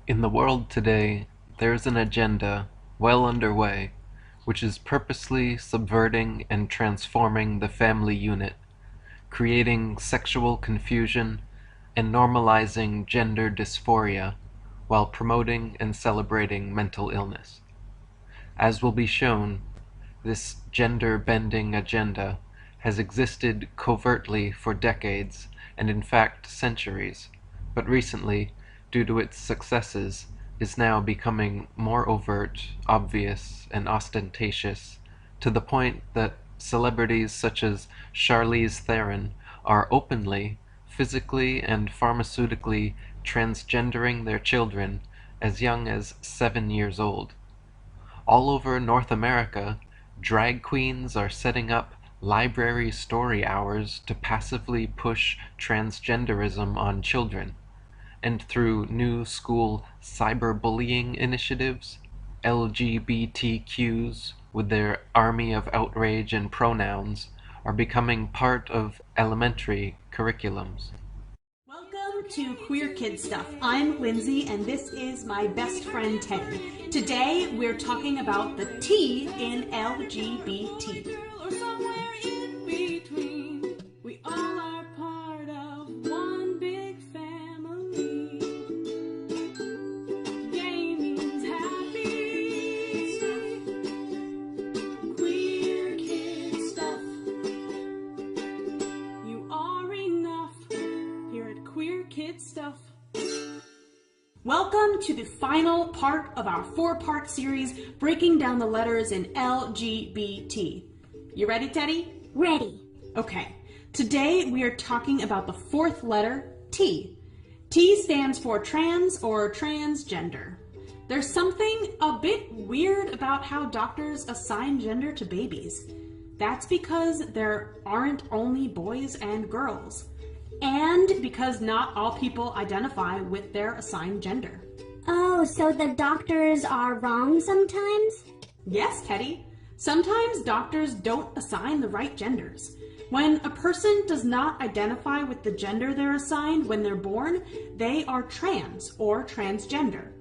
In the world today, there is an agenda well underway which is purposely subverting and transforming the family unit, creating sexual confusion and normalizing gender dysphoria while promoting and celebrating mental illness. As will be shown, this gender-bending agenda has existed covertly for decades and in fact centuries, but recently, due to its successes, is now becoming more overt, obvious, and ostentatious, to the point that celebrities such as Charlize Theron are openly, physically, and pharmaceutically transgendering their children as young as 7 years old. All over North America, drag queens are setting up library story hours to passively push transgenderism on children, and through new school cyberbullying initiatives, LGBTQs, with their army of outrage and pronouns, are becoming part of elementary curriculums. Welcome to Queer Kid Stuff. I'm Lindsay and this is my best friend Teddy. Today we're talking about the T in LGBT. Or somewhere in between. We all are part of one big family. Gay means happy. Queer Kid Stuff. You are enough here at Queer Kid Stuff. Welcome to the final part of our 4-part series breaking down the letters in LGBT. You ready, Teddy? Ready. Okay. Today we are talking about the 4th letter, T. T stands for trans or transgender. There's something a bit weird about how doctors assign gender to babies. That's because there aren't only boys and girls. And because not all people identify with their assigned gender. Oh, so the doctors are wrong sometimes? Yes, Teddy. Sometimes doctors don't assign the right genders. When a person does not identify with the gender they're assigned when they're born, they are trans or transgender.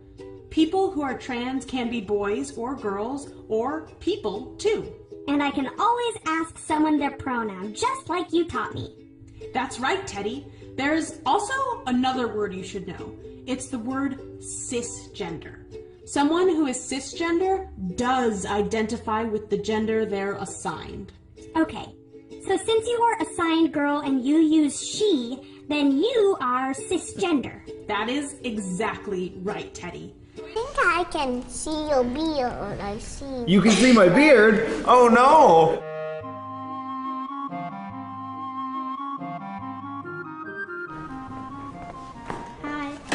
People who are trans can be boys or girls or people too. And I can always ask someone their pronoun, just like you taught me. That's right, Teddy. There's also another word you should know. It's the word cisgender. Someone who is cisgender does identify with the gender they're assigned. Okay, so since you are assigned girl and you use she, then you are cisgender. That is exactly right, Teddy. I think I can see your beard. I see. You can see my beard? Oh no!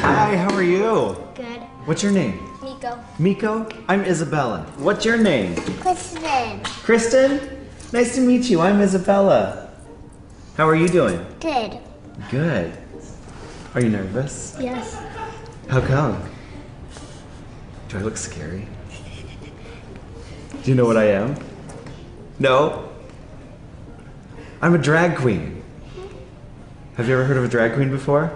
Hi, how are you? Good. What's your name? Nico. Miko? I'm Isabella. What's your name? Kristen. Kristen? Nice to meet you. I'm Isabella. How are you doing? Good. Good. Are you nervous? Yes. How come? Do I look scary? Do you know what I am? No? I'm a drag queen. Have you ever heard of a drag queen before?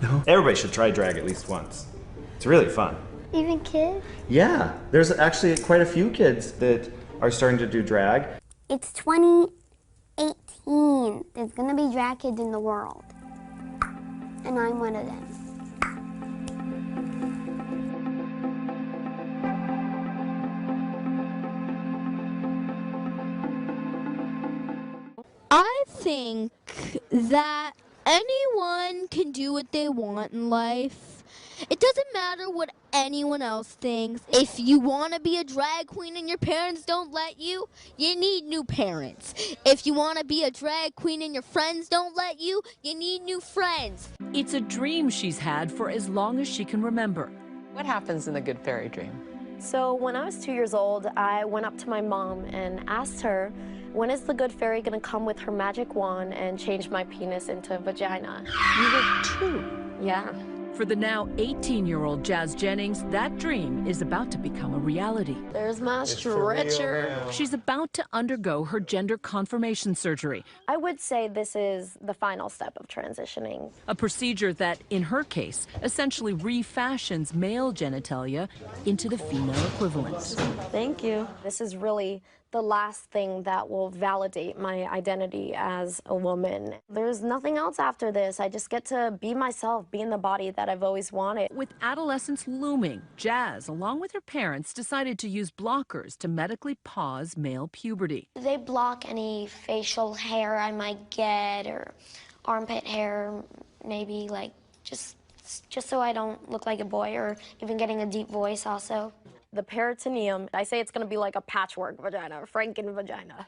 No? Everybody should try drag at least once. It's really fun. Even kids? Yeah, there's actually quite a few kids that are starting to do drag. It's 2018. There's gonna be drag kids in the world. And I'm one of them. I think that anyone can do what they want in life. It doesn't matter what anyone else thinks. If you want to be a drag queen and your parents don't let you, you need new parents. If you want to be a drag queen and your friends don't let you, you need new friends. It's a dream she's had for as long as she can remember. What happens in the good fairy dream? So when I was 2 years old, I went up to my mom and asked her, when is the good fairy gonna come with her magic wand and change my penis into a vagina? You were 2. Yeah. For the now 18-year-old Jazz Jennings, that dream is about to become a reality. There's my stretcher. She's about to undergo her gender confirmation surgery. I would say this is the final step of transitioning. A procedure that, in her case, essentially refashions male genitalia into the female equivalent. Thank you. This is really the last thing that will validate my identity as a woman. There's nothing else after this. I just get to be myself, be in the body that I've always wanted. With adolescence looming, Jazz, along with her parents, decided to use blockers to medically pause male puberty. They block any facial hair I might get or armpit hair, maybe, like just so I don't look like a boy, or even getting a deep voice also. The peritoneum, I say it's going to be like a patchwork vagina, a Franken vagina.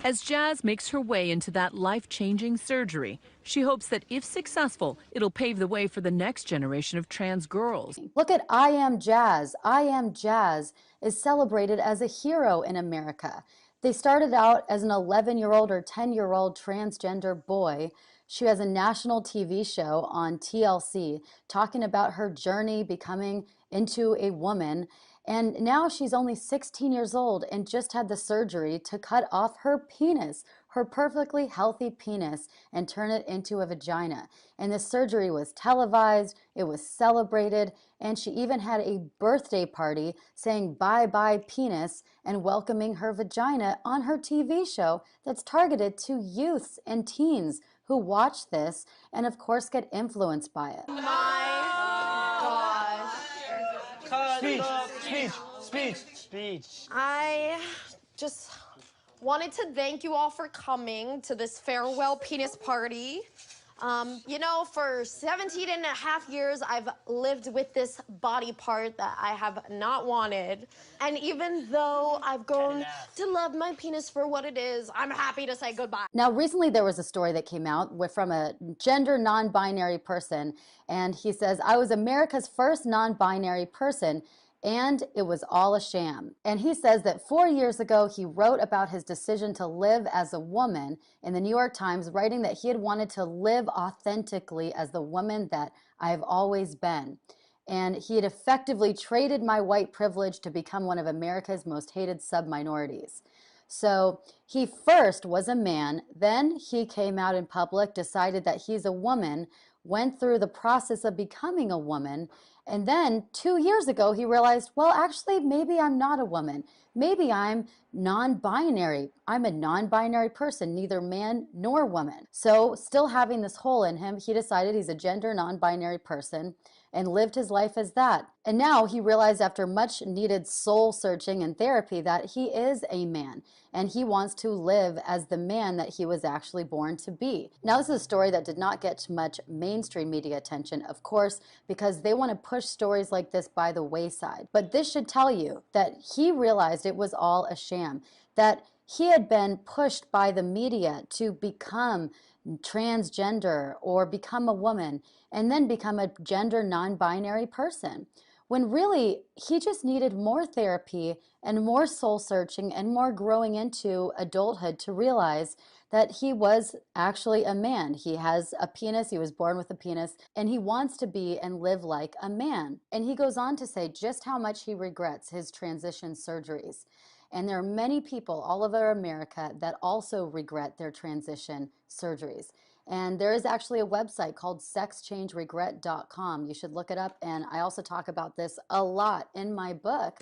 As Jazz makes her way into that life-changing surgery, she hopes that if successful, it'll pave the way for the next generation of trans girls. Look at I Am Jazz. I Am Jazz is celebrated as a hero in America. They started out as an 11-year-old or 10-year-old transgender boy. She has a national TV show on TLC talking about her journey becoming into a woman. And now she's only 16 years old and just had the surgery to cut off her penis, her perfectly healthy penis, and turn it into a vagina. And this surgery was televised, it was celebrated, and she even had a birthday party saying bye-bye penis and welcoming her vagina on her TV show that's targeted to youths and teens who watch this and of course get influenced by it. Speech. I just wanted to thank you all for coming to this farewell penis party. You know, for 17 and a half years, I've lived with this body part that I have not wanted. And even though I've grown to love my penis for what it is, I'm happy to say goodbye. Now, recently there was a story that came out from a gender non-binary person, and he says, I was America's first non-binary person, and it was all a sham. And he says that 4 years ago, he wrote about his decision to live as a woman in the New York Times, writing that he had wanted to live authentically as the woman that I've always been. And he had effectively traded my white privilege to become one of America's most hated sub-minorities. So he first was a man, then he came out in public, decided that he's a woman, went through the process of becoming a woman, and then 2 years ago he realized, well, actually, maybe I'm not a woman. Maybe I'm non-binary. I'm a non-binary person, neither man nor woman. So still having this hole in him, he decided he's a gender non-binary person and lived his life as that. And now he realized after much needed soul searching and therapy that he is a man and he wants to live as the man that he was actually born to be. Now, this is a story that did not get much mainstream media attention, of course, because they want to push stories like this by the wayside. But this should tell you that he realized it was all a sham, that he had been pushed by the media to become transgender or become a woman and then become a gender non-binary person, when really he just needed more therapy and more soul searching and more growing into adulthood to realize that he was actually a man. He has a penis, he was born with a penis, and he wants to be and live like a man. And he goes on to say just how much he regrets his transition surgeries. And there are many people all over America that also regret their transition surgeries. And there is actually a website called sexchangeregret.com. You should look it up. And I also talk about this a lot in my book,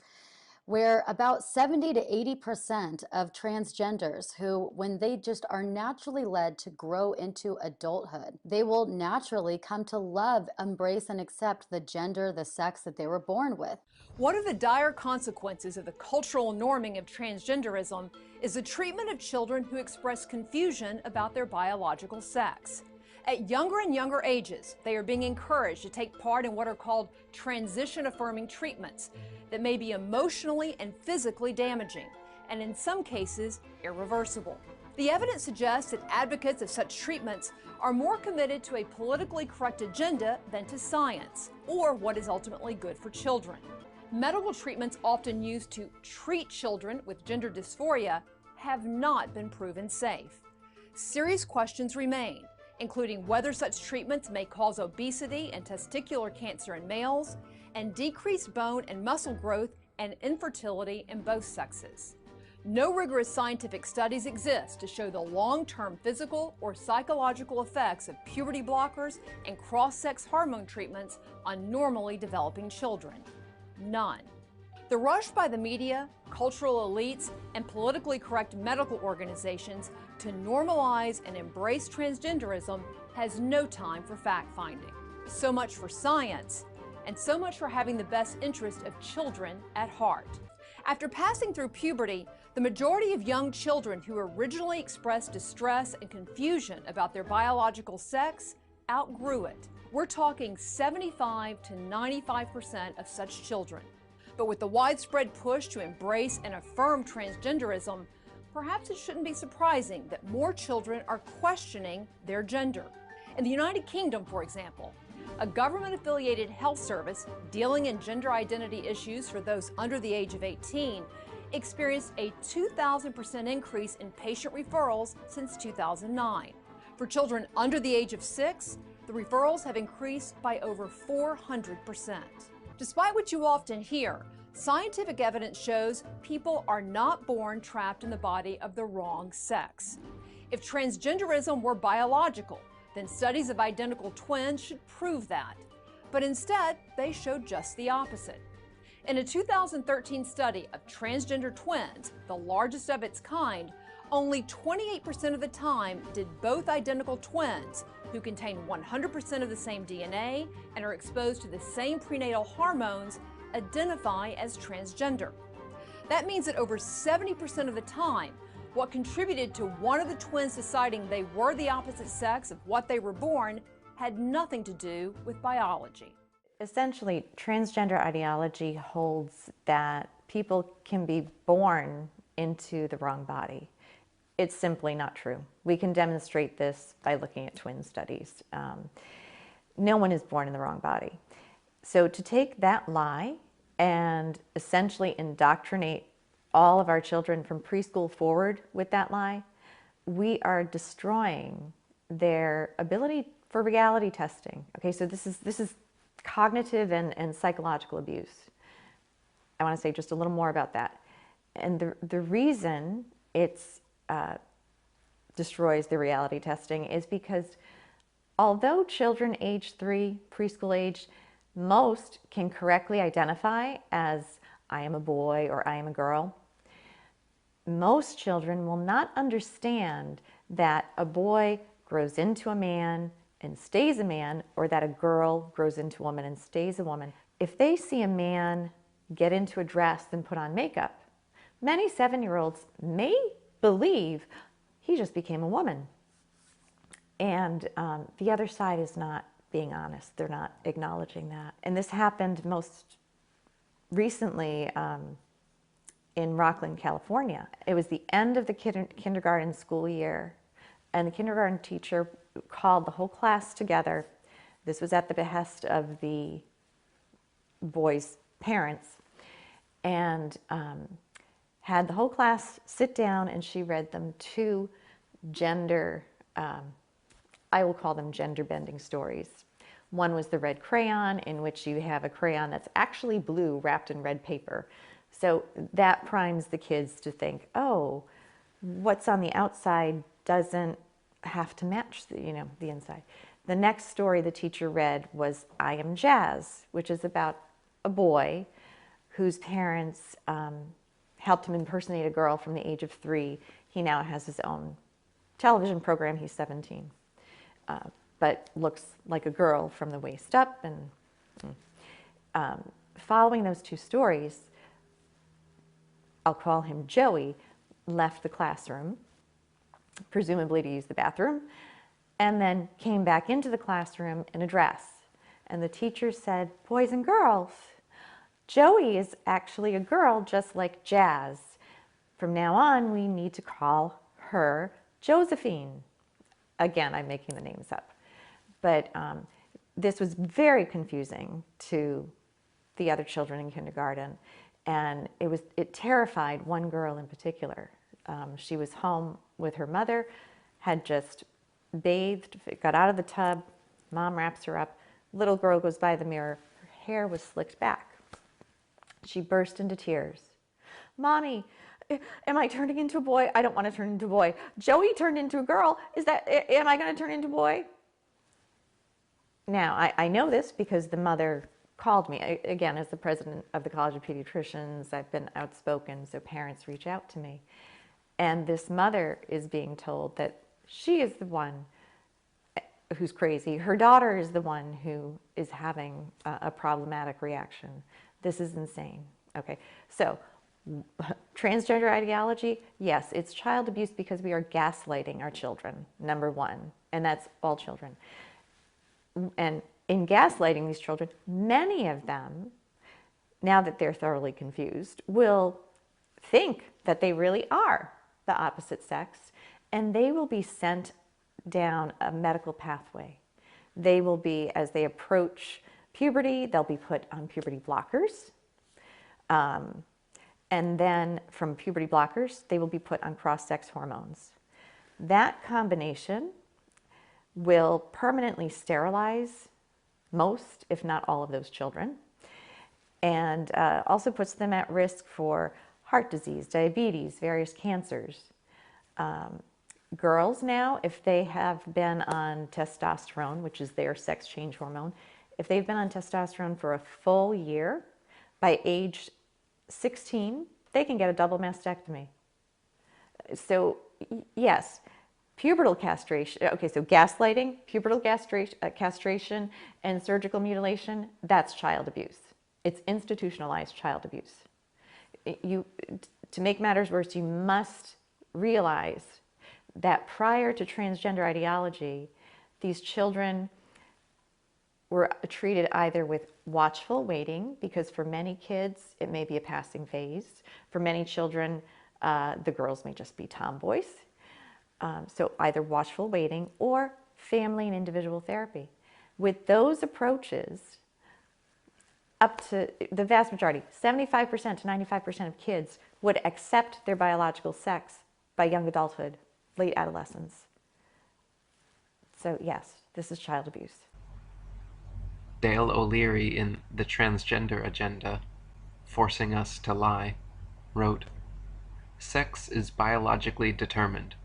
where about 70 to 80% of transgenders who, when they just are naturally led to grow into adulthood, they will naturally come to love, embrace, and accept the gender, the sex that they were born with. One of the dire consequences of the cultural norming of transgenderism is the treatment of children who express confusion about their biological sex. At younger and younger ages, they are being encouraged to take part in what are called transition-affirming treatments that may be emotionally and physically damaging, and in some cases, irreversible. The evidence suggests that advocates of such treatments are more committed to a politically correct agenda than to science, or what is ultimately good for children. Medical treatments often used to treat children with gender dysphoria have not been proven safe. Serious questions remain. including whether such treatments may cause obesity and testicular cancer in males, and decreased bone and muscle growth and infertility in both sexes. No rigorous scientific studies exist to show the long-term physical or psychological effects of puberty blockers and cross-sex hormone treatments on normally developing children. None. The rush by the media, cultural elites, and politically correct medical organizations to normalize and embrace transgenderism has no time for fact-finding. So much for science, and so much for having the best interest of children at heart. After passing through puberty, the majority of young children who originally expressed distress and confusion about their biological sex outgrew it. We're talking 75 to 95% of such children. But with the widespread push to embrace and affirm transgenderism, perhaps it shouldn't be surprising that more children are questioning their gender. In the United Kingdom, for example, a government-affiliated health service dealing in gender identity issues for those under the age of 18 experienced a 2,000% increase in patient referrals since 2009. For children under the age of 6, the referrals have increased by over 400%. Despite what you often hear, scientific evidence shows people are not born trapped in the body of the wrong sex. If transgenderism were biological, then studies of identical twins should prove that. But instead, they showed just the opposite. In a 2013 study of transgender twins, the largest of its kind, only 28% of the time did both identical twins, who contain 100% of the same DNA and are exposed to the same prenatal hormones, identify as transgender. That means that over 70% of the time, what contributed to one of the twins deciding they were the opposite sex of what they were born had nothing to do with biology. Essentially, transgender ideology holds that people can be born into the wrong body. It's simply not true. We can demonstrate this by looking at twin studies. No one is born in the wrong body. So to take that lie and essentially indoctrinate all of our children from preschool forward with that lie, we are destroying their ability for reality testing. Okay, so this is cognitive and psychological abuse. I want to say just a little more about that. And the reason it's destroys the reality testing is because although children age 3, preschool age, most can correctly identify as I am a boy or I am a girl, most children will not understand that a boy grows into a man and stays a man, or that a girl grows into a woman and stays a woman. If they see a man get into a dress and put on makeup, many 7-year-olds may believe he just became a woman. And the other side is not being honest. They're not acknowledging that. And this happened most recently in Rockland, California. It was the end of the kindergarten school year, and the kindergarten teacher called the whole class together. This was at the behest of the boys' parents, and had the whole class sit down, and she read them 2 gender, I will call them gender-bending stories. One was the red crayon, in which you have a crayon that's actually blue wrapped in red paper. So that primes the kids to think, oh, what's on the outside doesn't have to match the inside. The next story the teacher read was I Am Jazz, which is about a boy whose parents helped him impersonate a girl from the age of 3. He now has his own television program. He's 17, but looks like a girl from the waist up. And following those 2 stories, I'll call him Joey, left the classroom, presumably to use the bathroom, and then came back into the classroom in a dress. And the teacher said, boys and girls, Joey is actually a girl just like Jazz. From now on, we need to call her Josephine. Again, I'm making the names up. But this was very confusing to the other children in kindergarten. And it terrified one girl in particular. She was home with her mother, had just bathed, got out of the tub, mom wraps her up, little girl goes by the mirror, her hair was slicked back. She burst into tears. Mommy, am I turning into a boy? I don't want to turn into a boy. Joey turned into a girl. Am I going to turn into a boy? Now, I know this because the mother called me. Again, as the president of the College of Pediatricians, I've been outspoken, so parents reach out to me. And this mother is being told that she is the one who's crazy. Her daughter is the one who is having a problematic reaction. This is insane. Okay, so transgender ideology, yes, it's child abuse because we are gaslighting our children, number one, and that's all children. And in gaslighting these children, many of them, now that they're thoroughly confused, will think that they really are the opposite sex, and they will be sent down a medical pathway. They will be, as they approach puberty, they'll be put on puberty blockers. And then from puberty blockers, they will be put on cross-sex hormones. That combination will permanently sterilize most, if not all, of those children, and also puts them at risk for heart disease, diabetes, various cancers. Girls now, if they have been on testosterone, which is their sex change hormone, if they've been on testosterone for a full year, by age 16, they can get a double mastectomy. So yes, pubertal castration, okay, so gaslighting, pubertal castration, and surgical mutilation, that's child abuse. It's institutionalized child abuse. To make matters worse, you must realize that prior to transgender ideology, these children were treated either with watchful waiting, because for many kids, it may be a passing phase. For many children, the girls may just be tomboys. So either watchful waiting or family and individual therapy. With those approaches, up to the vast majority, 75% to 95% of kids would accept their biological sex by young adulthood, late adolescence. So yes, this is child abuse. Dale O'Leary in The Transgender Agenda, Forcing Us to Lie, wrote, "Sex is biologically determined.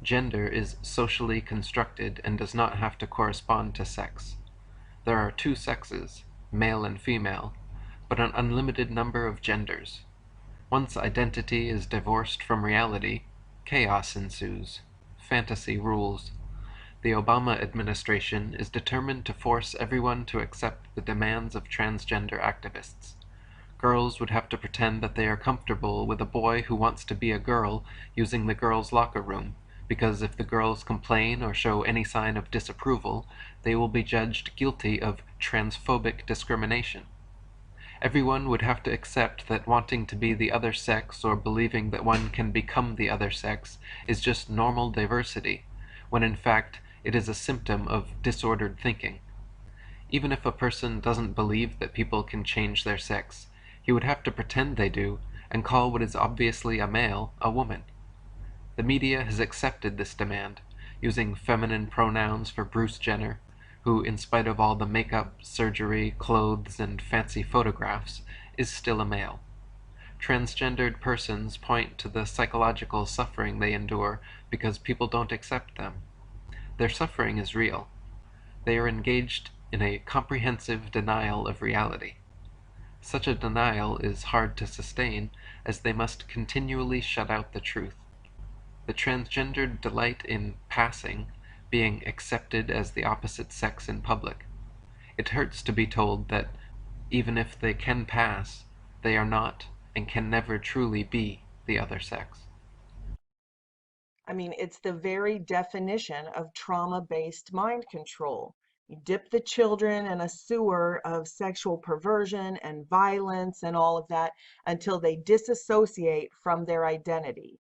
Gender is socially constructed and does not have to correspond to sex. There are two sexes, male and female, but an unlimited number of genders. Once identity is divorced from reality, chaos ensues. Fantasy rules. The Obama administration is determined to force everyone to accept the demands of transgender activists. Girls would have to pretend that they are comfortable with a boy who wants to be a girl using the girls' locker room, because if the girls complain or show any sign of disapproval, they will be judged guilty of transphobic discrimination. Everyone would have to accept that wanting to be the other sex or believing that one can become the other sex is just normal diversity, when in fact it is a symptom of disordered thinking. Even if a person doesn't believe that people can change their sex, he would have to pretend they do and call what is obviously a male a woman. The media has accepted this demand, using feminine pronouns for Bruce Jenner, who, in spite of all the makeup, surgery, clothes, and fancy photographs, is still a male. Transgendered persons point to the psychological suffering they endure because people don't accept them. Their suffering is real. They are engaged in a comprehensive denial of reality. Such a denial is hard to sustain, as they must continually shut out the truth. The transgendered delight in passing, being accepted as the opposite sex in public. It hurts to be told that, even if they can pass, they are not and can never truly be the other sex. I mean, it's the very definition of trauma-based mind control. You dip the children in a sewer of sexual perversion and violence and all of that until they disassociate from their identity.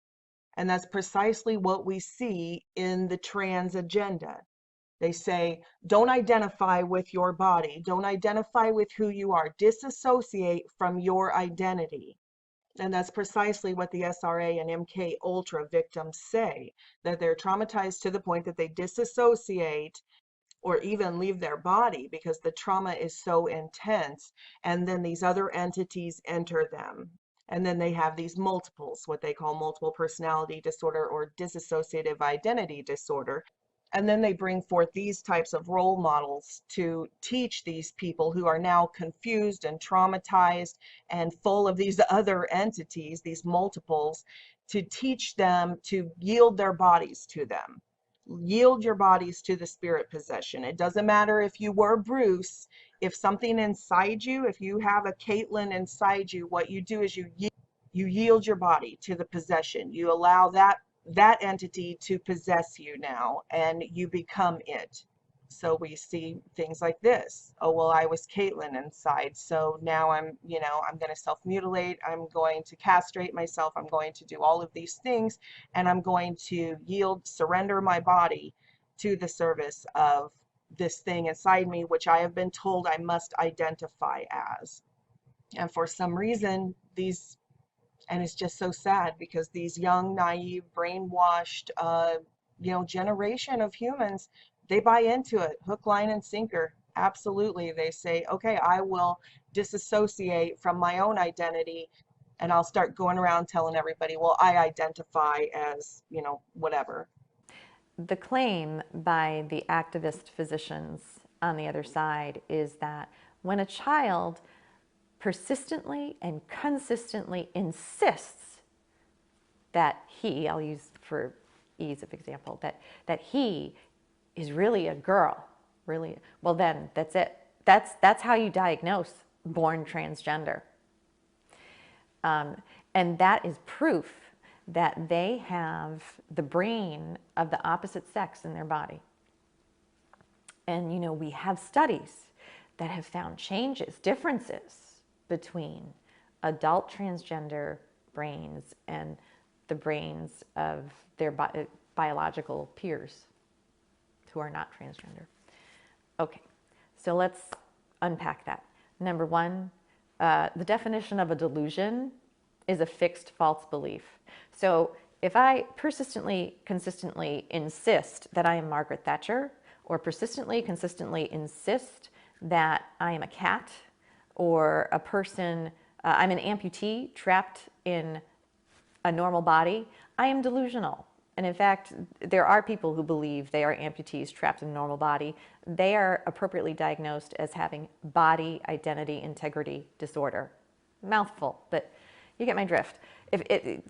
And that's precisely what we see in the trans agenda. They say, don't identify with your body, don't identify with who you are, disassociate from your identity. And that's precisely what the SRA and MK Ultra victims say, that they're traumatized to the point that they disassociate or even leave their body because the trauma is so intense. And then these other entities enter them. And then they have these multiples, what they call multiple personality disorder or dissociative identity disorder. And then they bring forth these types of role models to teach these people who are now confused and traumatized and full of these other entities, these multiples, to teach them to yield their bodies to them. Yield your bodies to the spirit possession. It doesn't matter if you were Bruce, if something inside you, if you have a Caitlin inside you, what you do is you yield your body to the possession. You allow that entity to possess you now, and you become it. So we see things like this. Oh, well, I was Caitlin inside, so now I'm going to self-mutilate, I'm going to castrate myself, I'm going to do all of these things, and I'm going to surrender my body to the service of this thing inside me, which I have been told I must identify as. And for some reason, and it's just so sad because these young, naive, brainwashed, generation of humans, they buy into it, hook, line, and sinker. Absolutely. They say, okay, I will disassociate from my own identity and I'll start going around telling everybody, well, I identify as, whatever. The claim by the activist physicians on the other side is that when a child persistently and consistently insists that he, I'll use for ease of example, that he is really a girl, really, well then that's it. That's how you diagnose born transgender. And that is proof that they have the brain of the opposite sex in their body. And we have studies that have found differences between adult transgender brains and the brains of their biological peers who are not transgender. Okay, so let's unpack that. Number one, the definition of a delusion is a fixed false belief. So if I consistently insist that I am Margaret Thatcher, or consistently insist that I am a cat, or a person, I'm an amputee trapped in a normal body, I am delusional. And in fact, there are people who believe they are amputees trapped in a normal body. They are appropriately diagnosed as having body identity integrity disorder. Mouthful, but you get my drift.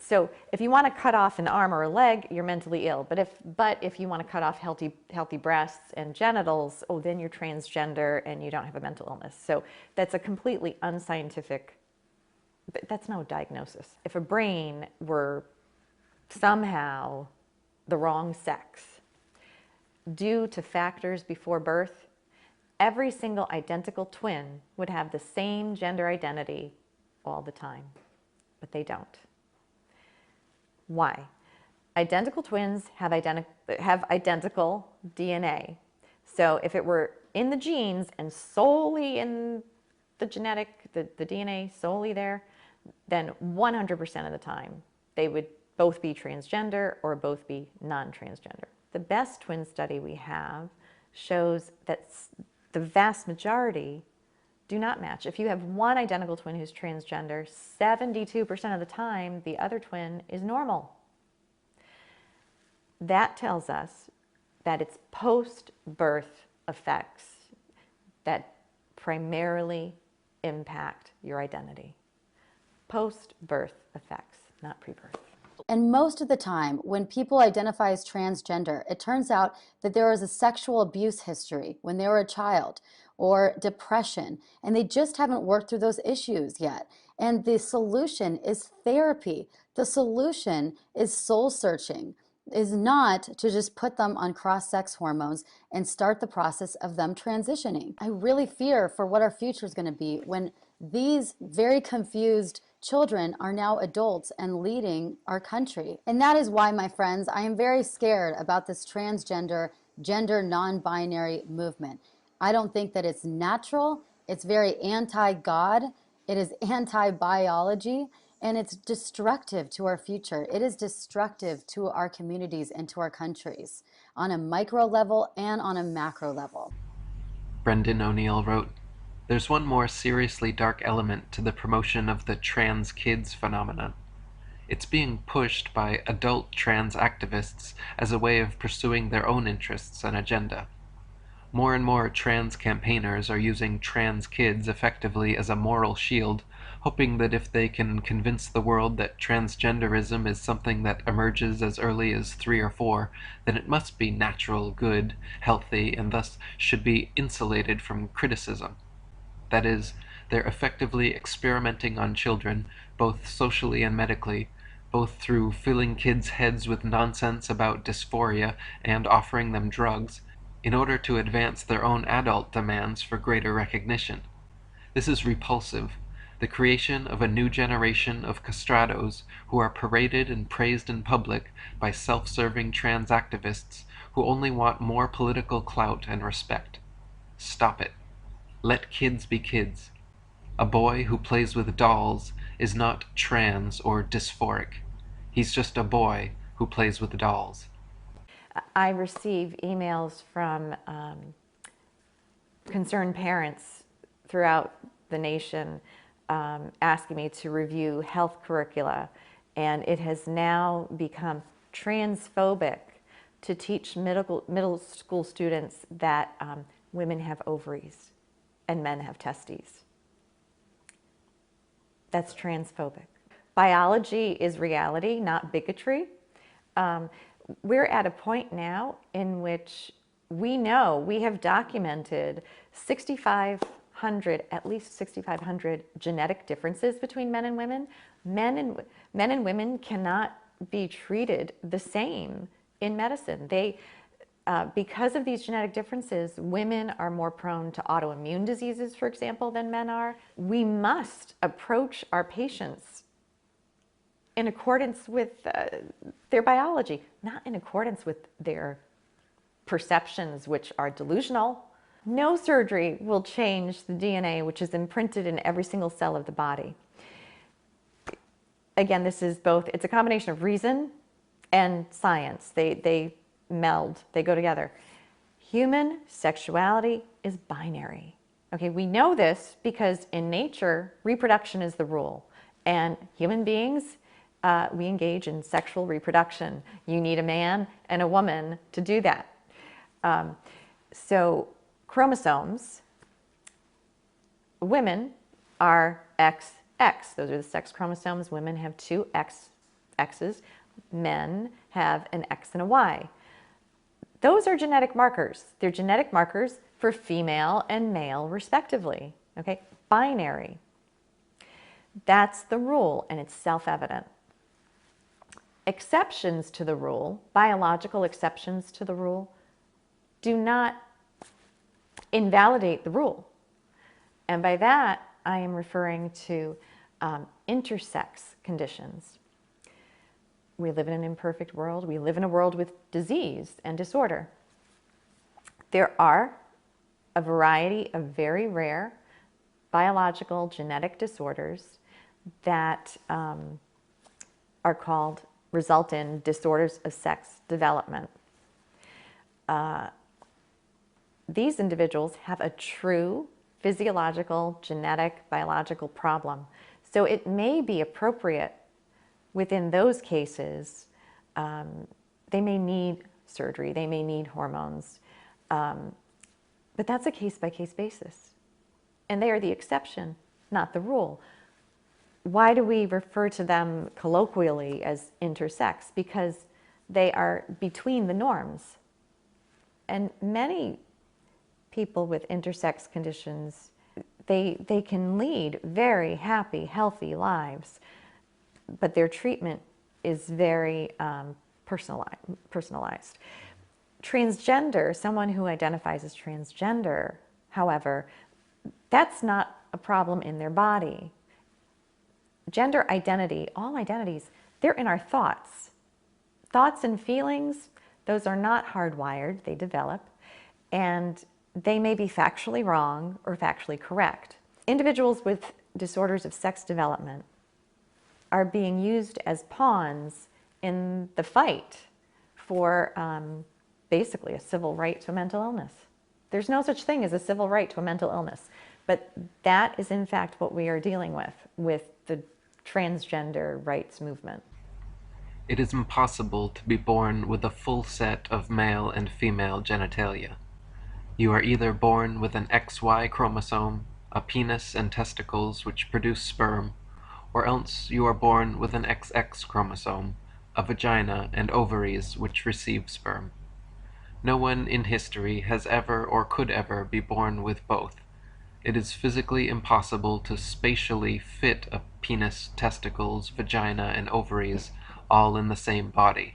So if you want to cut off an arm or a leg, you're mentally ill. But if you want to cut off healthy breasts and genitals, oh, then you're transgender and you don't have a mental illness. So that's a completely unscientific, that's no diagnosis. If a brain were somehow the wrong sex due to factors before birth, every single identical twin would have the same gender identity all the time, but they don't. Why? Identical twins have identical DNA. So if it were in the genes and solely in the the DNA solely there, then 100% of the time they would both be transgender or both be non-transgender. The best twin study we have shows that the vast majority do not match. If you have one identical twin who's transgender, 72% of the time the other twin is normal. That tells us that it's post-birth effects that primarily impact your identity. Post-birth effects, not pre-birth. And most of the time, when people identify as transgender, it turns out that there was a sexual abuse history when they were a child, or depression, and they just haven't worked through those issues yet. And the solution is therapy. The solution is soul searching, is not to just put them on cross-sex hormones and start the process of them transitioning. I really fear for what our future is going to be when these very confused children are now adults and leading our country. And that is why, my friends, I am very scared about this transgender, gender non-binary movement. I don't think that it's natural. It's very anti-God. It is anti-biology. And it's destructive to our future. It is destructive to our communities and to our countries on a micro level and on a macro level. Brendan O'Neill wrote, "There's one more seriously dark element to the promotion of the trans kids phenomenon. It's being pushed by adult trans activists as a way of pursuing their own interests and agenda. More and more trans campaigners are using trans kids effectively as a moral shield, hoping that if they can convince the world that transgenderism is something that emerges as early as 3 or 4, then it must be natural, good, healthy, and thus should be insulated from criticism. That is, they're effectively experimenting on children, both socially and medically, both through filling kids' heads with nonsense about dysphoria and offering them drugs, in order to advance their own adult demands for greater recognition. This is repulsive, the creation of a new generation of castrados who are paraded and praised in public by self-serving trans activists who only want more political clout and respect. Stop it. Let kids be kids. A boy who plays with dolls is not trans or dysphoric. He's just a boy who plays with dolls." I receive emails from concerned parents throughout the nation asking me to review health curricula, and it has now become transphobic to teach middle school students that women have ovaries and men have testes. That's transphobic. Biology is reality, not bigotry. We're at a point now in which we know, we have documented 6,500, at least 6,500 genetic differences between men and women. Men and women cannot be treated the same in medicine. Because of these genetic differences, women are more prone to autoimmune diseases, for example, than men are. We must approach our patients in accordance with their biology, not in accordance with their perceptions, which are delusional. No surgery will change the DNA, which is imprinted in every single cell of the body. Again, this is both, it's a combination of reason and science. They meld, they go together. Human sexuality is binary. Okay, we know this because in nature, reproduction is the rule. And human beings, we engage in sexual reproduction. You need a man and a woman to do that. So chromosomes, women are XX. Those are the sex chromosomes. Women have two X's. Men have an X and a Y. Those are genetic markers. They're genetic markers for female and male, respectively. Okay, binary. That's the rule, and it's self-evident. Exceptions to the rule, biological exceptions to the rule, do not invalidate the rule. And by that, I am referring to intersex conditions. We live in an imperfect world. We live in a world with disease and disorder. There are a variety of very rare biological genetic disorders that result in disorders of sex development. These individuals have a true physiological, genetic, biological problem. So it may be appropriate within those cases, they may need surgery, they may need hormones, but that's a case-by-case basis. And they are the exception, not the rule. Why do we refer to them colloquially as intersex? Because they are between the norms. And many people with intersex conditions, they can lead very happy, healthy lives, but their treatment is very personalized. Transgender, someone who identifies as transgender, however, that's not a problem in their body. Gender identity, all identities, they're in our thoughts. Thoughts and feelings, those are not hardwired, they develop, and they may be factually wrong or factually correct. Individuals with disorders of sex development are being used as pawns in the fight for basically a civil right to a mental illness. There's no such thing as a civil right to a mental illness, but that is in fact what we are dealing with the transgender rights movement. It is impossible to be born with a full set of male and female genitalia. You are either born with an XY chromosome, a penis and testicles which produce sperm, or else you are born with an XX chromosome, a vagina and ovaries which receive sperm. No one in history has ever or could ever be born with both. It is physically impossible to spatially fit a penis, testicles, vagina, and ovaries all in the same body.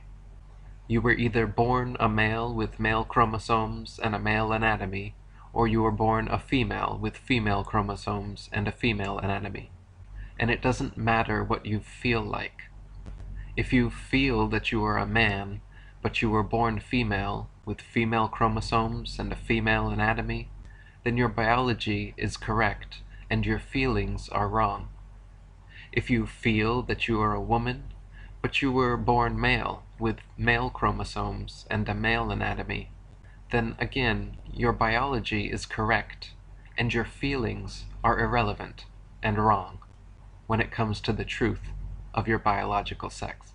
You were either born a male with male chromosomes and a male anatomy, or you were born a female with female chromosomes and a female anatomy. And it doesn't matter what you feel like. If you feel that you are a man, but you were born female with female chromosomes and a female anatomy, then your biology is correct and your feelings are wrong. If you feel that you are a woman, but you were born male with male chromosomes and a male anatomy, then again your biology is correct and your feelings are irrelevant and wrong when it comes to the truth of your biological sex.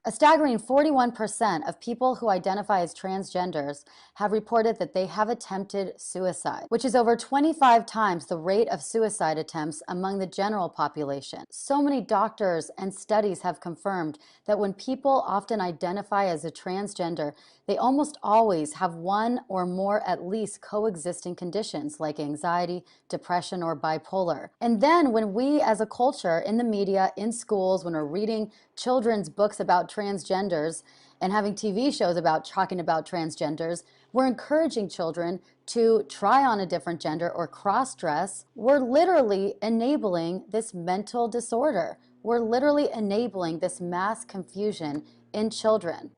A staggering 41% of people who identify as transgenders have reported that they have attempted suicide, which is over 25 times the rate of suicide attempts among the general population. So many doctors and studies have confirmed that when people often identify as a transgender, they almost always have one or more at least coexisting conditions like anxiety, depression, or bipolar. And then when we as a culture, in the media, in schools, when we're reading children's books about transgenders and having TV shows about talking about transgenders, we're encouraging children to try on a different gender or cross-dress. We're literally enabling this mental disorder. We're literally enabling this mass confusion in children.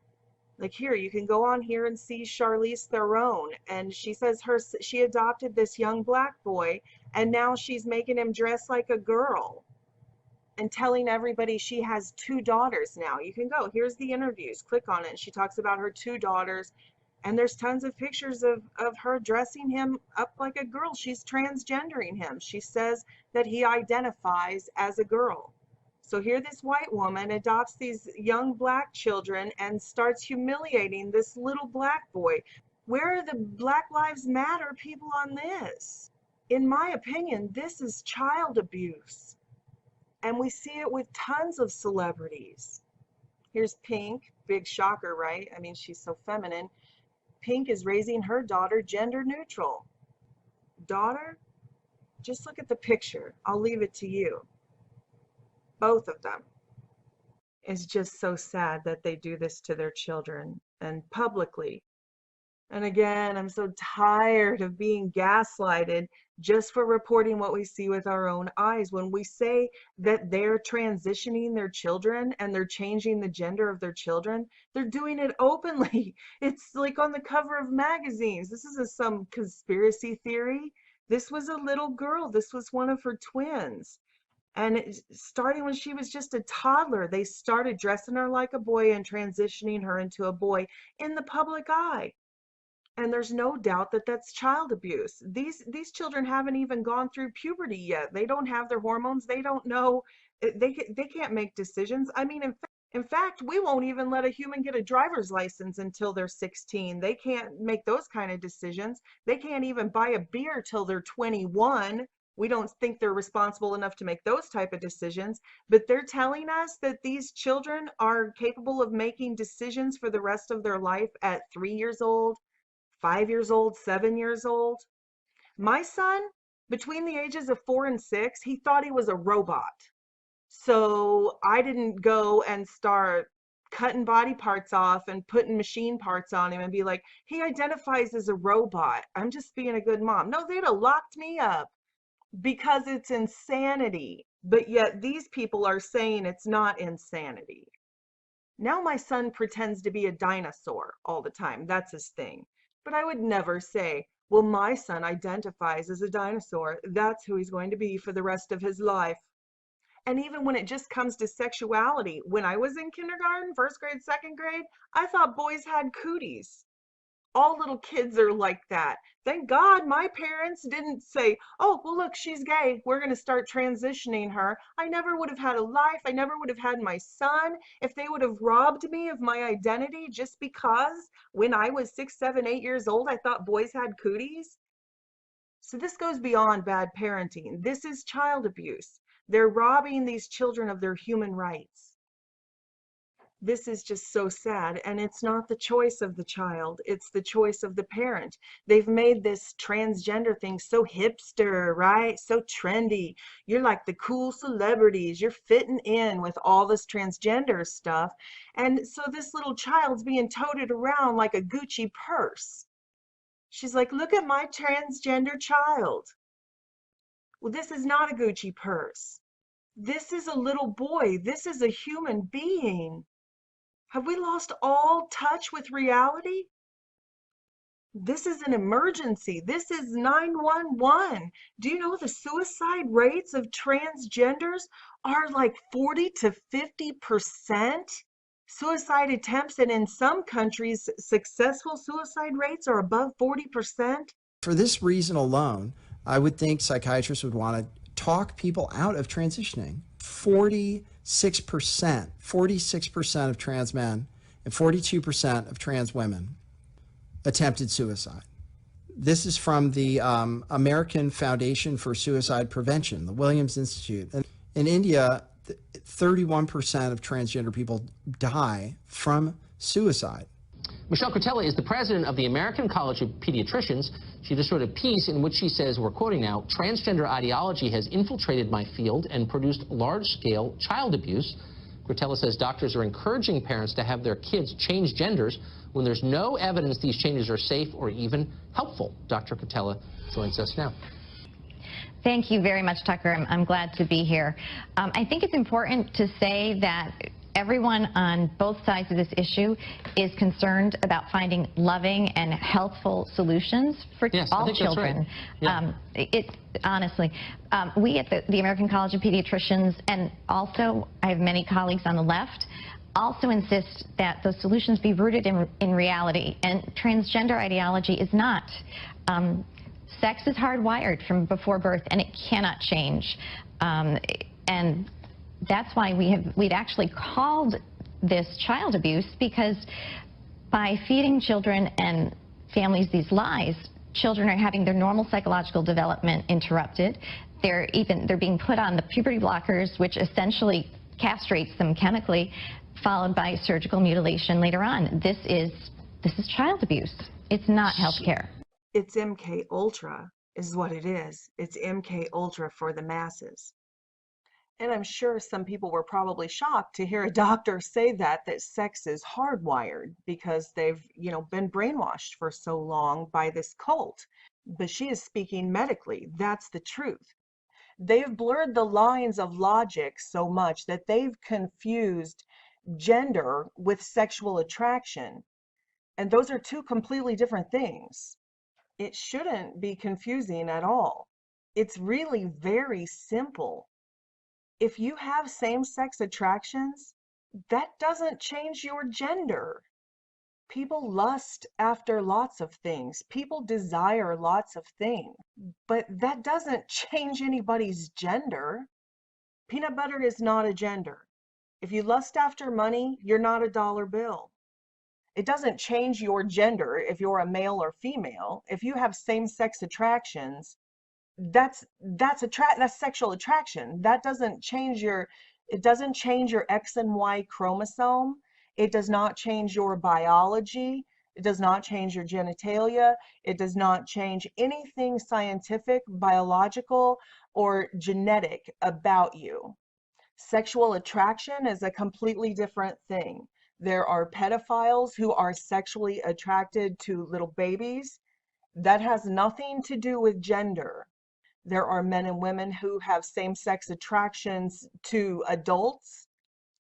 Like here, you can go on here and see Charlize Theron, and she says she adopted this young black boy, and now she's making him dress like a girl and telling everybody she has 2 daughters now. You can go, here's the interviews, click on it, and she talks about her 2 daughters, and there's tons of pictures of her dressing him up like a girl. She's transgendering him. She says that he identifies as a girl. So here this white woman adopts these young black children and starts humiliating this little black boy. Where are the Black Lives Matter people on this? In my opinion, this is child abuse. And we see it with tons of celebrities. Here's Pink, big shocker, right? I mean, she's so feminine. Pink is raising her daughter gender neutral. Daughter, just look at the picture. I'll leave it to you. Both of them. It's just so sad that they do this to their children and publicly. And again, I'm so tired of being gaslighted just for reporting what we see with our own eyes. When we say that they're transitioning their children and they're changing the gender of their children, they're doing it openly. It's like on the cover of magazines. This isn't some conspiracy theory. This was a little girl. This was one of her twins. And starting when she was just a toddler, they started dressing her like a boy and transitioning her into a boy in the public eye. And there's no doubt that that's child abuse. These children haven't even gone through puberty yet. They don't have their hormones. They don't know. They can't make decisions. I mean, in fact, we won't even let a human get a driver's license until they're 16. They can't make those kind of decisions. They can't even buy a beer till they're 21. We don't think they're responsible enough to make those type of decisions, but they're telling us that these children are capable of making decisions for the rest of their life at 3 years old, 5 years old, 7 years old. My son, between the ages of 4 and 6, he thought he was a robot. So I didn't go and start cutting body parts off and putting machine parts on him and be like, he identifies as a robot. I'm just being a good mom. No, they'd have locked me up because it's insanity. But yet these people are saying it's not insanity. Now my son pretends to be a dinosaur all the time. That's his thing. But I would never say, well, my son identifies as a dinosaur. That's who he's going to be for the rest of his life. And even when it just comes to sexuality, when I was in kindergarten, first grade, second grade, I thought boys had cooties. All little kids are like that. Thank God my parents didn't say, oh, well, look, she's gay. We're going to start transitioning her. I never would have had a life. I never would have had my son if they would have robbed me of my identity just because when I was 6, 7, 8 years old, I thought boys had cooties. So this goes beyond bad parenting. This is child abuse. They're robbing these children of their human rights. This is just so sad, and it's not the choice of the child, it's the choice of the parent. They've made this transgender thing so hipster, right? So trendy. You're like the cool celebrities, you're fitting in with all this transgender stuff. And so this little child's being toted around like a Gucci purse. She's like, look at my transgender child. Well, this is not a Gucci purse. This is a little boy. This is a human being. Have we lost all touch with reality? This is an emergency. This is 911. Do you know the suicide rates of transgenders are like 40 to 50%? Suicide attempts, and in some countries, successful suicide rates are above 40%. For this reason alone, I would think psychiatrists would want to talk people out of transitioning. 46% of trans men and 42% of trans women attempted suicide. This is from the American Foundation for Suicide Prevention, the Williams Institute. In India, 31% of transgender people die from suicide. Michelle Cretella is the president of the American College of Pediatricians. She just wrote a piece in which she says, we're quoting now, transgender ideology has infiltrated my field and produced large-scale child abuse. Cretella says doctors are encouraging parents to have their kids change genders when there's no evidence these changes are safe or even helpful. Dr. Cretella joins us now. Thank you very much, Tucker. I'm glad to be here. I think it's important to say that everyone on both sides of this issue is concerned about finding loving and healthful solutions for all children. Right. Yeah. Honestly, we at the American College of Pediatricians, and also I have many colleagues on the left, also insist that those solutions be rooted in reality, and transgender ideology is not. Sex is hardwired from before birth, and it cannot change. And that's why we'd actually called this child abuse, because by feeding children and families these lies, children are having their normal psychological development interrupted. They're being put on the puberty blockers, which essentially castrates them chemically, followed by surgical mutilation later on. This is child abuse. It's not health care. It's MK Ultra is what it is. It's MK Ultra for the masses. And I'm sure some people were probably shocked to hear a doctor say that sex is hardwired, because they've, been brainwashed for so long by this cult. But she is speaking medically. That's the truth. They've blurred the lines of logic so much that they've confused gender with sexual attraction. And those are two completely different things. It shouldn't be confusing at all. It's really very simple. If you have same-sex attractions, that doesn't change your gender. People lust after lots of things. People desire lots of things. But that doesn't change anybody's gender. Peanut butter is not a gender. If you lust after money, you're not a dollar bill. It doesn't change your gender if you're a male or female. If you have same-sex attractions, that's sexual attraction. That doesn't change your X and Y chromosome. It does not change your biology. It does not change your genitalia. It does not change anything scientific, biological, or genetic about you. Sexual attraction is a completely different thing. There are pedophiles who are sexually attracted to little babies. That has nothing to do with gender. There are men and women who have same-sex attractions to adults.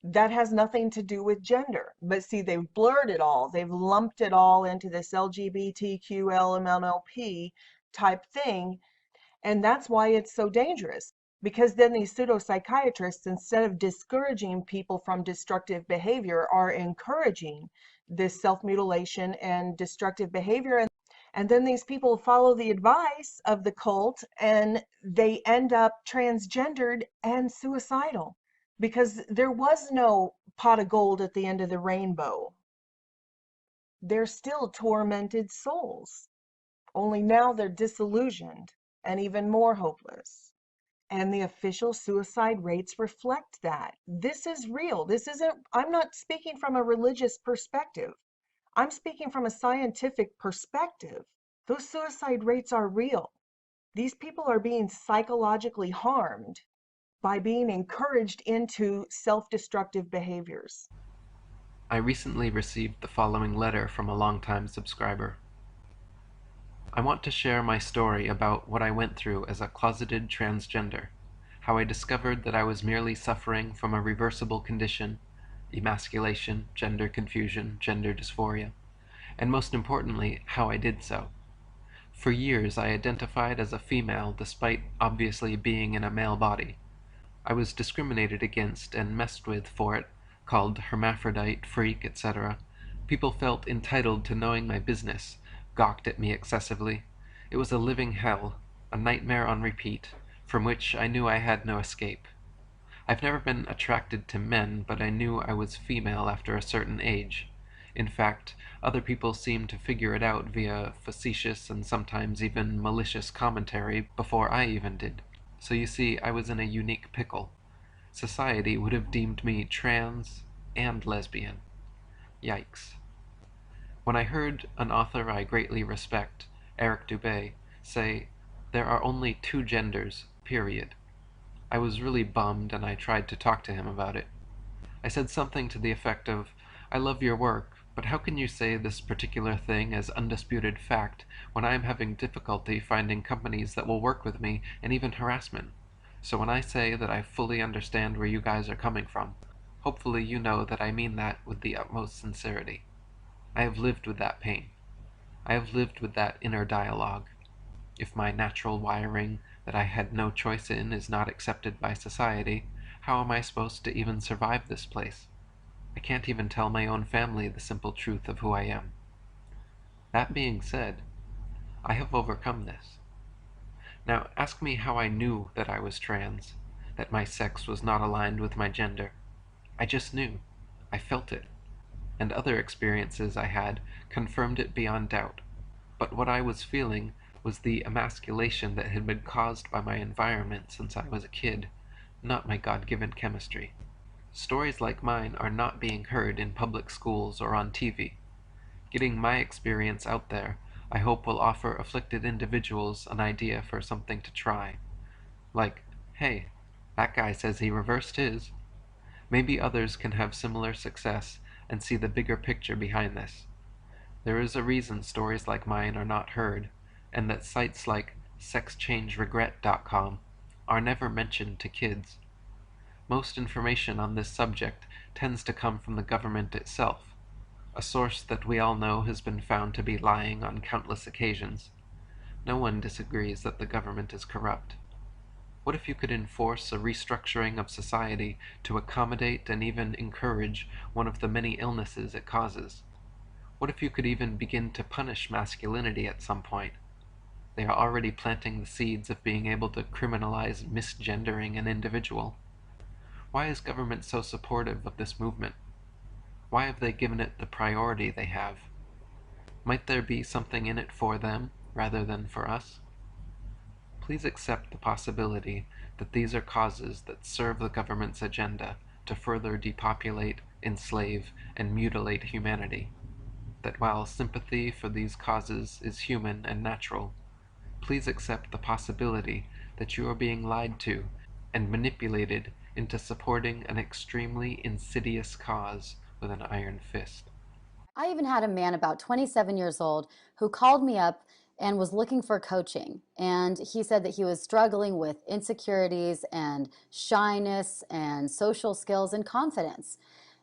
That has nothing to do with gender. But see, they've blurred it all. They've lumped it all into this LGBTQ, LMNOP type thing. And that's why it's so dangerous. because then these pseudo-psychiatrists, instead of discouraging people from destructive behavior, are encouraging this self-mutilation and destructive behavior. And then these people follow the advice of the cult and they end up transgendered and suicidal because there was no pot of gold at the end of the rainbow. They're still tormented souls, only now they're disillusioned and even more hopeless. And the official suicide rates reflect that. This is real. This isn't, I'm not speaking from a religious perspective. I'm speaking from a scientific perspective. Those suicide rates are real. These people are being psychologically harmed by being encouraged into self-destructive behaviors. I recently received the following letter from a longtime subscriber. I want to share my story about what I went through as a closeted transgender, how I discovered that I was merely suffering from a reversible condition, emasculation, gender confusion, gender dysphoria, and most importantly, how I did so. For years I identified as a female despite obviously being in a male body. I was discriminated against and messed with for it, called hermaphrodite, freak, etc. People felt entitled to knowing my business, gawked at me excessively. It was a living hell, a nightmare on repeat, from which I knew I had no escape. I've never been attracted to men, but I knew I was female after a certain age. In fact, other people seemed to figure it out via facetious and sometimes even malicious commentary before I even did. So you see, I was in a unique pickle. Society would have deemed me trans and lesbian. Yikes. When I heard an author I greatly respect, Eric Dubay, say, "There are only two genders, period," I was really bummed and I tried to talk to him about it. I said something to the effect of, "I love your work, but how can you say this particular thing as undisputed fact when I am having difficulty finding companies that will work with me and even harassment? So when I say that I fully understand where you guys are coming from, hopefully you know that I mean that with the utmost sincerity. I have lived with that pain. I have lived with that inner dialogue. If my natural wiring that I had no choice in is not accepted by society, how am I supposed to even survive this place? I can't even tell my own family the simple truth of who I am. That being said, I have overcome this. Now ask me how I knew that I was trans, that my sex was not aligned with my gender. I just knew. I felt it. And other experiences I had confirmed it beyond doubt. But what I was feeling was the emasculation that had been caused by my environment since I was a kid, not my God-given chemistry. Stories like mine are not being heard in public schools or on TV. Getting my experience out there, I hope will offer afflicted individuals an idea for something to try. Like, hey, that guy says he reversed his. Maybe others can have similar success and see the bigger picture behind this. There is a reason stories like mine are not heard, and that sites like sexchangeregret.com are never mentioned to kids. Most information on this subject tends to come from the government itself, a source that we all know has been found to be lying on countless occasions. No one disagrees that the government is corrupt. What if you could enforce a restructuring of society to accommodate and even encourage one of the many illnesses it causes? What if you could even begin to punish masculinity at some point? They are already planting the seeds of being able to criminalize misgendering an individual. Why is government so supportive of this movement? Why have they given it the priority they have? Might there be something in it for them rather than for us? Please accept the possibility that these are causes that serve the government's agenda to further depopulate, enslave, and mutilate humanity. That while sympathy for these causes is human and natural, please accept the possibility that you are being lied to and manipulated into supporting an extremely insidious cause with an iron fist. I even had a man about 27 years old who called me up and was looking for coaching. And he said that he was struggling with insecurities and shyness and social skills and confidence.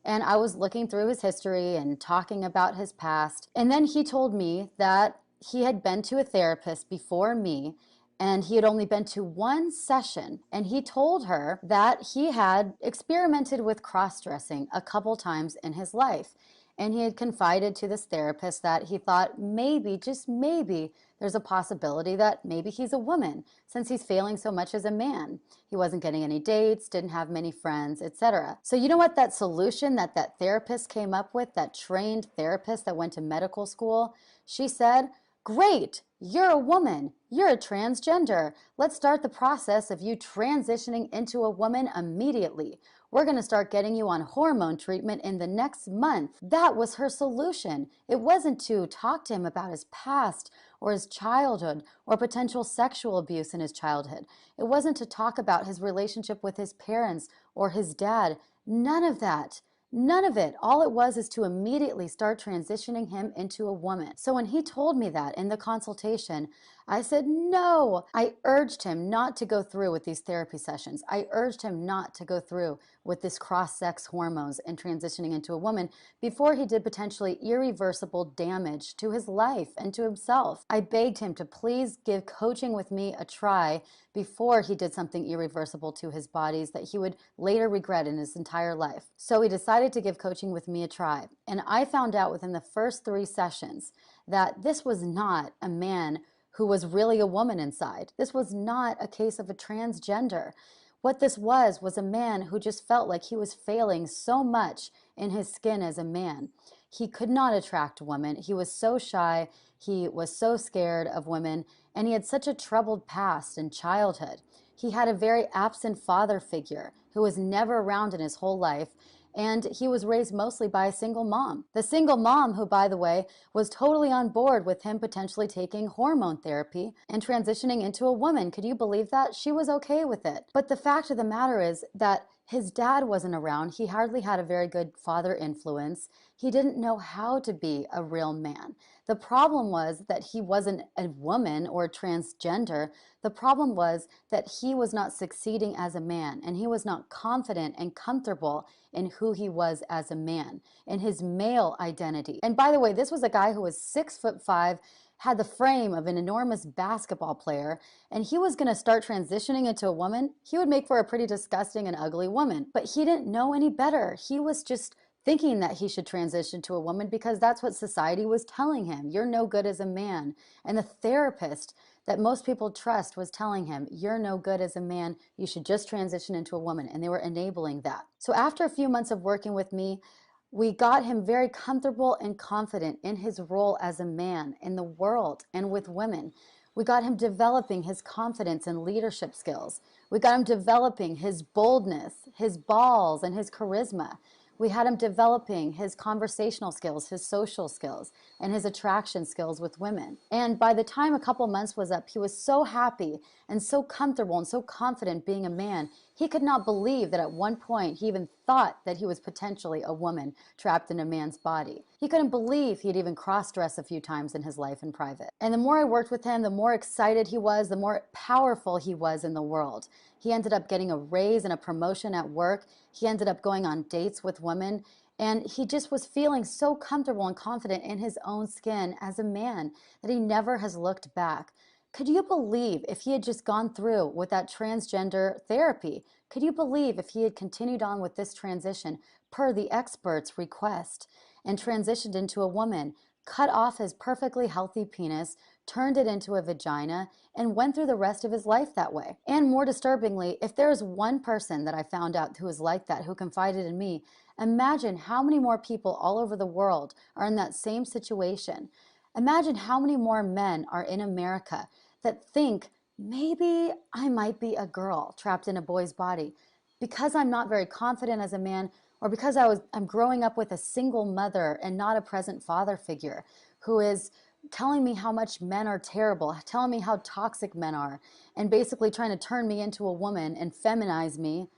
And I was looking through his history and talking about his past. And then he told me that he had been to a therapist before me and he had only been to one session, and he told her that he had experimented with cross-dressing a couple times in his life. And he had confided to this therapist that he thought maybe, just maybe, there's a possibility that maybe he's a woman since he's failing so much as a man. He wasn't getting any dates, didn't have many friends, etc. So you know what that solution that therapist came up with, that trained therapist that went to medical school? She said, "Great, you're a woman. You're a transgender. Let's start the process of you transitioning into a woman immediately. We're going to start getting you on hormone treatment in the next month." That was her solution. It wasn't to talk to him about his past or his childhood or potential sexual abuse in his childhood. It wasn't to talk about his relationship with his parents or his dad. None of that. None of it. All it was is to immediately start transitioning him into a woman. So when he told me that in the consultation, I said no. I urged him not to go through with these therapy sessions. I urged him not to go through with this cross-sex hormones and transitioning into a woman before he did potentially irreversible damage to his life and to himself. I begged him to please give coaching with me a try before he did something irreversible to his bodies that he would later regret in his entire life. So he decided to give coaching with me a try. And I found out within the first 3 sessions that this was not a man who was really a woman inside. This was not a case of a transgender. What this was a man who just felt like he was failing so much in his skin as a man. He could not attract women. He was so shy. He was so scared of women, and he had such a troubled past and childhood. He had a very absent father figure who was never around in his whole life, and he was raised mostly by a single mom. The single mom who, by the way, was totally on board with him potentially taking hormone therapy and transitioning into a woman. Could you believe that? She was okay with it. But the fact of the matter is that his dad wasn't around. He hardly had a very good father influence. He didn't know how to be a real man. The problem was that he wasn't a woman or transgender. The problem was that he was not succeeding as a man, and he was not confident and comfortable in who he was as a man, in his male identity. And by the way, this was a guy who was 6'5", had the frame of an enormous basketball player, and he was going to start transitioning into a woman. He would make for a pretty disgusting and ugly woman, but he didn't know any better. He was just thinking that he should transition to a woman because that's what society was telling him. You're no good as a man. And the therapist that most people trust was telling him, you're no good as a man, you should just transition into a woman. And they were enabling that. So after a few months of working with me, we got him very comfortable and confident in his role as a man in the world and with women. We got him developing his confidence and leadership skills. We got him developing his boldness, his balls, and his charisma. We had him developing his conversational skills, his social skills, and his attraction skills with women. And by the time a couple months was up, he was so happy and so comfortable and so confident being a man, he could not believe that at one point he even thought that he was potentially a woman trapped in a man's body. He couldn't believe he'd even cross-dressed a few times in his life in private. And the more I worked with him, the more excited he was, the more powerful he was in the world. He ended up getting a raise and a promotion at work. He ended up going on dates with women. And he just was feeling so comfortable and confident in his own skin as a man that he never has looked back. Could you believe if he had just gone through with that transgender therapy? Could you believe if he had continued on with this transition per the expert's request and transitioned into a woman, cut off his perfectly healthy penis, turned it into a vagina, and went through the rest of his life that way? And more disturbingly, if there is one person that I found out who is like that, who confided in me, imagine how many more people all over the world are in that same situation. Imagine how many more men are in America that think, maybe I might be a girl trapped in a boy's body because I'm not very confident as a man, or because I'm growing up with a single mother and not a present father figure who is telling me how much men are terrible, telling me how toxic men are, and basically trying to turn me into a woman and feminize me.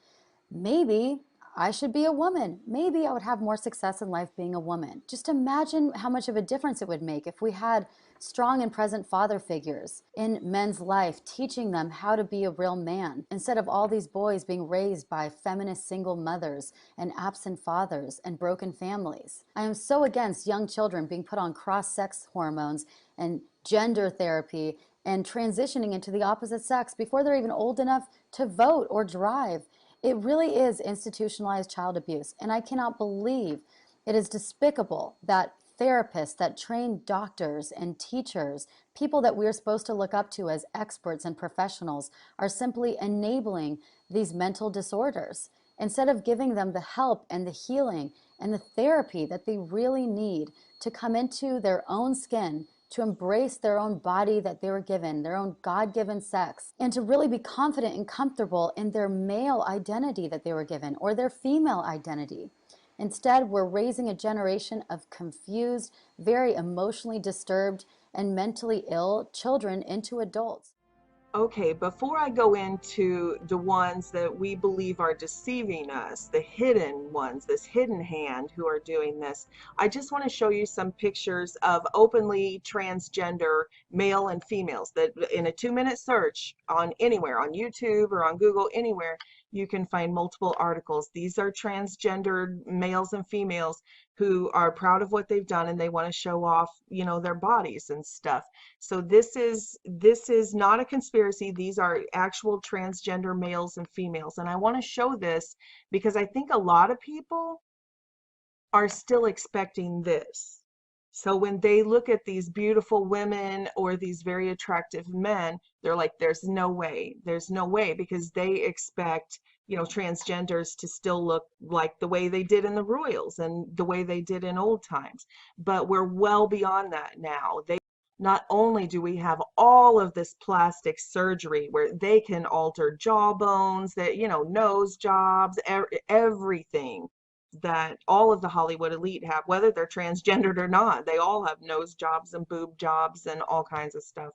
Maybe I should be a woman. Maybe I would have more success in life being a woman. Just imagine how much of a difference it would make if we had strong and present father figures in men's life, teaching them how to be a real man, instead of all these boys being raised by feminist single mothers and absent fathers and broken families. I am so against young children being put on cross-sex hormones and gender therapy and transitioning into the opposite sex before they're even old enough to vote or drive. It really is institutionalized child abuse, and I cannot believe it is despicable that therapists, that trained doctors and teachers, people that we're supposed to look up to as experts and professionals, are simply enabling these mental disorders instead of giving them the help and the healing and the therapy that they really need to come into their own skin, to embrace their own body that they were given, their own God-given sex, and to really be confident and comfortable in their male identity that they were given or their female identity. Instead, we're raising a generation of confused, very emotionally disturbed, and mentally ill children into adults. Okay, before I go into the ones that we believe are deceiving us, the hidden ones, this hidden hand who are doing this, I just want to show you some pictures of openly transgender male and females that in a 2-minute search on anywhere, on YouTube or on Google, anywhere, you can find multiple articles. These are transgendered males and females who are proud of what they've done and they want to show off, you know, their bodies and stuff. So this is not a conspiracy. These are actual transgender males and females. And I want to show this because I think a lot of people are still expecting this. So when they look at these beautiful women or these very attractive men, they're like, there's no way, because they expect, you know, transgenders to still look like the way they did in the royals and the way they did in old times. But we're well beyond that now. Not only do we have all of this plastic surgery where they can alter jawbones, that, you know, nose jobs, everything that all of the Hollywood elite have, whether they're transgendered or not, they all have nose jobs and boob jobs and all kinds of stuff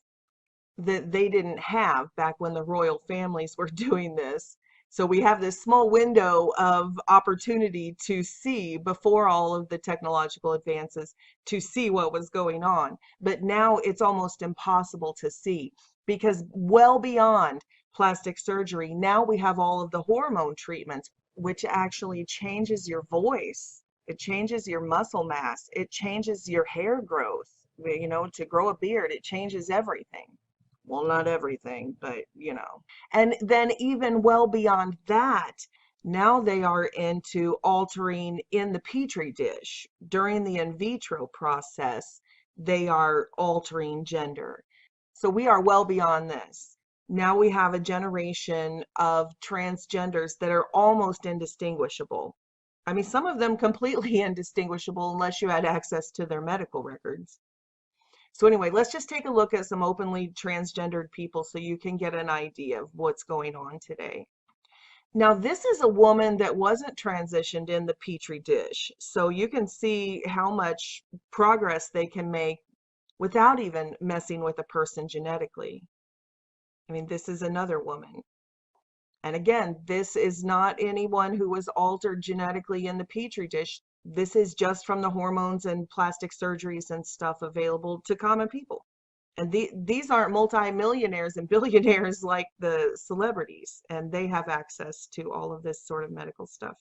that they didn't have back when the royal families were doing this. So we have this small window of opportunity to see, before all of the technological advances, to see what was going on. But now it's almost impossible to see, because well beyond plastic surgery, now we have all of the hormone treatments, which actually changes your voice. It changes your muscle mass. It changes your hair growth. You know, to grow a beard, it changes everything. Well, not everything, but you know. And then even well beyond that, now they are into altering in the petri dish. During the in vitro process, they are altering gender. So we are well beyond this. Now we have a generation of transgenders that are almost indistinguishable. I mean, some of them completely indistinguishable unless you had access to their medical records. So anyway, let's just take a look at some openly transgendered people so you can get an idea of what's going on today. Now, this is a woman that wasn't transitioned in the petri dish. So you can see how much progress they can make without even messing with a person genetically. I mean, this is another woman. And again, this is not anyone who was altered genetically in the petri dish. This is just from the hormones and plastic surgeries and stuff available to common people. And these aren't multimillionaires and billionaires like the celebrities, and they have access to all of this sort of medical stuff.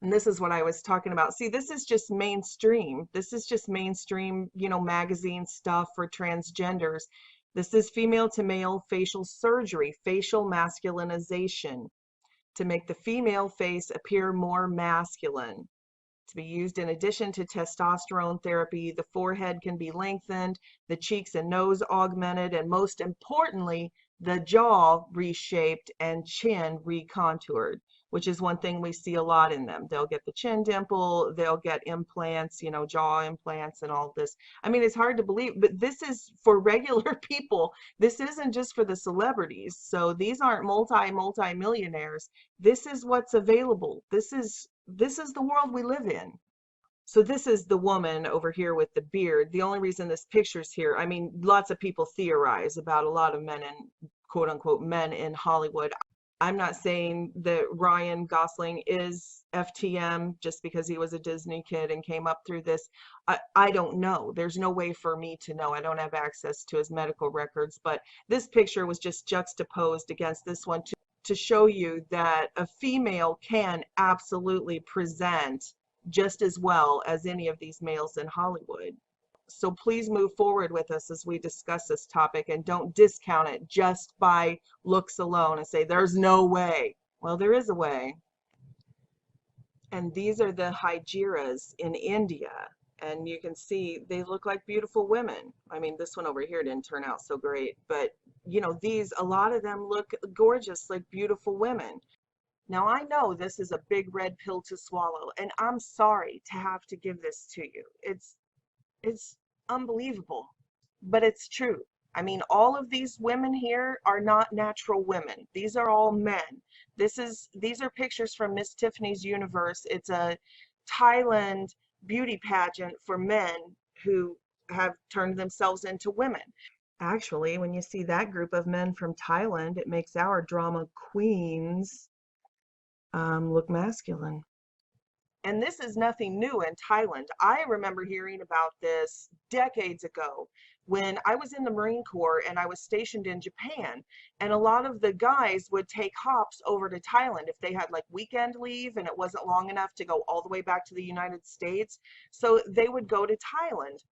And this is what I was talking about. See, this is just mainstream. This is just mainstream, you know, magazine stuff for transgenders. This is female to male facial surgery, facial masculinization, to make the female face appear more masculine. To be used in addition to testosterone therapy. The forehead can be lengthened, the cheeks and nose augmented, and most importantly, the jaw reshaped and chin recontoured, which is one thing we see a lot in them. They'll get the chin dimple, they'll get implants, you know, jaw implants and all this. I mean, it's hard to believe, but this is for regular people. This isn't just for the celebrities. So these aren't multi-millionaires. This is what's available. This is the world we live in. So this is the woman over here with the beard. The only reason this picture's here, I mean, lots of people theorize about a lot of men and quote unquote men in Hollywood. I'm not saying that Ryan Gosling is FTM just because he was a Disney kid and came up through this. I don't know. There's no way for me to know. I don't have access to his medical records, but this picture was just juxtaposed against this one to show you that a female can absolutely present just as well as any of these males in Hollywood. So please move forward with us as we discuss this topic, and don't discount it just by looks alone and say, there's no way. Well, there is a way. And these are the Hygeras in India. And you can see they look like beautiful women. I mean, this one over here didn't turn out so great, but you know, a lot of them look gorgeous, like beautiful women. Now, I know this is a big red pill to swallow, and I'm sorry to have to give this to you. It's unbelievable, but it's true. I mean, all of these women here are not natural women. These are all men. These are pictures from Miss Tiffany's Universe. It's a Thailand beauty pageant for men who have turned themselves into women. Actually, when you see that group of men from Thailand, it makes our drama queens look masculine. And this is nothing new in Thailand. I remember hearing about this decades ago when I was in the Marine Corps and I was stationed in Japan. And a lot of the guys would take hops over to Thailand if they had like weekend leave and it wasn't long enough to go all the way back to the United States. So they would go to Thailand.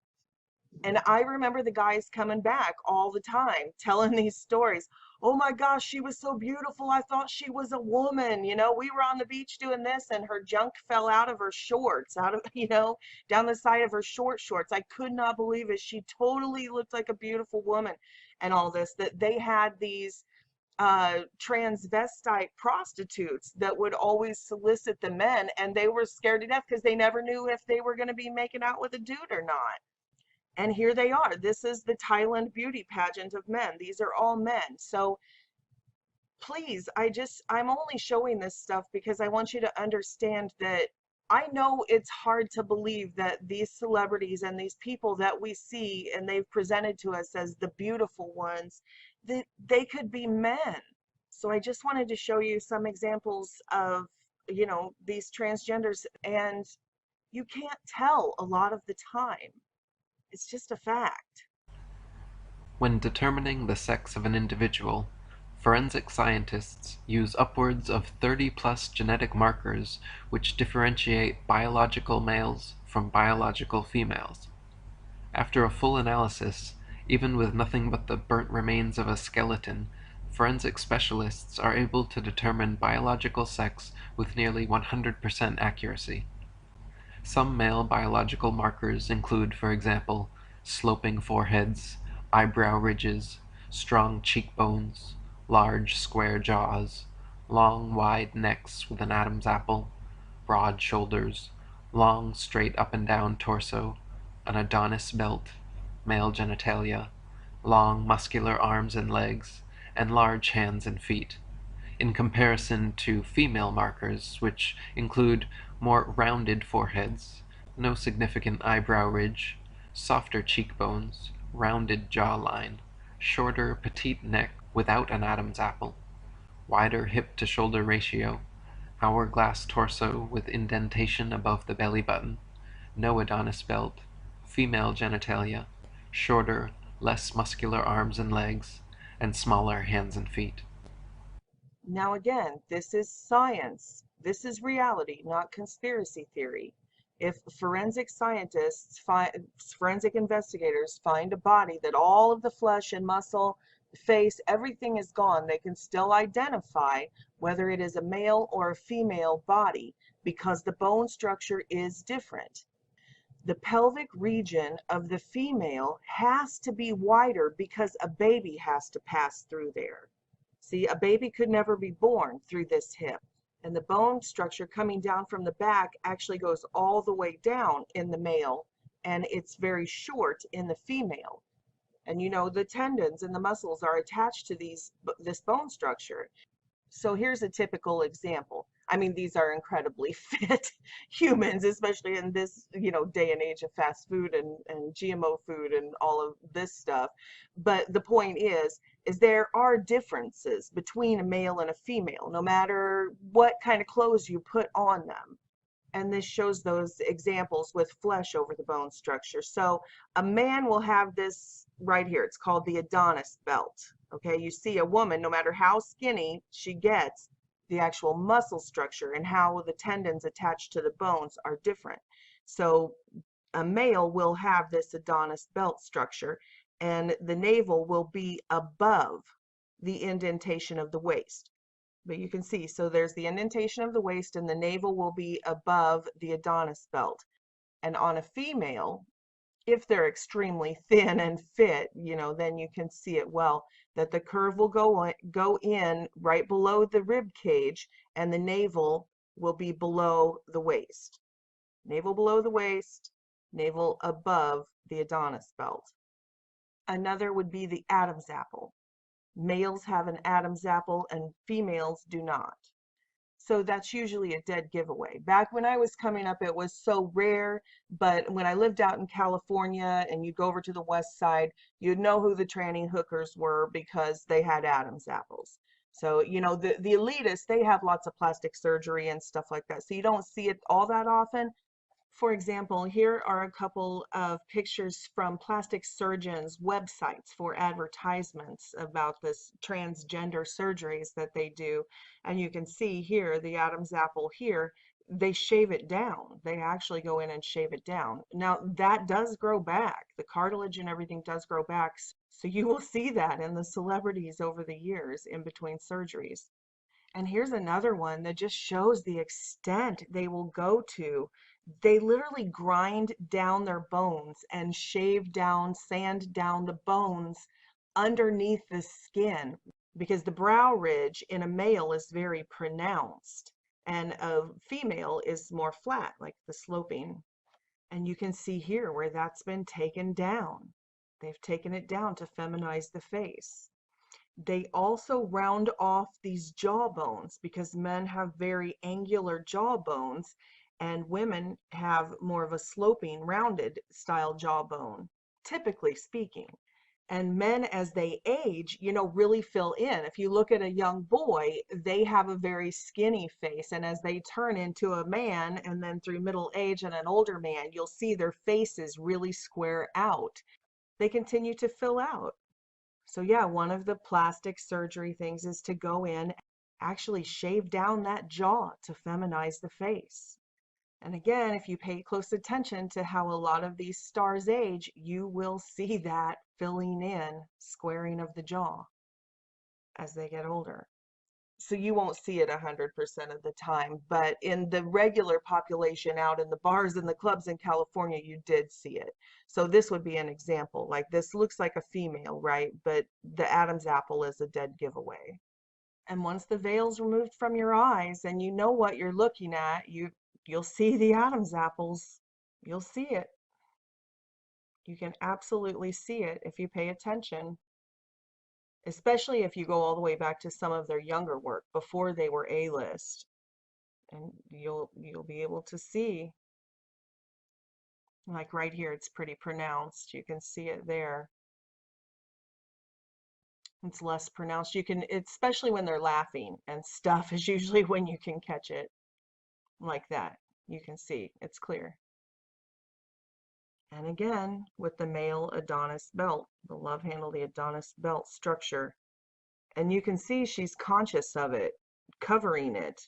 And I remember the guys coming back all the time telling these stories. Oh my gosh, she was so beautiful. I thought she was a woman. You know, we were on the beach doing this and her junk fell out of her shorts, out of, you know, down the side of her shorts. I could not believe it. She totally looked like a beautiful woman and all this, that they had these transvestite prostitutes that would always solicit the men, and they were scared to death because they never knew if they were going to be making out with a dude or not. And here they are. This is the Thailand beauty pageant of men. These are all men. So please, I'm only showing this stuff because I want you to understand that I know it's hard to believe that these celebrities and these people that we see and they've presented to us as the beautiful ones, that they could be men. So I just wanted to show you some examples of, you know, these transgenders, and you can't tell a lot of the time. It's just a fact. When determining the sex of an individual, forensic scientists use upwards of 30+ genetic markers which differentiate biological males from biological females. After a full analysis, even with nothing but the burnt remains of a skeleton, forensic specialists are able to determine biological sex with nearly 100% accuracy. Some male biological markers include, for example, sloping foreheads, eyebrow ridges, strong cheekbones, large square jaws, long wide necks with an Adam's apple, broad shoulders, long straight up and down torso, an Adonis belt, male genitalia, long muscular arms and legs, and large hands and feet, in comparison to female markers, which include more rounded foreheads, no significant eyebrow ridge, softer cheekbones, rounded jawline, shorter petite neck without an Adam's apple, wider hip-to-shoulder ratio, hourglass torso with indentation above the belly button, no Adonis belt, female genitalia, shorter, less muscular arms and legs, and smaller hands and feet. Now again, this is science. This is reality, not conspiracy theory. If forensic scientists, forensic investigators find a body that all of the flesh and muscle, face, everything is gone, they can still identify whether it is a male or a female body because the bone structure is different. The pelvic region of the female has to be wider because a baby has to pass through there. See, a baby could never be born through this hip. And the bone structure coming down from the back actually goes all the way down in the male, and it's very short in the female. And you know, the tendons and the muscles are attached to this bone structure. So here's a typical example. I mean, these are incredibly fit humans, especially in this, you know, day and age of fast food and GMO food and all of this stuff. But the point is there are differences between a male and a female, no matter what kind of clothes you put on them. And this shows those examples with flesh over the bone structure. So a man will have this right here. It's called the Adonis belt. Okay, you see a woman, no matter how skinny she gets, the actual muscle structure and how the tendons attached to the bones are different. So A male will have this Adonis belt structure, and the navel will be above the indentation of the waist. But you can see, so there's the indentation of the waist, and the navel will be above the Adonis belt. And on a female, if they're extremely thin and fit, then you can see it well, that the curve will go in right below the rib cage, and the navel will be below the waist. Navel below the waist, navel above the Adonis belt. Another would be the Adam's apple. Males have an Adam's apple and females do not. So that's usually a dead giveaway. Back when I was coming up, it was so rare, but when I lived out in California and you'd go over to the west side, you'd know who the tranny hookers were because they had Adam's apples. So, the elitists, they have lots of plastic surgery and stuff like that. So you don't see it all that often. For example, here are a couple of pictures from plastic surgeons' websites for advertisements about this transgender surgeries that they do. And you can see here, the Adam's apple here, they shave it down. They actually go in and shave it down. Now, that does grow back. The cartilage and everything does grow back. So you will see that in the celebrities over the years in between surgeries. And here's another one that just shows the extent they will go to. They literally grind down their bones and shave down, sand down the bones underneath the skin, because the brow ridge in a male is very pronounced and a female is more flat, like the sloping. And you can see here where that's been taken down. They've taken it down to feminize the face. They also round off these jawbones because men have very angular jawbones and women have more of a sloping, rounded style jawbone, typically speaking. And men, as they age, really fill in. If you look at a young boy, they have a very skinny face. And as they turn into a man and then through middle age and an older man, you'll see their faces really square out. They continue to fill out. So yeah, one of the plastic surgery things is to go in, actually shave down that jaw to feminize the face. And again, if you pay close attention to how a lot of these stars age, you will see that filling in, squaring of the jaw as they get older. So you won't see it 100% of the time, but in the regular population out in the bars and the clubs in California, you did see it. So this would be an example. Like, this looks like a female, right? But the Adam's apple is a dead giveaway. And once the veil's removed from your eyes and you know what you're looking at, you'll see the Adam's apples. You'll see it. You can absolutely see it if you pay attention. Especially if you go all the way back to some of their younger work before they were A-list, and you'll be able to see, like right here, it's pretty pronounced. You can see it there. It's less pronounced. You can, especially when they're laughing and stuff, is usually when you can catch it like that. You can see it's clear. And again, with the male Adonis belt, the love handle, the Adonis belt structure. And you can see she's conscious of it, covering it.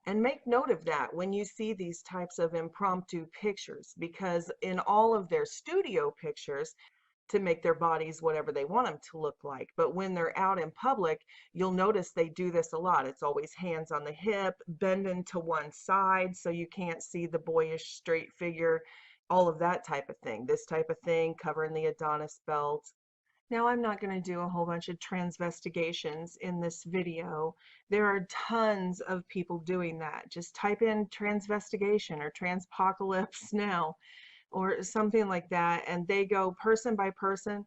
And make note of that when you see these types of impromptu pictures, because in all of their studio pictures, to make their bodies whatever they want them to look like. But when they're out in public, you'll notice they do this a lot. It's always hands on the hip, bending to one side so you can't see the boyish straight figure, all of that type of thing. This type of thing, covering the Adonis belt. Now, I'm not going to do a whole bunch of transvestigations in this video. There are tons of people doing that. Just type in transvestigation or transpocalypse now or something like that, and they go person by person.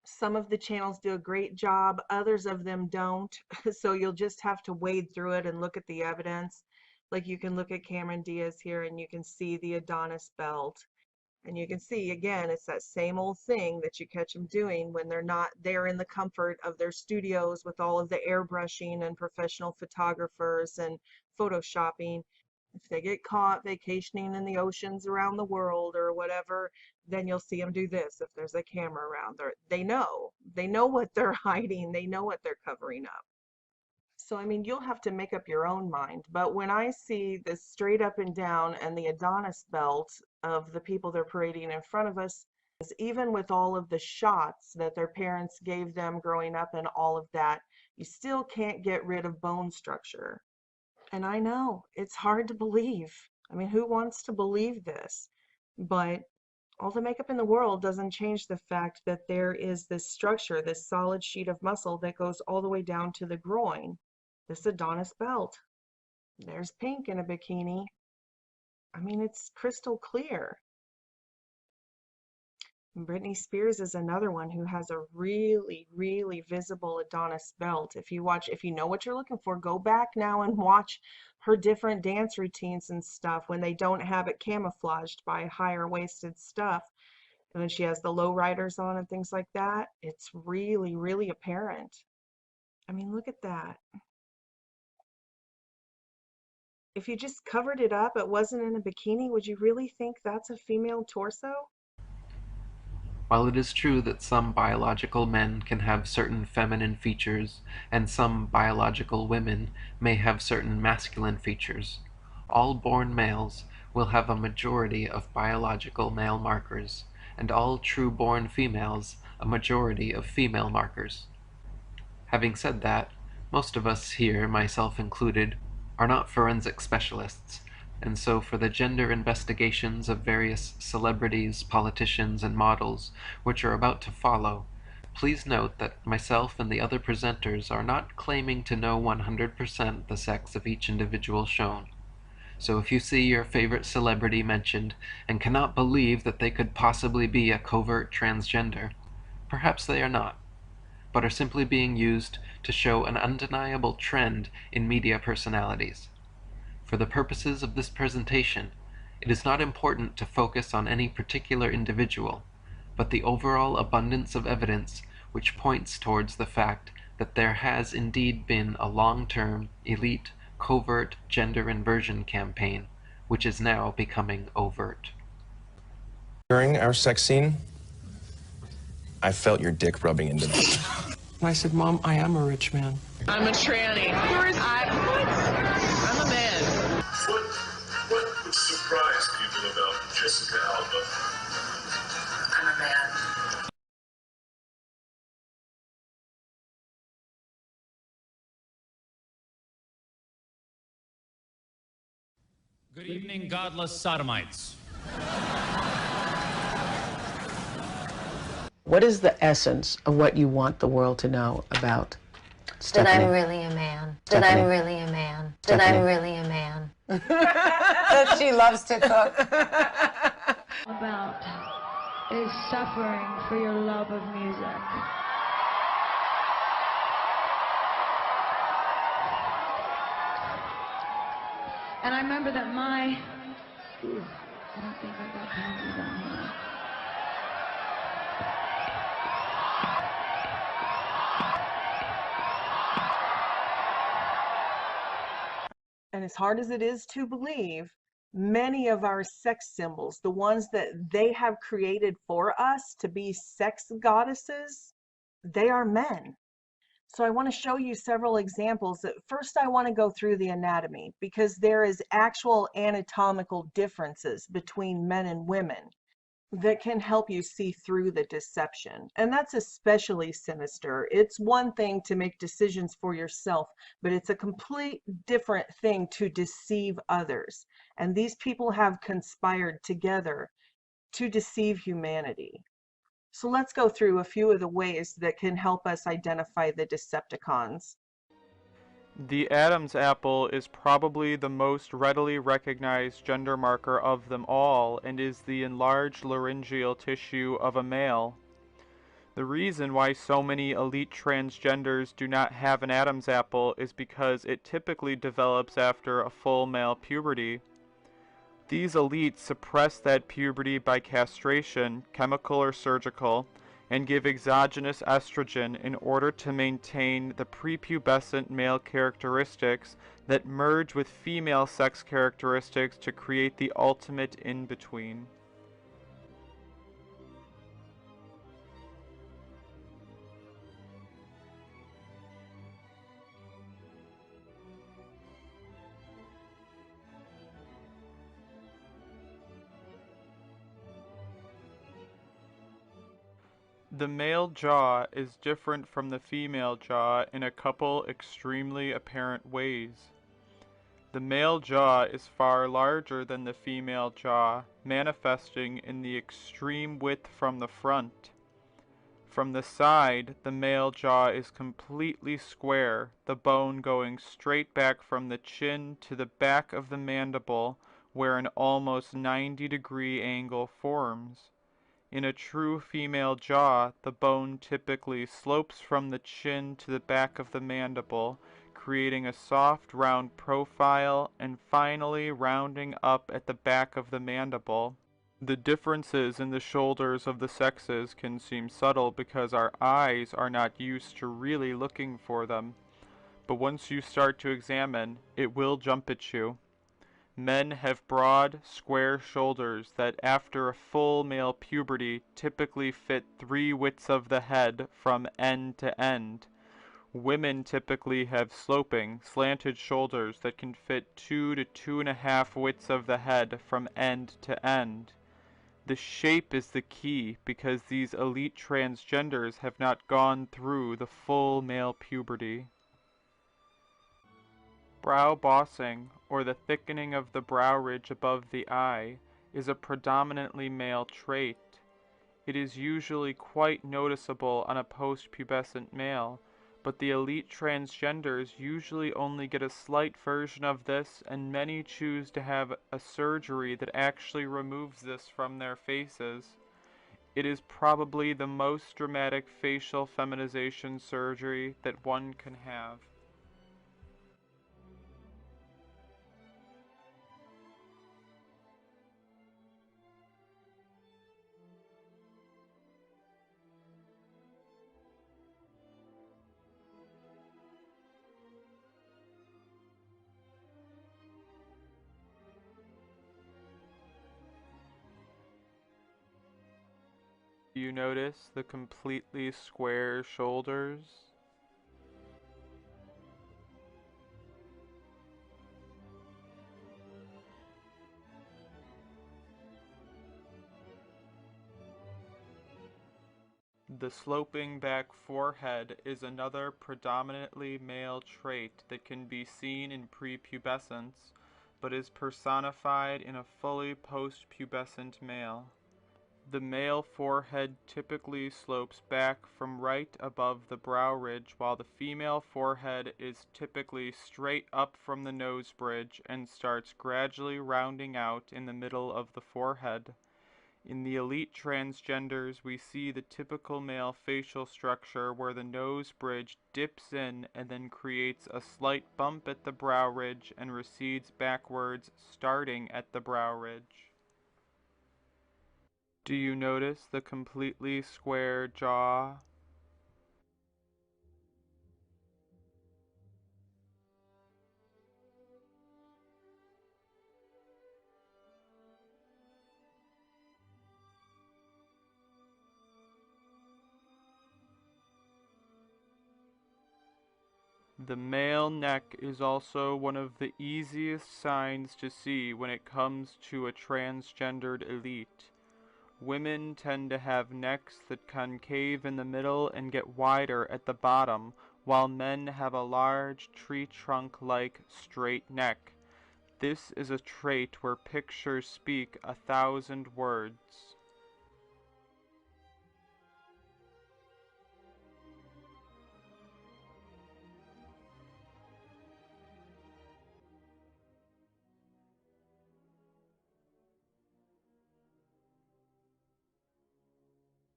Some of the channels do a great job, others of them don't. So you'll just have to wade through it and look at the evidence. Like, you can look at Cameron Diaz here and you can see the Adonis belt. And you can see, again, it's that same old thing that you catch them doing when they're not there in the comfort of their studios with all of the airbrushing and professional photographers and photoshopping. If they get caught vacationing in the oceans around the world or whatever, then you'll see them do this. If there's a camera around, they know what they're hiding. They know what they're covering up. So, I mean, you'll have to make up your own mind. But when I see the straight up and down and the Adonis belt of the people they're parading in front of us, even with all of the shots that their parents gave them growing up and all of that, you still can't get rid of bone structure. And I know it's hard to believe. I mean, who wants to believe this? But all the makeup in the world doesn't change the fact that there is this structure, this solid sheet of muscle that goes all the way down to the groin, this Adonis belt. There's pink in a bikini. I mean, it's crystal clear. Britney Spears is another one who has a really, really visible Adonis belt. If you know what you're looking for, go back now and watch her different dance routines and stuff when they don't have it camouflaged by higher waisted stuff. And then she has the low riders on and things like that. It's really, really apparent. I mean, look at that. If you just covered it up, it wasn't in a bikini, would you really think that's a female torso? While it is true that some biological men can have certain feminine features and some biological women may have certain masculine features, all born males will have a majority of biological male markers, and all true-born females a majority of female markers. Having said that, most of us here, myself included, are not forensic specialists, and so for the gender investigations of various celebrities, politicians, and models which are about to follow, please note that myself and the other presenters are not claiming to know 100% the sex of each individual shown. So if you see your favorite celebrity mentioned and cannot believe that they could possibly be a covert transgender, perhaps they are not, but are simply being used to show an undeniable trend in media personalities. For the purposes of this presentation, it is not important to focus on any particular individual, but the overall abundance of evidence which points towards the fact that there has indeed been a long-term, elite, covert gender inversion campaign, which is now becoming overt. During our sex scene, I felt your dick rubbing into me. And I said, Mom, I am a rich man. I'm a tranny. I'm a man. What would surprise people about Jessica Alba? I'm a man. Good evening, godless sodomites. What is the essence of what you want the world to know about Stephanie? That I'm really a man. That Stephanie. I'm really a man. That Stephanie. I'm really a man. That she loves to cook. About is suffering for your love of music. And I remember that I don't think I got panties on here. And as hard as it is to believe, many of our sex symbols, the ones that they have created for us to be sex goddesses, they are men. So I want to show you several examples. First, I want to go through the anatomy because there is actual anatomical differences between men and women that can help you see through the deception. And that's especially sinister. It's one thing to make decisions for yourself, but it's a complete different thing to deceive others. And these people have conspired together to deceive humanity. So let's go through a few of the ways that can help us identify the Decepticons. The Adam's apple is probably the most readily recognized gender marker of them all and is the enlarged laryngeal tissue of a male. The reason why so many elite transgenders do not have an Adam's apple is because it typically develops after a full male puberty. These elites suppress that puberty by castration, chemical or surgical, and give exogenous estrogen in order to maintain the prepubescent male characteristics that merge with female sex characteristics to create the ultimate in-between. The male jaw is different from the female jaw in a couple extremely apparent ways. The male jaw is far larger than the female jaw, manifesting in the extreme width from the front. From the side, the male jaw is completely square, the bone going straight back from the chin to the back of the mandible, where an almost 90-degree angle forms. In a true female jaw, the bone typically slopes from the chin to the back of the mandible, creating a soft, round profile and finally rounding up at the back of the mandible. The differences in the shoulders of the sexes can seem subtle because our eyes are not used to really looking for them, but once you start to examine, it will jump at you. Men have broad, square shoulders that after a full male puberty typically fit 3 widths of the head from end to end. Women typically have sloping, slanted shoulders that can fit 2 to 2.5 widths of the head from end to end. The shape is the key because these elite transgenders have not gone through the full male puberty. Brow bossing, or the thickening of the brow ridge above the eye, is a predominantly male trait. It is usually quite noticeable on a post-pubescent male, but the elite transgenders usually only get a slight version of this, and many choose to have a surgery that actually removes this from their faces. It is probably the most dramatic facial feminization surgery that one can have. Do you notice the completely square shoulders? The sloping back forehead is another predominantly male trait that can be seen in prepubescence, but is personified in a fully post-pubescent male. The male forehead typically slopes back from right above the brow ridge, while the female forehead is typically straight up from the nose bridge and starts gradually rounding out in the middle of the forehead. In the elite transgenders, we see the typical male facial structure where the nose bridge dips in and then creates a slight bump at the brow ridge and recedes backwards, starting at the brow ridge. Do you notice the completely square jaw? The male neck is also one of the easiest signs to see when it comes to a transgendered elite. Women tend to have necks that concave in the middle and get wider at the bottom, while men have a large tree trunk-like straight neck. This is a trait where pictures speak 1,000 words.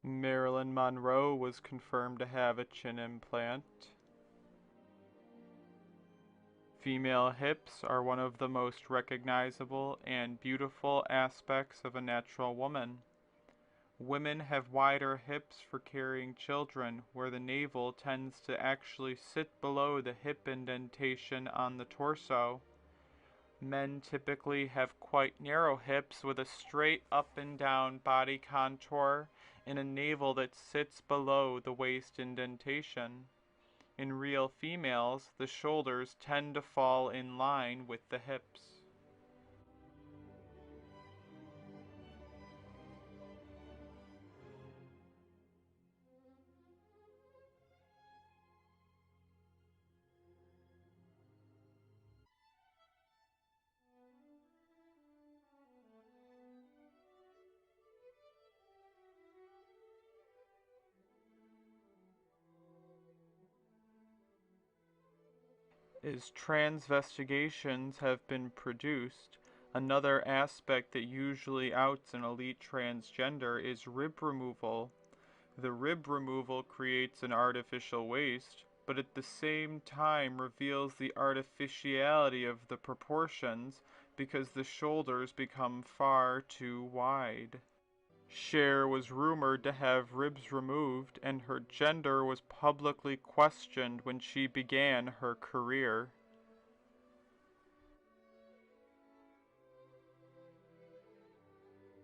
Marilyn Monroe was confirmed to have a chin implant. Female hips are one of the most recognizable and beautiful aspects of a natural woman. Women have wider hips for carrying children, where the navel tends to actually sit below the hip indentation on the torso. Men typically have quite narrow hips with a straight up and down body contour and a navel that sits below the waist indentation. In real females, the shoulders tend to fall in line with the hips. As transvestigations have been produced, another aspect that usually outs an elite transgender is rib removal. The rib removal creates an artificial waist, but at the same time reveals the artificiality of the proportions because the shoulders become far too wide. Cher was rumored to have ribs removed, and her gender was publicly questioned when she began her career.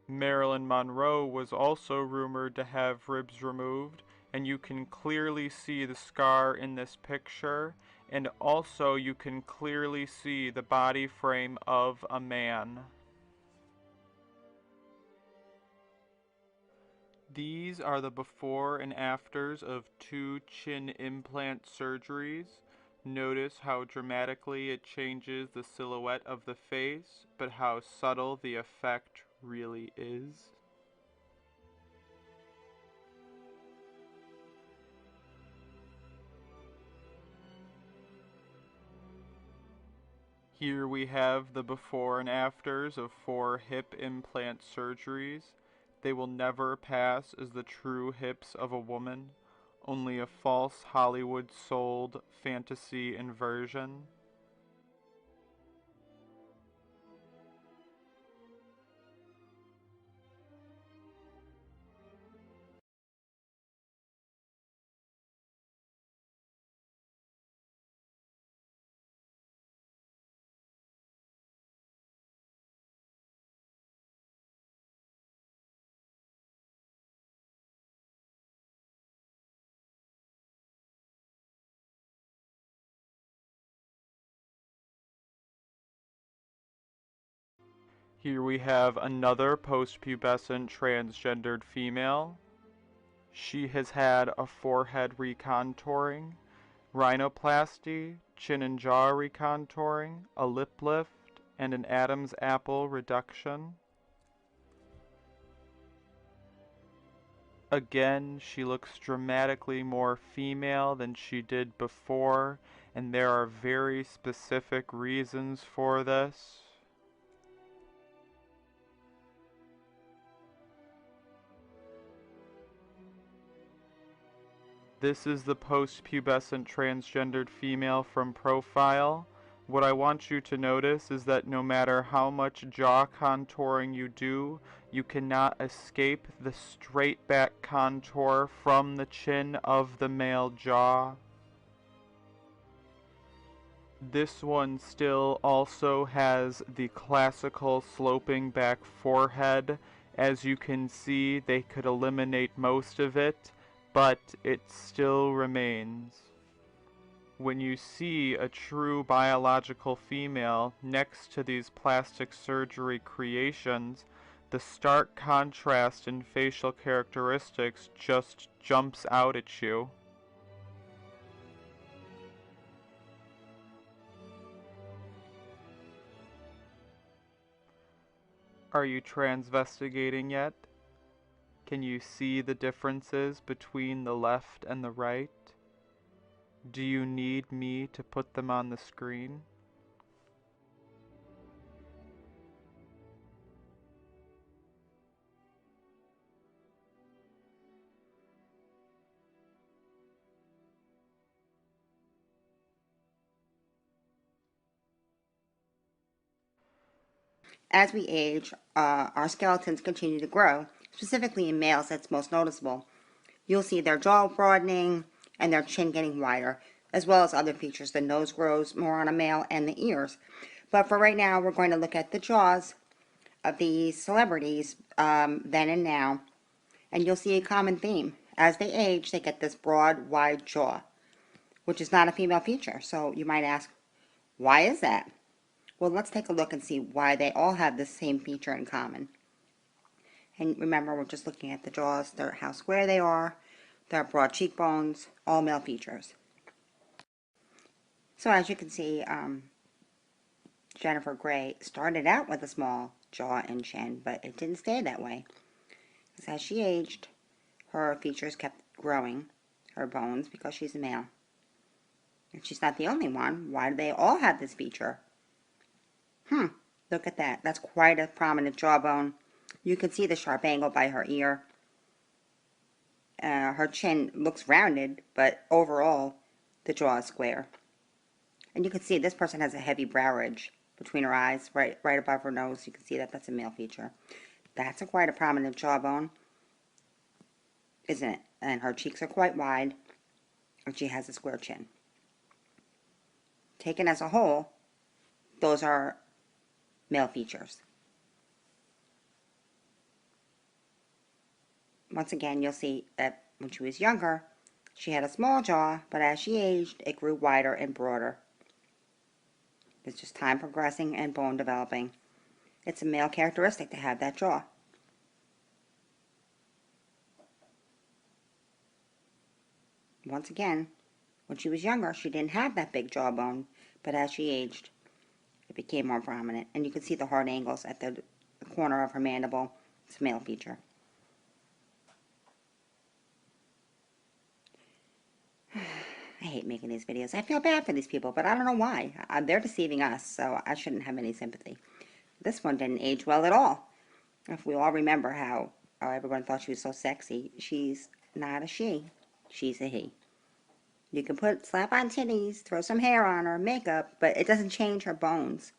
Marilyn Monroe was also rumored to have ribs removed, and you can clearly see the scar in this picture, and also you can clearly see the body frame of a man. These are the before and afters of 2 chin implant surgeries. Notice how dramatically it changes the silhouette of the face, but how subtle the effect really is. Here we have the before and afters of 4 hip implant surgeries. They will never pass as the true hips of a woman, only a false Hollywood-sold fantasy inversion. Here we have another post-pubescent transgendered female. She has had a forehead recontouring, rhinoplasty, chin and jaw recontouring, a lip lift, and an Adam's apple reduction. Again, she looks dramatically more female than she did before, and there are very specific reasons for this. This is the post-pubescent transgendered female from profile. What I want you to notice is that no matter how much jaw contouring you do, you cannot escape the straight back contour from the chin of the male jaw. This one still also has the classical sloping back forehead. As you can see, they could eliminate most of it, but it still remains. When you see a true biological female next to these plastic surgery creations, the stark contrast in facial characteristics just jumps out at you. Are you transvestigating yet? Can you see the differences between the left and the right? Do you need me to put them on the screen? As we age, our skeletons continue to grow. Specifically in males, that's most noticeable. You'll see their jaw broadening and their chin getting wider, as well as other features. The nose grows more on a male and the ears. But for right now, we're going to look at the jaws of these celebrities then and now, and you'll see a common theme. As they age, they get this broad, wide jaw, which is not a female feature. So you might ask, why is that? Well, let's take a look and see why they all have the same feature in common. And remember, we're just looking at the jaws, how square they are, their broad cheekbones, all male features. So as you can see, Jennifer Grey started out with a small jaw and chin, but it didn't stay that way. As she aged, her features kept growing, her bones, because she's a male. And she's not the only one. Why do they all have this feature? Look at that. That's quite a prominent jawbone. You can see the sharp angle by her ear. Her chin looks rounded, but overall, the jaw is square. And you can see this person has a heavy brow ridge between her eyes, right above her nose. You can see that that's a male feature. That's quite a prominent jawbone, isn't it? And her cheeks are quite wide, and she has a square chin. Taken as a whole, those are male features. Once again, you'll see that when she was younger, she had a small jaw, but as she aged, it grew wider and broader. It's just time progressing and bone developing. It's a male characteristic to have that jaw. Once again, when she was younger, she didn't have that big jawbone, but as she aged, it became more prominent. And you can see the hard angles at the corner of her mandible. It's a male feature. I hate making these videos. I feel bad for these people, but I don't know why. They're deceiving us, so I shouldn't have any sympathy. This one didn't age well at all. If we all remember how everyone thought she was so sexy, she's not a she. She's a he. You can slap on titties, throw some hair on her, makeup, but it doesn't change her bones.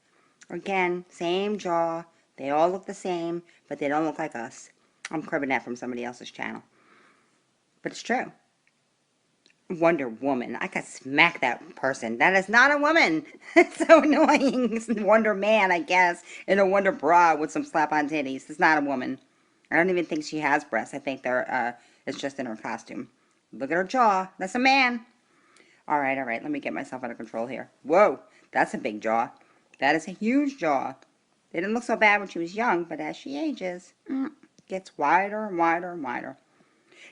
Again, same jaw. They all look the same, but they don't look like us. I'm cribbing that from somebody else's channel. But it's true. Wonder Woman. I could smack that person. That is not a woman. It's so annoying. It's Wonder Man, I guess, in a Wonder Bra with some slap-on titties. It's not a woman. I don't even think she has breasts. I think it's just in her costume. Look at her jaw. That's a man. All right. Let me get myself under control here. Whoa, that's a big jaw. That is a huge jaw. It didn't look so bad when she was young, but as she ages, it gets wider and wider and wider.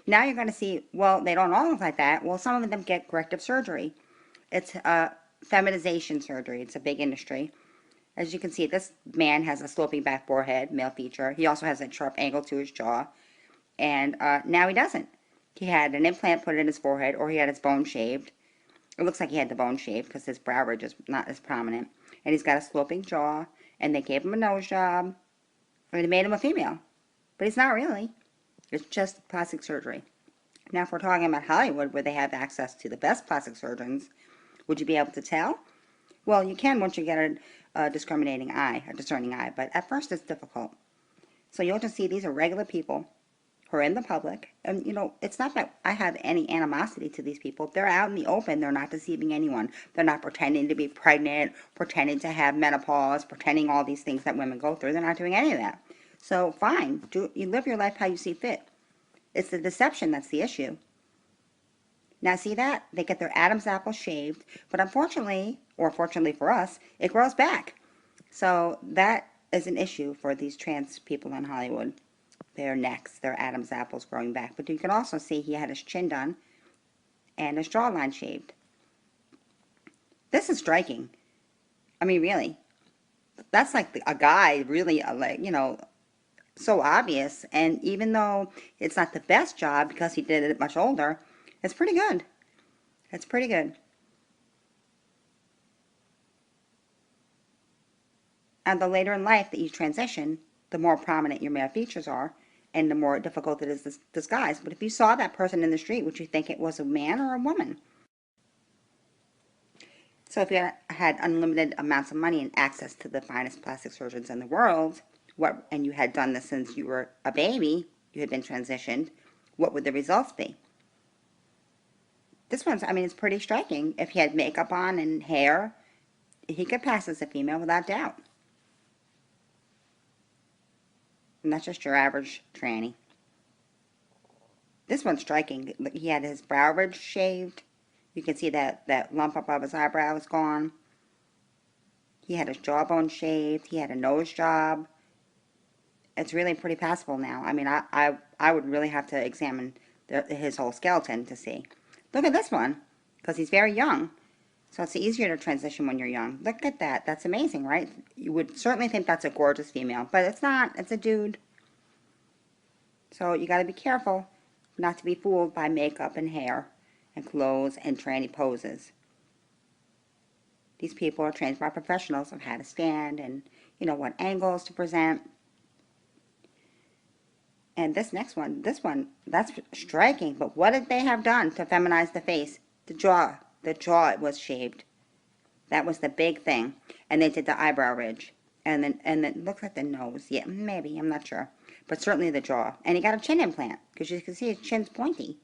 Now you're going to see, well, they don't all look like that. Well, some of them get corrective surgery. It's feminization surgery. It's a big industry. As you can see, this man has a sloping back forehead, male feature. He also has a sharp angle to his jaw. And now he doesn't. He had an implant put in his forehead, or he had his bone shaved. It looks like he had the bone shaved because his brow ridge is not as prominent. And he's got a sloping jaw. And they gave him a nose job. And they made him a female. But he's not really. It's just plastic surgery. Now, if we're talking about Hollywood, where they have access to the best plastic surgeons, would you be able to tell? Well, you can once you get a discerning eye, but at first it's difficult. So you'll just see these are regular people who are in the public, and it's not that I have any animosity to these people. They're out in the open. They're not deceiving anyone. They're not pretending to be pregnant, pretending to have menopause, pretending all these things that women go through. They're not doing any of that. So fine, you live your life how you see fit. It's the deception that's the issue. Now see that? They get their Adam's apple shaved, but unfortunately, or fortunately for us, it grows back. So that is an issue for these trans people in Hollywood. Their necks, their Adam's apples growing back. But you can also see he had his chin done and his jawline shaved. This is striking. I mean, really. That's like a guy, really, so obvious. And even though it's not the best job because he did it much older, it's pretty good. It's pretty good. And the later in life that you transition, the more prominent your male features are, and the more difficult it is to disguise. But if you saw that person in the street, would you think it was a man or a woman? So if you had unlimited amounts of money and access to the finest plastic surgeons in the world, and you had done this since you were a baby, you had been transitioned, what would the results be? This one's, it's pretty striking. If he had makeup on and hair, he could pass as a female without doubt. And that's just your average tranny. This one's striking. He had his brow ridge shaved. You can see that lump above his eyebrow is gone. He had his jawbone shaved. He had a nose job. It's really pretty passable now. I would really have to examine his whole skeleton to see. Look at this one, because he's very young. So it's easier to transition when you're young. Look at that. That's amazing, right? You would certainly think that's a gorgeous female, but it's not. It's a dude. So you got to be careful not to be fooled by makeup and hair and clothes and tranny poses. These people are trained by professionals of how to stand and, what angles to present. And this next one, that's striking. But what did they have done to feminize the face? The jaw. The jaw was shaved. That was the big thing. And they did the eyebrow ridge. And then it looks like the nose. Yeah, maybe. I'm not sure. But certainly the jaw. And he got a chin implant. Because you can see his chin's pointy.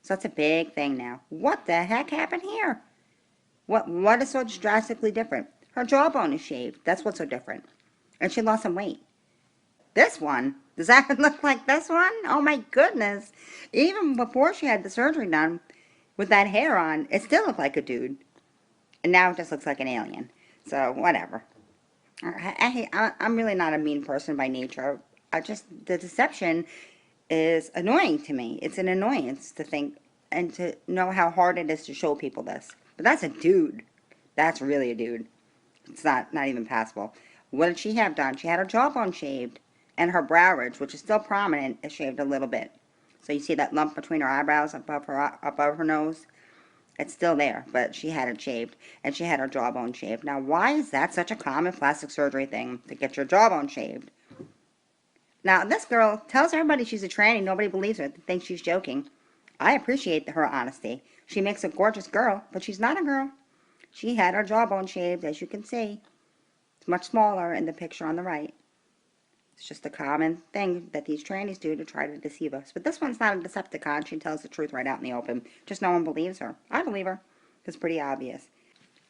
So that's a big thing now. What the heck happened here? What is so drastically different? Her jawbone is shaved. That's what's so different. And she lost some weight. This one, does that look like this one? Oh my goodness. Even before she had the surgery done, with that hair on, it still looked like a dude. And now it just looks like an alien. So, whatever. I'm really not a mean person by nature. The deception is annoying to me. It's an annoyance to think and to know how hard it is to show people this. But that's a dude. That's really a dude. It's not even passable. What did she have done? She had her jawbone shaved and her brow ridge, which is still prominent, is shaved a little bit. So you see that lump between her eyebrows above her nose? It's still there, but she had it shaved, and she had her jawbone shaved. Now, why is that such a common plastic surgery thing, to get your jawbone shaved? Now, this girl tells everybody she's a tranny. Nobody believes her. They think she's joking. I appreciate her honesty. She makes a gorgeous girl, but she's not a girl. She had her jawbone shaved, as you can see. It's much smaller in the picture on the right. It's just a common thing that these trannies do to try to deceive us. But this one's not a Decepticon. She tells the truth right out in the open. Just no one believes her. I believe her. It's pretty obvious.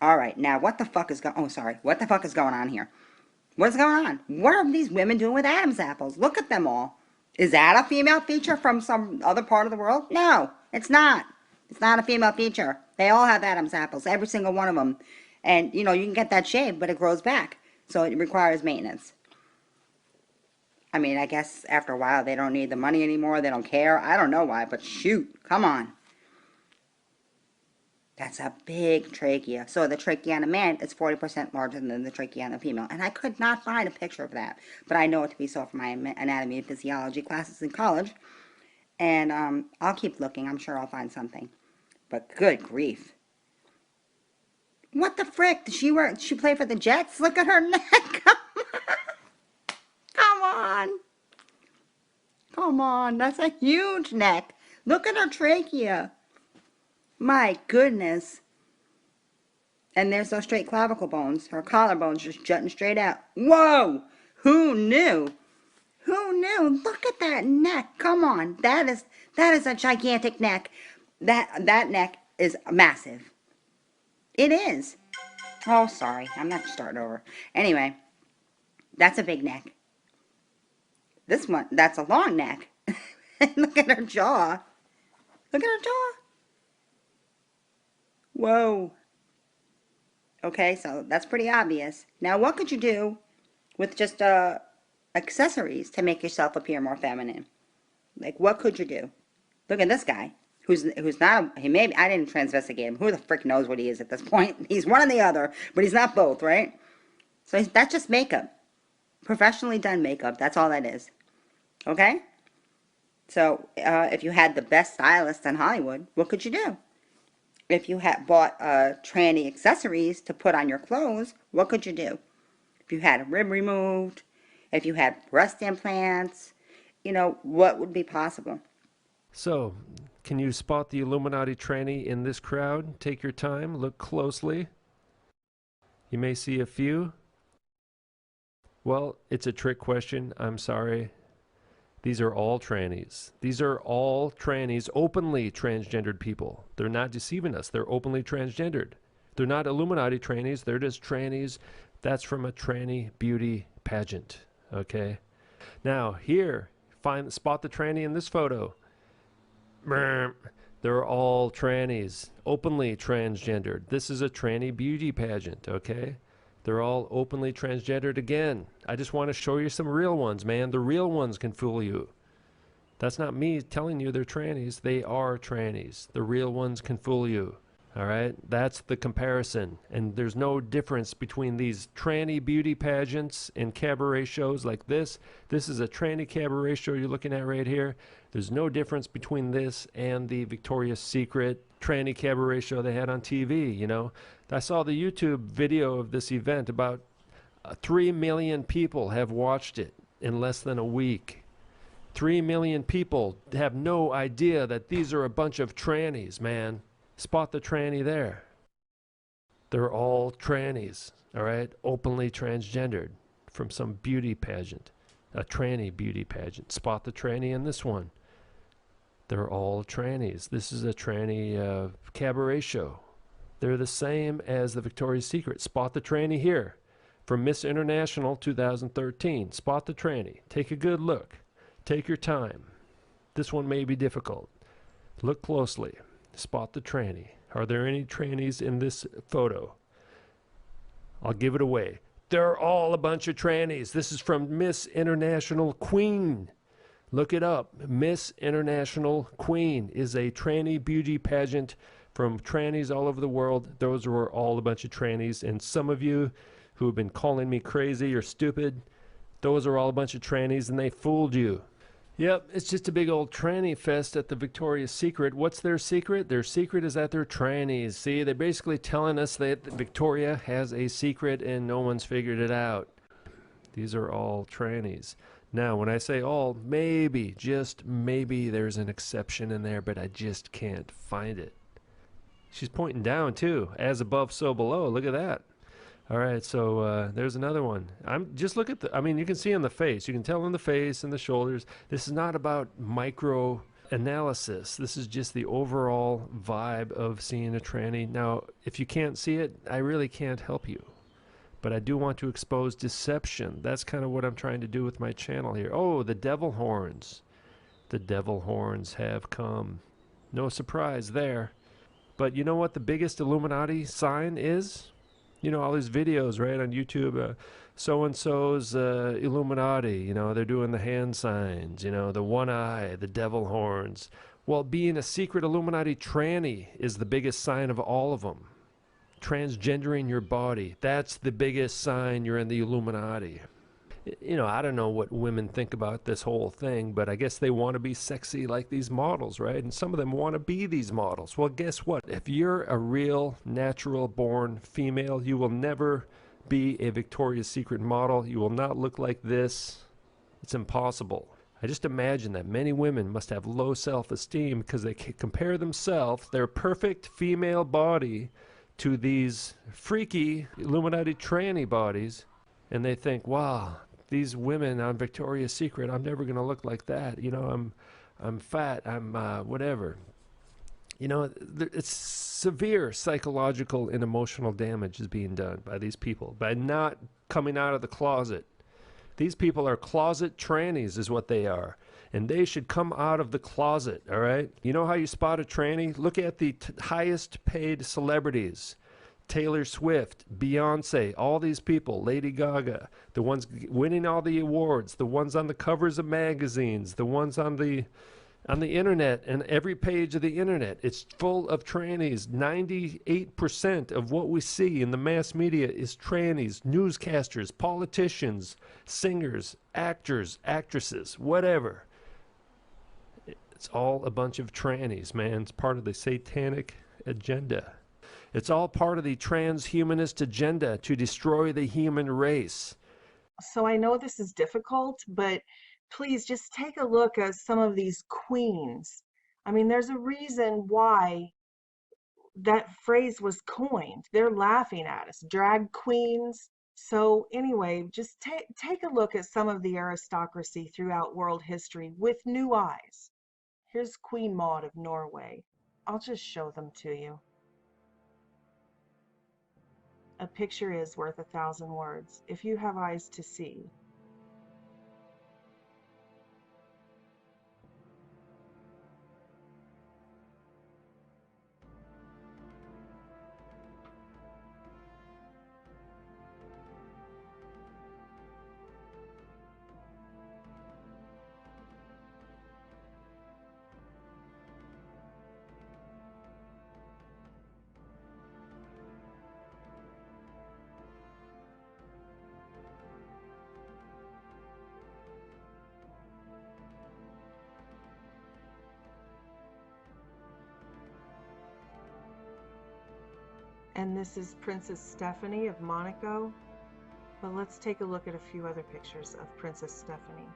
All right, now what the fuck is what the fuck is going on here? What's going on? What are these women doing with Adam's apples? Look at them all. Is that a female feature from some other part of the world? No, it's not. It's not a female feature. They all have Adam's apples, every single one of them. And, you can get that shaved, but it grows back. So it requires maintenance. I mean, I guess after a while they don't need the money anymore. They don't care. I don't know why, but shoot, come on. That's a big trachea. So the trachea on a man is 40% larger than the trachea on a female. And I could not find a picture of that. But I know it to be so from my anatomy and physiology classes in college. And I'll keep looking. I'm sure I'll find something. But good grief. What the frick? Did she play for the Jets? Look at her neck. Come on. Come on. That's a huge neck. Look at her trachea. My goodness. And there's those straight clavicle bones. Her collarbones just jutting straight out. Whoa! Who knew? Who knew? Look at that neck. Come on. That is a gigantic neck. That neck is massive. It is. Oh, sorry. I'm not starting over. Anyway, that's a big neck. This one, that's a long neck. Look at her jaw. Look at her jaw. Whoa. Okay, so that's pretty obvious. Now, what could you do with just accessories to make yourself appear more feminine? Like, what could you do? Look at this guy, who's not, he maybe, I didn't transvestigate him. Who the frick knows what he is at this point? He's one or the other, but he's not both, right? So that's just makeup. Professionally done makeup. That's all that is. Okay? So, if you had the best stylist in Hollywood, what could you do? If you had bought tranny accessories to put on your clothes, what could you do? If you had a rib removed, if you had breast implants, what would be possible? So, can you spot the Illuminati tranny in this crowd? Take your time, look closely. You may see a few. Well, it's a trick question. I'm sorry. These are all trannies. These are all trannies, openly transgendered people. They're not deceiving us. They're openly transgendered. They're not Illuminati trannies. They're just trannies. That's from a tranny beauty pageant. Okay? Now, here, spot the tranny in this photo. They're all trannies, openly transgendered. This is a tranny beauty pageant, okay? They're all openly transgendered again. I just want to show you some real ones, man. The real ones can fool you. That's not me telling you they're trannies. They are trannies. The real ones can fool you. All right? That's the comparison. And there's no difference between these tranny beauty pageants and cabaret shows like this. This is a tranny cabaret show you're looking at right here. There's no difference between this and the Victoria's Secret tranny cabaret show they had on TV, I saw the YouTube video of this event. About 3 million people have watched it in less than a week. 3 million people have no idea that these are a bunch of trannies, man. Spot the tranny there. They're all trannies, all right? Openly transgendered from some beauty pageant, a tranny beauty pageant. Spot the tranny in this one. They're all trannies. This is a tranny cabaret show. They're the same as the Victoria's Secret. Spot the tranny here from Miss International 2013. Spot the tranny. Take a good look. Take your time. This one may be difficult. Look closely. Spot the tranny. Are there any trannies in this photo? I'll give it away. They're all a bunch of trannies. This is from Miss International Queen. Look it up. Miss International Queen is a tranny beauty pageant from trannies all over the world. Those were all a bunch of trannies. And some of you who have been calling me crazy or stupid, those are all a bunch of trannies and they fooled you. Yep, it's just a big old tranny fest at the Victoria's Secret. What's their secret? Their secret is that they're trannies. See, they're basically telling us that Victoria has a secret and no one's figured it out. These are all trannies. Now, when I say all, maybe, just maybe there's an exception in there, but I just can't find it. She's pointing down, too. As above, so below. Look at that. All right, so there's another one. Just look at I mean, you can see on the face. You can tell on the face and the shoulders. This is not about micro analysis. This is just the overall vibe of seeing a tranny. Now, if you can't see it, I really can't help you. But I do want to expose deception. That's kind of what I'm trying to do with my channel here. Oh, the devil horns. The devil horns have come. No surprise there. But you know what the biggest Illuminati sign is? You know, all these videos, right, on YouTube, so-and-so's Illuminati, you know, they're doing the hand signs, you know, the one eye, the devil horns. Well, being a secret Illuminati tranny is the biggest sign of all of them. Transgendering your body, that's the biggest sign you're in the Illuminati. You know, I don't know what women think about this whole thing, but I guess they want to be sexy like these models, right? And some of them want to be these models. Well, guess what? If you're a real, natural-born female, you will never be a Victoria's Secret model. You will not look like this. It's impossible. I just imagine that many women must have low self-esteem because they compare themselves, their perfect female body, to these freaky Illuminati tranny bodies, and they think, wow, these women on Victoria's Secret, I'm never going to look like that. You know, I'm fat, I'm whatever. You know, it's severe psychological and emotional damage is being done by these people by not coming out of the closet. These people are closet trannies is what they are. And they should come out of the closet, all right? You know how you spot a tranny? Look at the highest paid celebrities. Taylor Swift, Beyonce, all these people, Lady Gaga, the ones winning all the awards, the ones on the covers of magazines, the ones on the internet and every page of the internet. It's full of trannies. 98% of what we see in the mass media is trannies, newscasters, politicians, singers, actors, actresses, whatever. It's all a bunch of trannies, man. It's part of the satanic agenda. It's all part of the transhumanist agenda to destroy the human race. So I know this is difficult, but please just take a look at some of these queens. I mean, there's a reason why that phrase was coined. They're laughing at us, drag queens. So anyway, just take a look at some of the aristocracy throughout world history with new eyes. Here's Queen Maud of Norway. I'll just show them to you. A picture is worth 1,000 words, if you have eyes to see. And this is Princess Stephanie of Monaco. But let's take a look at a few other pictures of Princess Stephanie.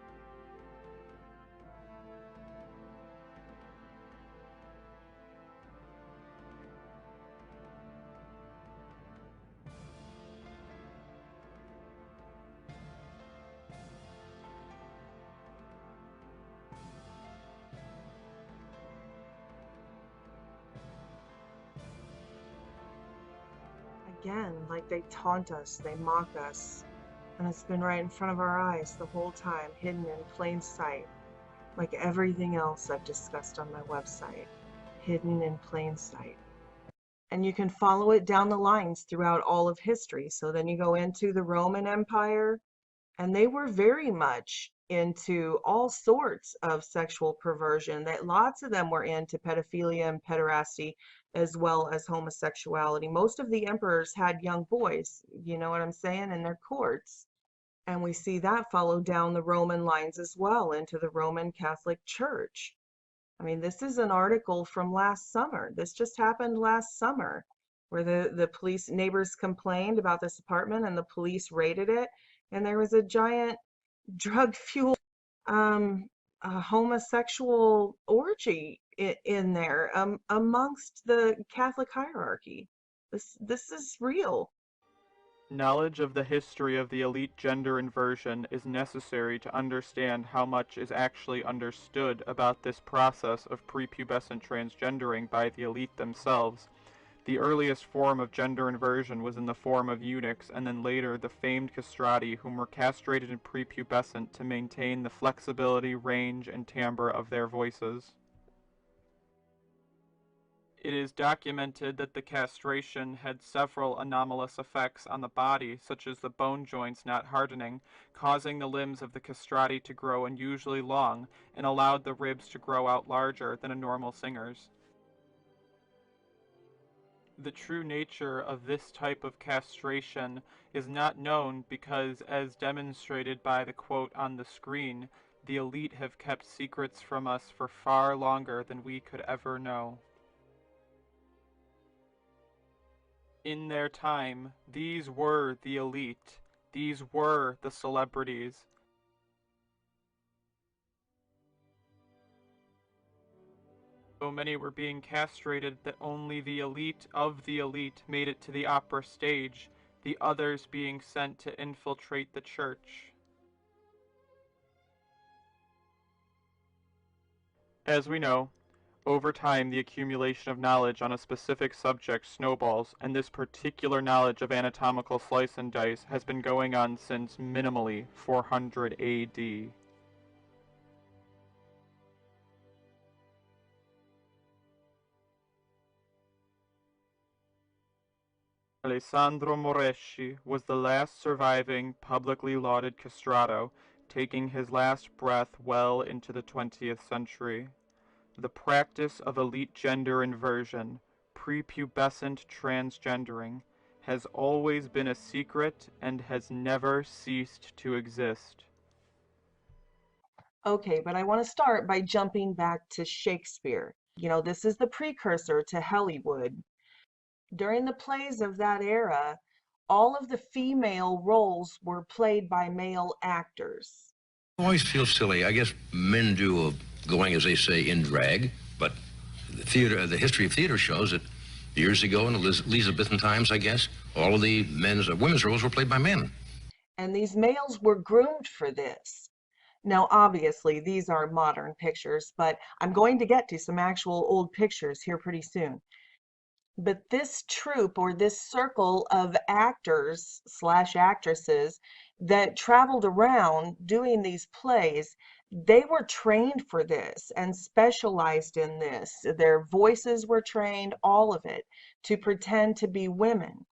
Again, like they taunt us, they mock us, and it's been right in front of our eyes the whole time, hidden in plain sight, like everything else I've discussed on my website, hidden in plain sight. And you can follow it down the lines throughout all of history. So then you go into the Roman Empire, and they were very much into all sorts of sexual perversion. That lots of them were into pedophilia and pederasty, as well as homosexuality. Most of the emperors had young boys, you know what I'm saying, in their courts. And we see that follow down the Roman lines as well into the Roman Catholic Church. I mean, this is an article from last summer. This just happened last summer, where the police neighbors complained about this apartment and the police raided it, and there was a giant drug-fueled homosexual orgy in there amongst the Catholic hierarchy. This is real. Knowledge of the history of the elite gender inversion is necessary to understand how much is actually understood about this process of prepubescent transgendering by the elite themselves. The earliest form of gender inversion was in the form of eunuchs, and then later the famed castrati, whom were castrated and prepubescent to maintain the flexibility, range, and timbre of their voices. It is documented that the castration had several anomalous effects on the body, such as the bone joints not hardening, causing the limbs of the castrati to grow unusually long, and allowed the ribs to grow out larger than a normal singer's. The true nature of this type of castration is not known because, as demonstrated by the quote on the screen, the elite have kept secrets from us for far longer than we could ever know. In their time, these were the elite. These were the celebrities. So many were being castrated that only the elite of the elite made it to the opera stage, the others being sent to infiltrate the church. As we know, over time the accumulation of knowledge on a specific subject snowballs, and this particular knowledge of anatomical slice and dice has been going on since minimally 400 AD. Alessandro Moreschi was the last surviving, publicly lauded castrato, taking his last breath well into the 20th century. The practice of elite gender inversion, prepubescent transgendering, has always been a secret and has never ceased to exist. Okay, but I want to start by jumping back to Shakespeare. You know, this is the precursor to Hollywood. During the plays of that era, all of the female roles were played by male actors. I always feel silly. I guess men do going, as they say, in drag, but the history of theater shows that years ago in Elizabethan times, I guess, all of the women's roles were played by men. And these males were groomed for this. Now, obviously, these are modern pictures, but I'm going to get to some actual old pictures here pretty soon. But this troupe, or this circle of actors / actresses that traveled around doing these plays, they were trained for this and specialized in this. Their voices were trained, all of it, to pretend to be women.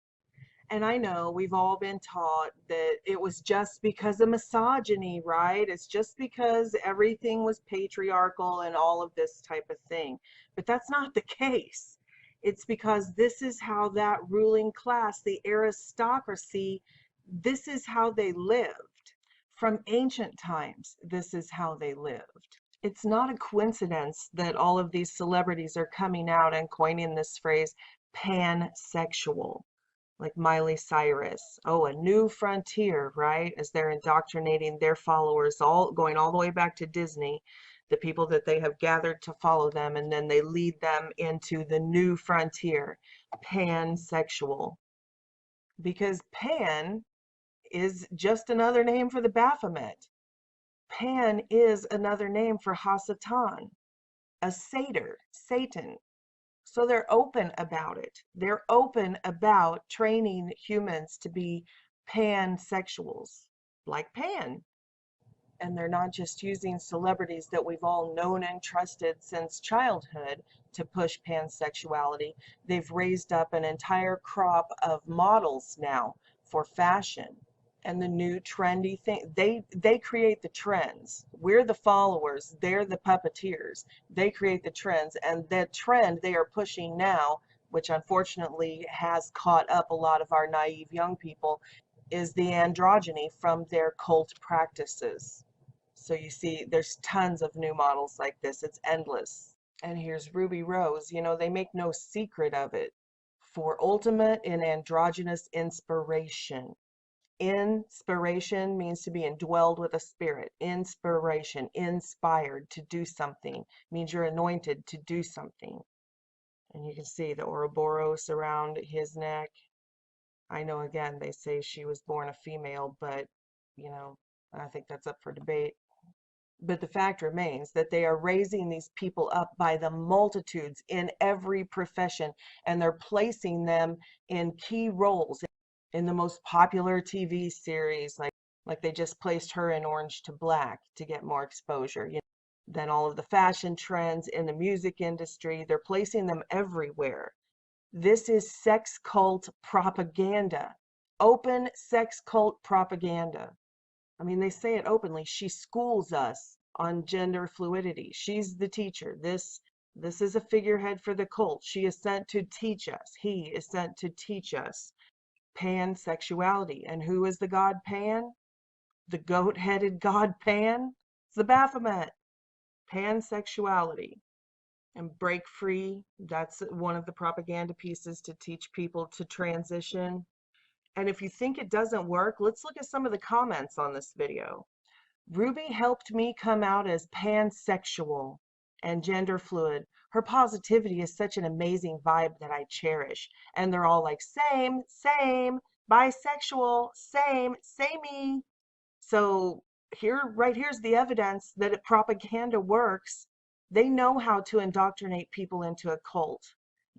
And I know we've all been taught that it was just because of misogyny, right? It's just because everything was patriarchal and all of this type of thing. But that's not the case. It's because this is how that ruling class, the aristocracy, this is how they lived. From ancient times, this is how they lived. It's not a coincidence that all of these celebrities are coming out and coining this phrase, pansexual, like Miley Cyrus. Oh, a new frontier, right? As they're indoctrinating their followers, all going all the way back to Disney, the people that they have gathered to follow them, and then they lead them into the new frontier, pansexual. Because pan is just another name for the Baphomet. Pan is another name for Hasatan, a satyr, Satan. So they're open about it. They're open about training humans to be pansexuals, like Pan. And they're not just using celebrities that we've all known and trusted since childhood to push pansexuality. They've raised up an entire crop of models now for fashion and the new trendy thing. They create the trends. We're the followers, they're the puppeteers. They create the trends, and that trend they are pushing now, which unfortunately has caught up a lot of our naive young people, is the androgyny from their cult practices. So you see, there's tons of new models like this. It's endless. And here's Ruby Rose. You know, they make no secret of it. For ultimate in androgynous inspiration. Inspiration means to be indwelled with a spirit. Inspiration, inspired to do something, means you're anointed to do something. And you can see the Ouroboros around his neck. I know, again, they say she was born a female, but, you know, I think that's up for debate. But the fact remains that they are raising these people up by the multitudes in every profession, and they're placing them in key roles in the most popular TV series, like they just placed her in Orange to Black to get more exposure. You know, then all of the fashion trends in the music industry, they're placing them everywhere. This is sex cult propaganda, open sex cult propaganda. I mean, they say it openly. She schools us on gender fluidity. She's the teacher. This is a figurehead for the cult. She is sent to teach us. He is sent to teach us pansexuality. And who is the god Pan? The goat-headed god Pan? It's the Baphomet. Pansexuality. And break free. That's one of the propaganda pieces to teach people to transition. And if you think it doesn't work, let's look at some of the comments on this video. Ruby helped me come out as pansexual and gender fluid. Her positivity is such an amazing vibe that I cherish. And they're all like, same, bisexual, same, samey. So right here's the evidence that propaganda works. They know how to indoctrinate people into a cult.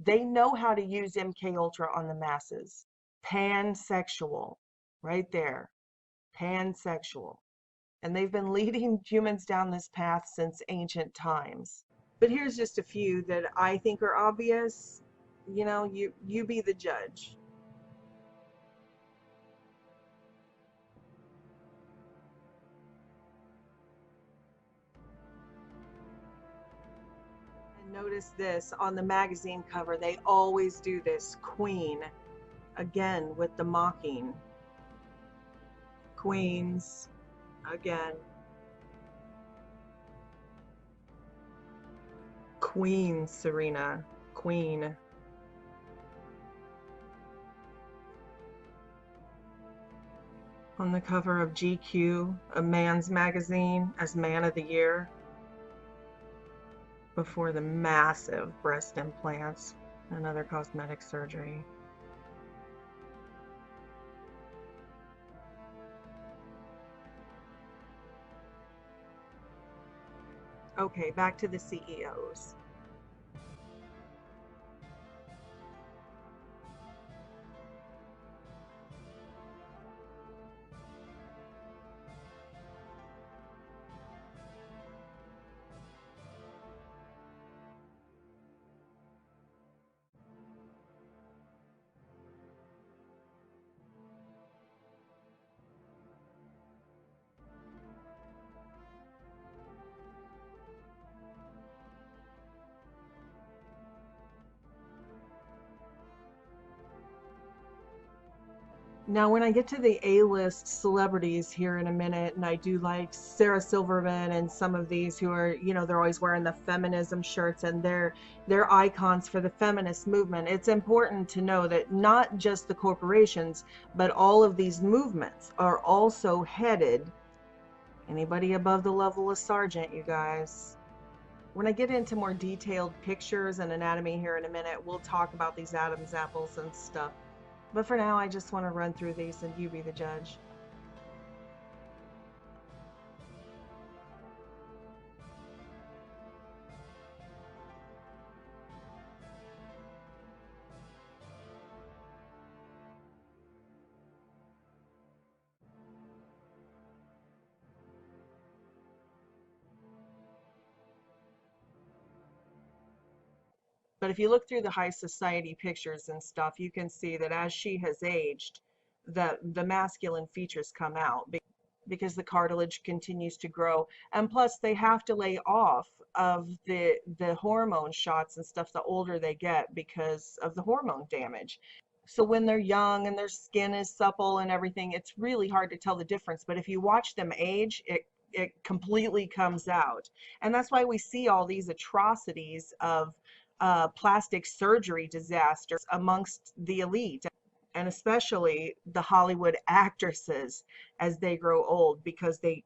They know how to use MK Ultra on the masses. Pansexual, right there, pansexual. And they've been leading humans down this path since ancient times. But here's just a few that I think are obvious. You know, you be the judge. And notice this on the magazine cover, they always do this. Queen, again with the mocking. Queens, again. Queen, Serena, queen. On the cover of GQ, a man's magazine, as Man of the Year, before the massive breast implants and other cosmetic surgery. Okay, back to the CEOs. Now, when I get to the A-list celebrities here in a minute, and I do like Sarah Silverman and some of these who are, you know, they're always wearing the feminism shirts and they're icons for the feminist movement. It's important to know that not just the corporations, but all of these movements are also headed, anybody above the level of sergeant, you guys. When I get into more detailed pictures and anatomy here in a minute, we'll talk about these Adam's apples and stuff. But for now, I just want to run through these and you be the judge. But if you look through the high society pictures and stuff, you can see that as she has aged, the masculine features come out because the cartilage continues to grow. And plus they have to lay off of the hormone shots and stuff the older they get because of the hormone damage. So when they're young and their skin is supple and everything, it's really hard to tell the difference. But if you watch them age, it completely comes out. And that's why we see all these atrocities of plastic surgery disasters amongst the elite, and especially the Hollywood actresses as they grow old, because they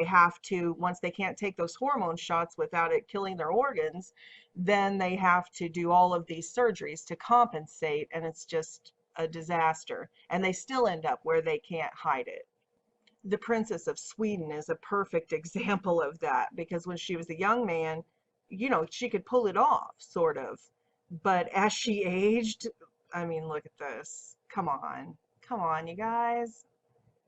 have to, once they can't take those hormone shots without it killing their organs, then they have to do all of these surgeries to compensate, and it's just a disaster. And they still end up where they can't hide it. The Princess of Sweden is a perfect example of that, because when she was a young man, you know, she could pull it off, sort of. But as she aged, I mean, look at this. Come on, you guys.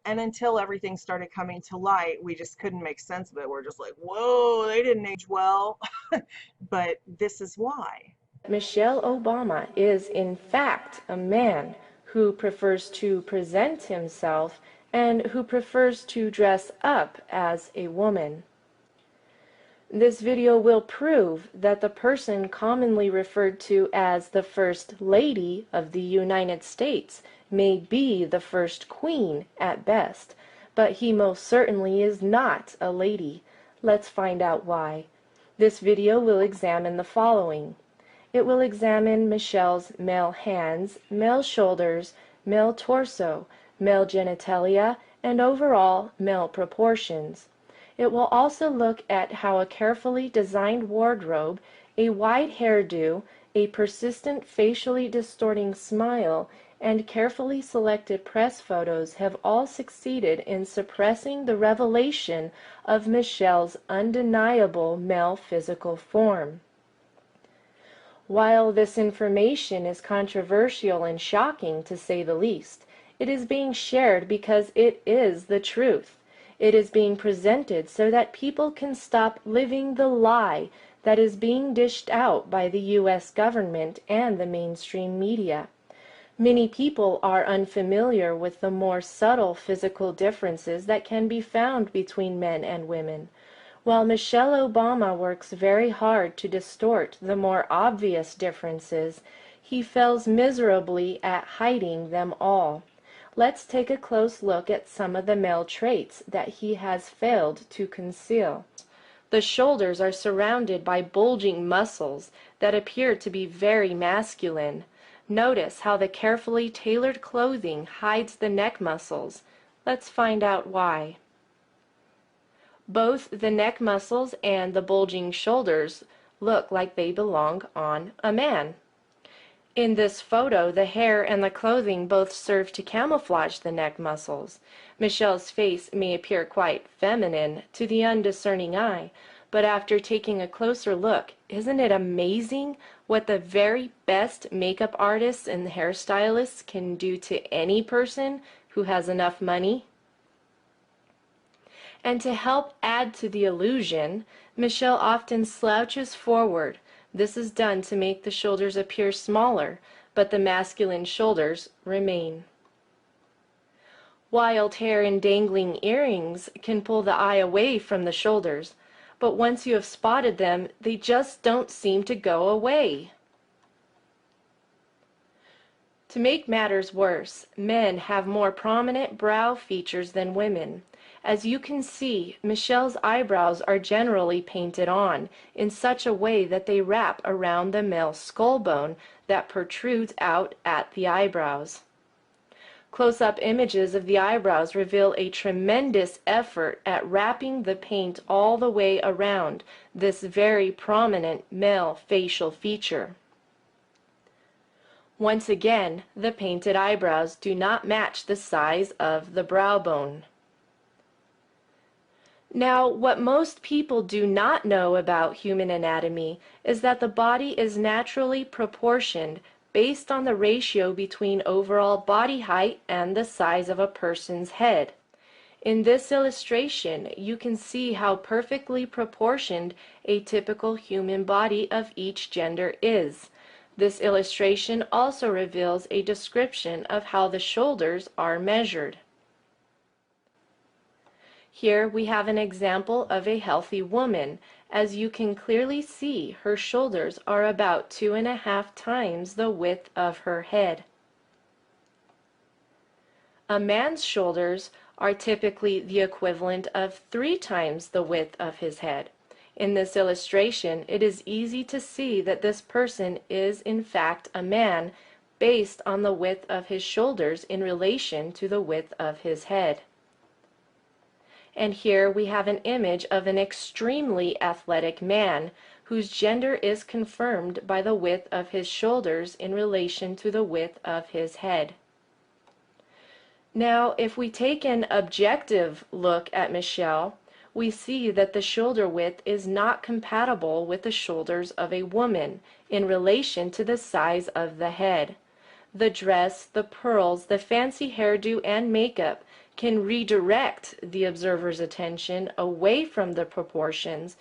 And until everything started coming to light, we just couldn't make sense of it. We're just like, whoa, they didn't age well. But this is why. Michelle Obama is, in fact, a man who prefers to present himself and who prefers to dress up as a woman. This video will prove that the person commonly referred to as the First Lady of the United States may be the first queen at best, but he most certainly is not a lady. Let's find out why. This video will examine the following. It will examine Michelle's male hands, male shoulders, male torso, male genitalia, and overall male proportions. It will also look at how a carefully designed wardrobe, a wide hairdo, a persistent facially distorting smile, and carefully selected press photos have all succeeded in suppressing the revelation of Michelle's undeniable male physical form. While this information is controversial and shocking to say the least, it is being shared because it is the truth. It is being presented so that people can stop living the lie that is being dished out by the U.S. government and the mainstream media. Many people are unfamiliar with the more subtle physical differences that can be found between men and women. While Michelle Obama works very hard to distort the more obvious differences, he fails miserably at hiding them all. Let's take a close look at some of the male traits that he has failed to conceal. The shoulders are surrounded by bulging muscles that appear to be very masculine. Notice how the carefully tailored clothing hides the neck muscles. Let's find out why. Both the neck muscles and the bulging shoulders look like they belong on a man. In this photo, the hair and the clothing both serve to camouflage the neck muscles. Michelle's face may appear quite feminine to the undiscerning eye, but after taking a closer look, isn't it amazing what the very best makeup artists and hairstylists can do to any person who has enough money? And to help add to the illusion, Michelle often slouches forward. This is done to make the shoulders appear smaller, but the masculine shoulders remain. Wild hair and dangling earrings can pull the eye away from the shoulders, but once you have spotted them, they just don't seem to go away. To make matters worse, men have more prominent brow features than women. As you can see, Michelle's eyebrows are generally painted on in such a way that they wrap around the male skull bone that protrudes out at the eyebrows. Close-up images of the eyebrows reveal a tremendous effort at wrapping the paint all the way around this very prominent male facial feature. Once again, the painted eyebrows do not match the size of the brow bone. Now, what most people do not know about human anatomy is that the body is naturally proportioned based on the ratio between overall body height and the size of a person's head. In this illustration, you can see how perfectly proportioned a typical human body of each gender is. This illustration also reveals a description of how the shoulders are measured. Here we have an example of a healthy woman. As you can clearly see, her shoulders are about 2.5 times the width of her head. A man's shoulders are typically the equivalent of 3 times the width of his head. In this illustration, it is easy to see that this person is in fact a man based on the width of his shoulders in relation to the width of his head. And here we have an image of an extremely athletic man whose gender is confirmed by the width of his shoulders in relation to the width of his head. Now, if we take an objective look at Michelle, we see that the shoulder width is not compatible with the shoulders of a woman in relation to the size of the head. The dress, the pearls, the fancy hairdo, and makeup can redirect the observer's attention away from the proportions,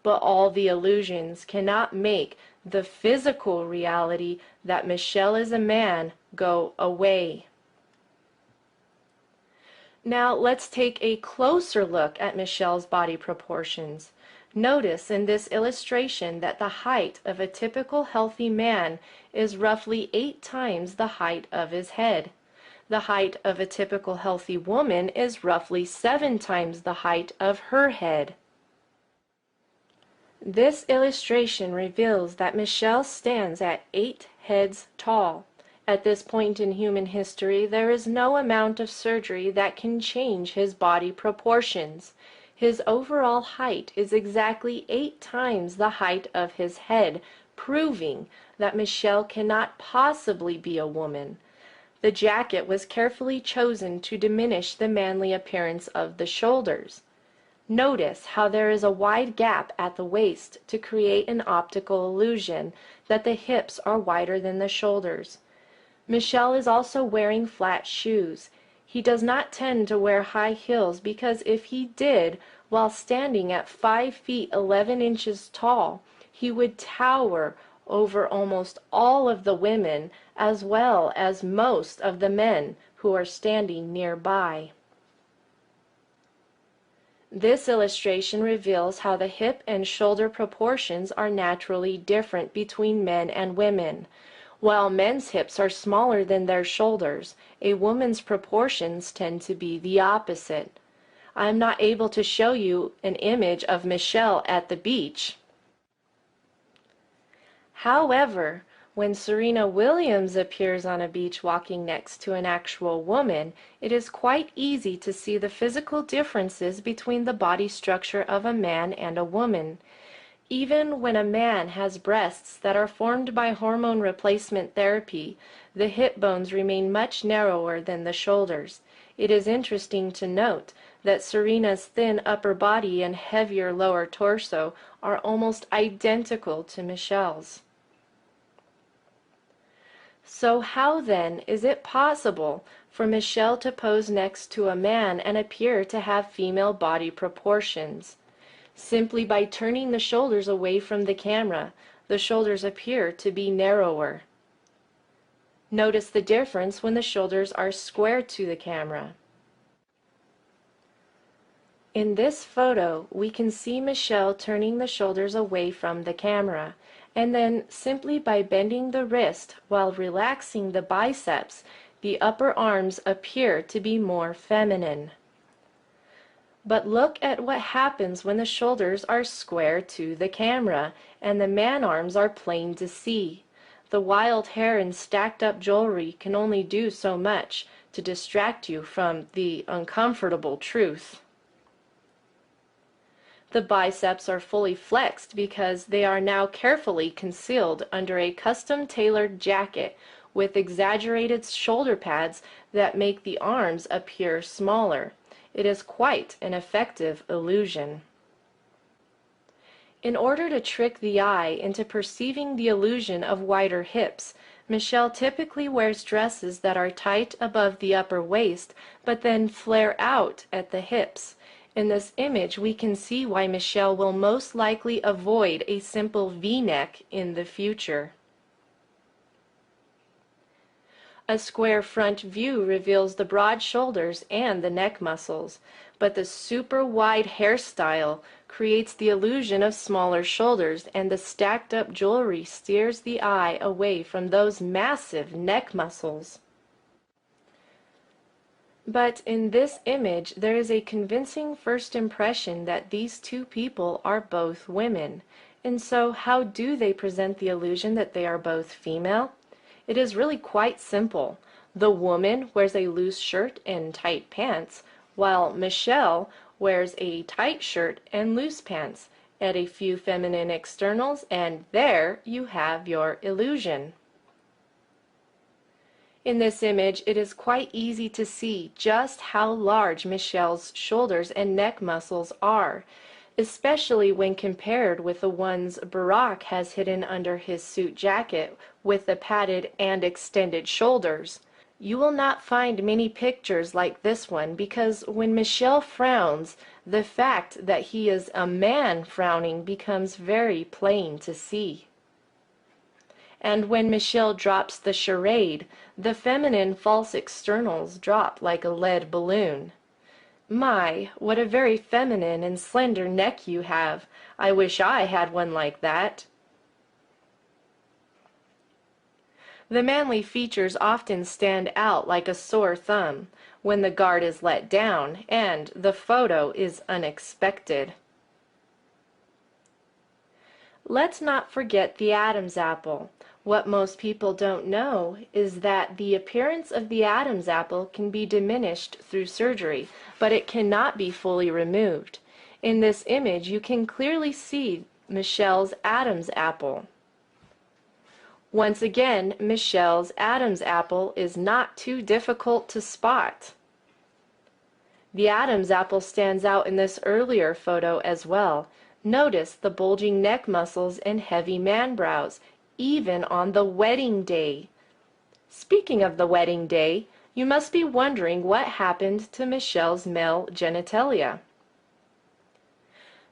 but all the illusions cannot make the physical reality that Michelle is a man go away. Now let's take a closer look at Michelle's body proportions. Notice in this illustration that the height of a typical healthy man is roughly 8 times the height of his head. The height of a typical healthy woman is roughly 7 times the height of her head. This illustration reveals that Michelle stands at 8 heads tall. At this point in human history, there is no amount of surgery that can change his body proportions. His overall height is exactly 8 times the height of his head, proving that Michelle cannot possibly be a woman. The jacket was carefully chosen to diminish the manly appearance of the shoulders. Notice how there is a wide gap at the waist to create an optical illusion that the hips are wider than the shoulders. Michelle is also wearing flat shoes. He does not tend to wear high heels because if he did, while standing at 5 feet 11 inches tall, he would tower over almost all of the women as well as most of the men who are standing nearby. This illustration reveals how the hip and shoulder proportions are naturally different between men and women. While men's hips are smaller than their shoulders, a woman's proportions tend to be the opposite. I am not able to show you an image of Michelle at the beach. However, when Serena Williams appears on a beach walking next to an actual woman, it is quite easy to see the physical differences between the body structure of a man and a woman. Even when a man has breasts that are formed by hormone replacement therapy, the hip bones remain much narrower than the shoulders. It is interesting to note that Serena's thin upper body and heavier lower torso are almost identical to Michelle's. So how then is it possible for Michelle to pose next to a man and appear to have female body proportions? Simply by turning the shoulders away from the camera, the shoulders appear to be narrower. Notice the difference when the shoulders are squared to the camera. In this photo, we can see Michelle turning the shoulders away from the camera. And then simply by bending the wrist while relaxing the biceps, the upper arms appear to be more feminine. But look at what happens when the shoulders are square to the camera and the man arms are plain to see. The wild hair and stacked up jewelry can only do so much to distract you from the uncomfortable truth. The biceps are fully flexed because they are now carefully concealed under a custom-tailored jacket with exaggerated shoulder pads that make the arms appear smaller. It is quite an effective illusion. In order to trick the eye into perceiving the illusion of wider hips, Michelle typically wears dresses that are tight above the upper waist but then flare out at the hips. In this image, we can see why Michelle will most likely avoid a simple V-neck in the future. A square front view reveals the broad shoulders and the neck muscles, but the super wide hairstyle creates the illusion of smaller shoulders, and the stacked up jewelry steers the eye away from those massive neck muscles. But in this image, there is a convincing first impression that these two people are both women. And so how do they present the illusion that they are both female? It is really quite simple. The woman wears a loose shirt and tight pants, while Michelle wears a tight shirt and loose pants. Add a few feminine externals, and there you have your illusion. In this image, it is quite easy to see just how large Michelle's shoulders and neck muscles are, especially when compared with the ones Barack has hidden under his suit jacket with the padded and extended shoulders. You will not find many pictures like this one because when Michelle frowns, the fact that he is a man frowning becomes very plain to see. And when Michelle drops the charade, the feminine false externals drop like a lead balloon. My, what a very feminine and slender neck you have. I wish I had one like that. The manly features often stand out like a sore thumb when the guard is let down and the photo is unexpected. Let's not forget the Adam's apple. What most people don't know is that the appearance of the Adam's apple can be diminished through surgery, but it cannot be fully removed. In this image, you can clearly see Michelle's Adam's apple. Once again, Michelle's Adam's apple is not too difficult to spot. The Adam's apple stands out in this earlier photo as well. Notice the bulging neck muscles and heavy man brows, even on the wedding day. Speaking of the wedding day, you must be wondering what happened to Michelle's male genitalia.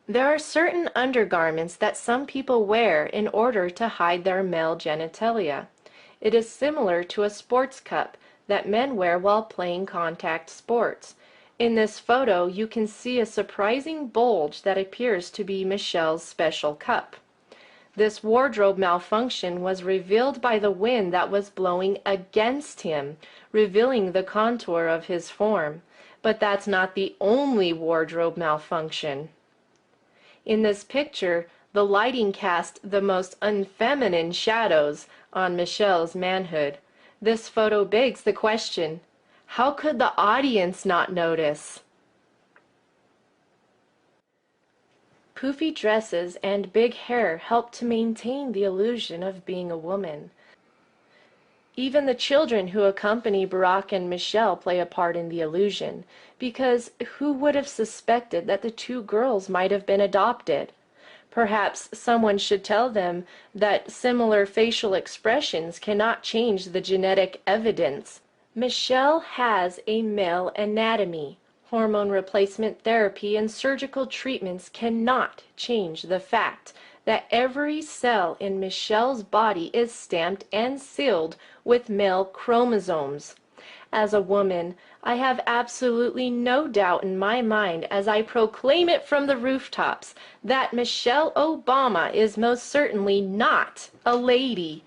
There are certain undergarments that some people wear in order to hide their male genitalia. It is similar to a sports cup that men wear while playing contact sports. In this photo, you can see a surprising bulge that appears to be Michelle's special cup. This wardrobe malfunction was revealed by the wind that was blowing against him, revealing the contour of his form. But that's not the only wardrobe malfunction. In this picture, the lighting cast the most unfeminine shadows on Michelle's manhood. This photo begs the question, how could the audience not notice? Poofy dresses and big hair help to maintain the illusion of being a woman. Even the children who accompany Barack and Michelle play a part in the illusion, because who would have suspected that the two girls might have been adopted? Perhaps someone should tell them that similar facial expressions cannot change the genetic evidence. Michelle has a male anatomy. Hormone replacement therapy and surgical treatments cannot change the fact that every cell in Michelle's body is stamped and sealed with male chromosomes. As a woman, I have absolutely no doubt in my mind as I proclaim it from the rooftops that Michelle Obama is most certainly not a lady.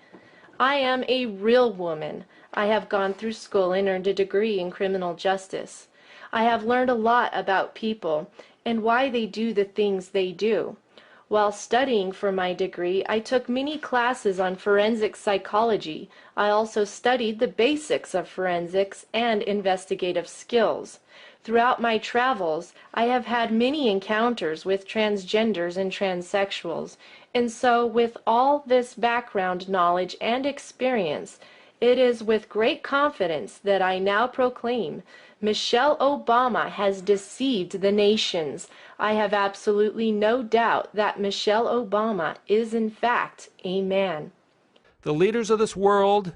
I am a real woman. I have gone through school and earned a degree in criminal justice. I have learned a lot about people and why they do the things they do. While studying for my degree, I took many classes on forensic psychology. I also studied the basics of forensics and investigative skills. Throughout my travels, I have had many encounters with transgenders and transsexuals, and so with all this background knowledge and experience, it is with great confidence that I now proclaim Michelle Obama has deceived the nations. I have absolutely no doubt that Michelle Obama is in fact a man. The leaders of this world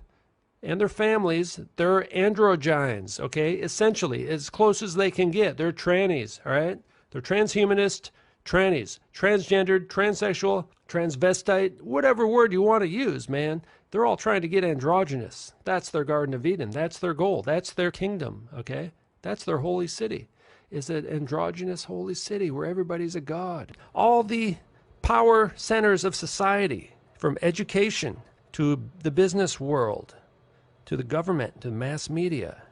and their families, they're androgynes, okay? Essentially, as close as they can get. They're trannies, all right? They're transhumanist trannies, transgendered, transsexual, transvestite, whatever word you want to use, man. They're all trying to get androgynous. That's their Garden of Eden. That's their goal. That's their kingdom, okay? That's their holy city. Is an androgynous holy city where everybody's a god. All the power centers of society, from education to the business world, to the government, to mass media,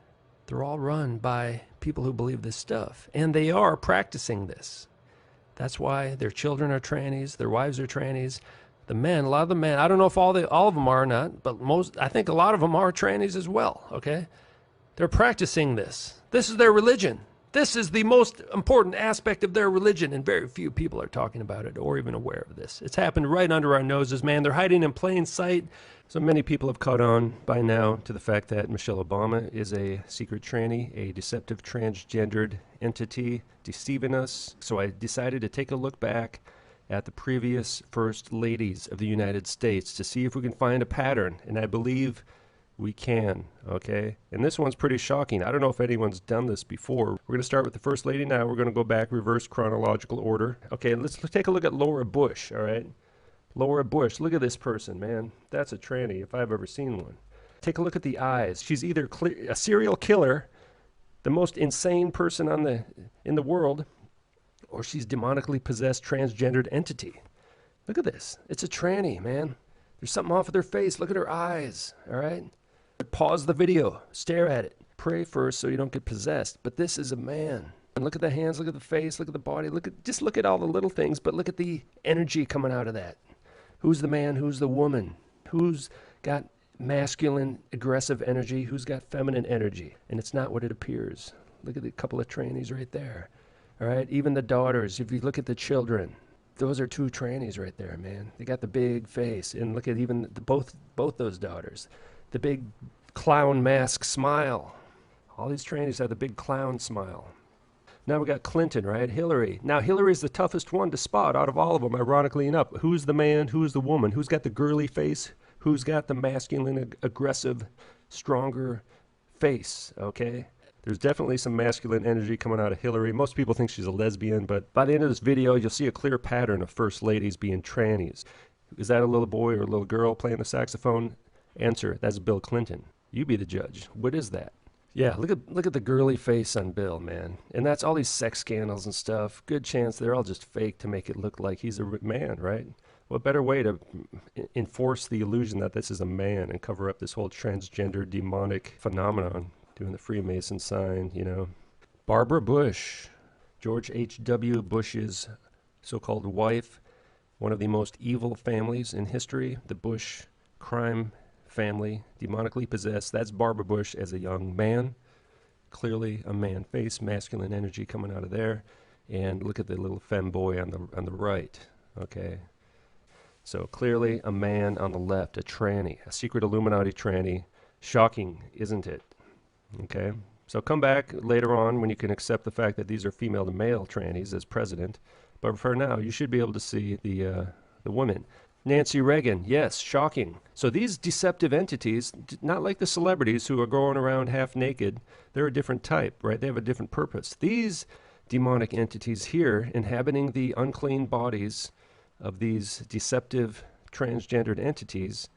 they're all run by people who believe this stuff. And they are practicing this. That's why their children are trannies, their wives are trannies. The men, a lot of the men, I don't know if all of them are or not, but I think a lot of them are trannies as well, okay? They're practicing this. This is their religion. This is the most important aspect of their religion, and very few people are talking about it or even aware of this. It's happened right under our noses, man. They're hiding in plain sight. So many people have caught on by now to the fact that Michelle Obama is a secret tranny, a deceptive transgendered entity deceiving us. So I decided to take a look back at the previous first ladies of the United States to see if we can find a pattern, and I believe we can, okay? And this one's pretty shocking. I don't know if anyone's done this before. We're going to start with the first lady now. We're going to go back, reverse chronological order. Okay, let's take a look at Laura Bush, all right? Laura Bush, look at this person, man. That's a tranny if I've ever seen one. Take a look at the eyes. She's either a serial killer, the most insane person in the world, or she's demonically possessed transgendered entity. Look at this. It's a tranny, man. There's something off with her face. Look at her eyes, all right? Pause the video. Stare at it. Pray first so you don't get possessed. But this is a man. And look at the hands, look at the face, look at the body. Just look at all the little things, but look at the energy coming out of that. Who's the man? Who's the woman? Who's got masculine, aggressive energy? Who's got feminine energy? And it's not what it appears. Look at the couple of trannies right there. All right? Even the daughters, if you look at the children, those are two trannies right there, man. They got the big face. And look at even both those daughters. The big clown mask smile. All these trannies have the big clown smile. Now we got Clinton, right? Hillary. Now Hillary's the toughest one to spot out of all of them, ironically enough. Who's the man? Who's the woman? Who's got the girly face? Who's got the masculine, aggressive, stronger face, okay? There's definitely some masculine energy coming out of Hillary. Most people think she's a lesbian, but by the end of this video, you'll see a clear pattern of first ladies being trannies. Is that a little boy or a little girl playing the saxophone? Answer, that's Bill Clinton. You be the judge. What is that? Yeah, look at the girly face on Bill, man. And that's all these sex scandals and stuff. Good chance they're all just fake to make it look like he's a man, right? What better way to enforce the illusion that this is a man and cover up this whole transgender demonic phenomenon? Doing the Freemason sign, you know. Barbara Bush, George H.W. Bush's so-called wife, one of the most evil families in history, the Bush crime family, demonically possessed. That's Barbara Bush as a young man. Clearly a man face, masculine energy coming out of there. And look at the little femboy on the right, okay? So clearly a man on the left, a tranny, a secret Illuminati tranny. Shocking, isn't it? Okay, so come back later on when you can accept the fact that these are female to male trannies as president. But for now, you should be able to see the women. Nancy Reagan, yes, shocking. So these deceptive entities, not like the celebrities who are going around half naked, they're a different type, right? They have a different purpose. These demonic entities here inhabiting the unclean bodies of these deceptive transgendered entities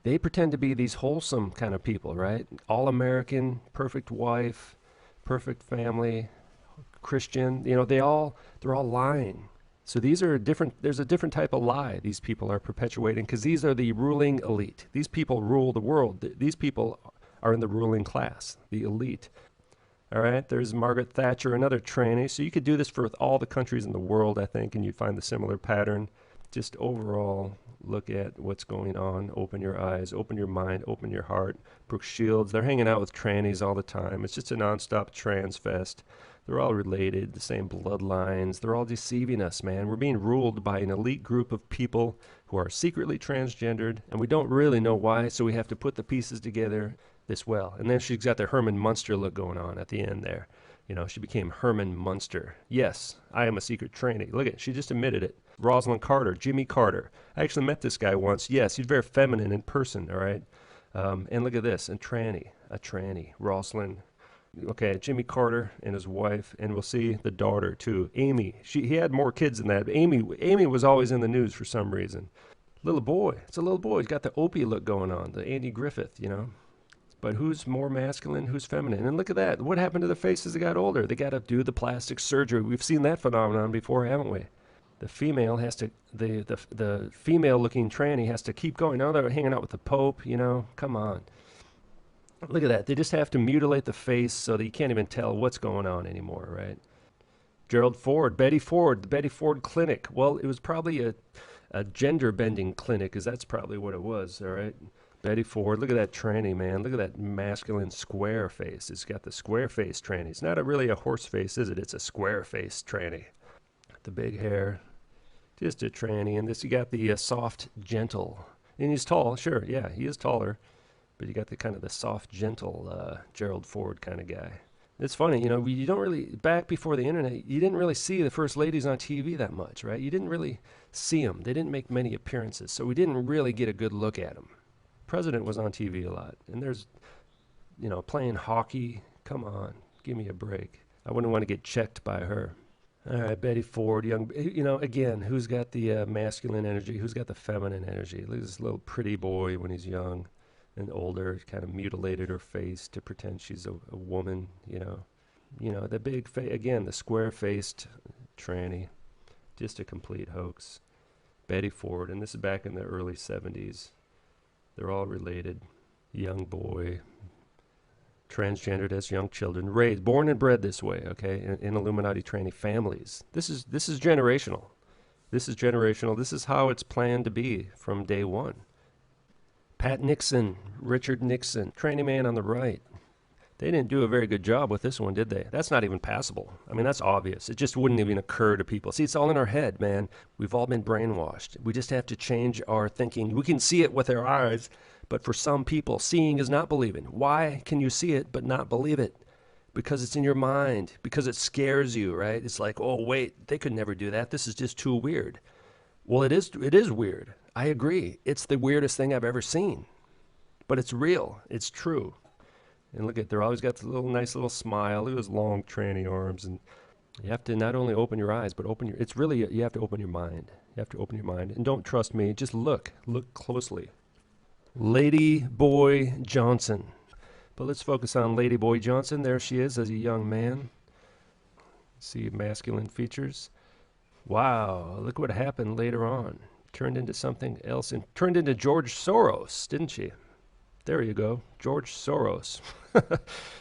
They pretend to be these wholesome kind of people, right? All American, perfect wife, perfect family, Christian. You know, they're all lying. So these are different. There's a different type of lie these people are perpetuating because these are the ruling elite. These people rule the world. These people are in the ruling class, the elite. All right, there's Margaret Thatcher, another tranny. So you could do this for all the countries in the world, I think, and you'd find the similar pattern. Just overall, look at what's going on. Open your eyes, open your mind, open your heart. Brooke Shields, they're hanging out with trannies all the time. It's just a nonstop trans fest. They're all related, the same bloodlines. They're all deceiving us, man. We're being ruled by an elite group of people who are secretly transgendered, and we don't really know why, so we have to put the pieces together this well. And then she's got the Herman Munster look going on at the end there. You know, she became Herman Munster. Yes, I am a secret tranny. Look at it. She just admitted it. Rosalind Carter, Jimmy Carter. I actually met this guy once. Yes, he's very feminine in person, all right? And look at this, a tranny, Rosalind. Okay, Jimmy Carter and his wife, and we'll see the daughter too, Amy. He had more kids than that. But Amy was always in the news for some reason. Little boy, it's a little boy. He's got the Opie look going on, the Andy Griffith, you know. But who's more masculine, who's feminine? And look at that. What happened to their faces as they got older? They got to do the plastic surgery. We've seen that phenomenon before, haven't we? The female has to, the female-looking tranny has to keep going. Now they're hanging out with the Pope, you know. Come on. Look at that. They just have to mutilate the face so that you can't even tell what's going on anymore, right? Gerald Ford, Betty Ford, the Betty Ford Clinic. Well, it was probably a gender-bending clinic, because that's probably what it was, all right? Betty Ford, look at that tranny, man. Look at that masculine square face. It's got the square face tranny. It's not really a horse face, is it? It's a square face tranny. The big hair, just a tranny. And this, you got the soft, gentle. And he's tall, sure, yeah, he is taller. But you got the kind of the soft, gentle Gerald Ford kind of guy. It's funny, you know, you don't really, back before the internet, you didn't really see the first ladies on TV that much, right? You didn't really see them. They didn't make many appearances, so we didn't really get a good look at them. President was on TV a lot, and there's, you know, playing hockey. Come on, give me a break. I wouldn't want to get checked by her. All right, Betty Ford, young, you know, again, who's got the masculine energy? Who's got the feminine energy? Look at this little pretty boy when he's young and older, kind of mutilated her face to pretend she's a woman, you know. You know, the big face, again, the square-faced tranny, just a complete hoax. Betty Ford, and this is back in the early 70s. They're all related. Young boy, transgendered as young children, raised, born and bred this way, okay, in Illuminati tranny families. This is generational. This is generational. This is how it's planned to be from day one. Pat Nixon, Richard Nixon, tranny man on the right. They didn't do a very good job with this one, did they? That's not even passable. I mean, that's obvious. It just wouldn't even occur to people. See, it's all in our head, man. We've all been brainwashed. We just have to change our thinking. We can see it with our eyes, but for some people, seeing is not believing. Why can you see it but not believe it? Because it's in your mind, because it scares you, right? It's like, oh, wait, they could never do that. This is just too weird. Well, it is weird. I agree. It's the weirdest thing I've ever seen. But it's real. It's true. And look at, they're always got the little nice little smile. Look at those long tranny arms. And you have to not only open your eyes, but open your, it's really, you have to open your mind. You have to open your mind. And don't trust me. Just look closely. Lady Boy Johnson. But let's focus on Lady Boy Johnson. There she is as a young man. See masculine features. Wow, look what happened later on. Turned into something else and turned into George Soros, didn't she? There you go, George Soros.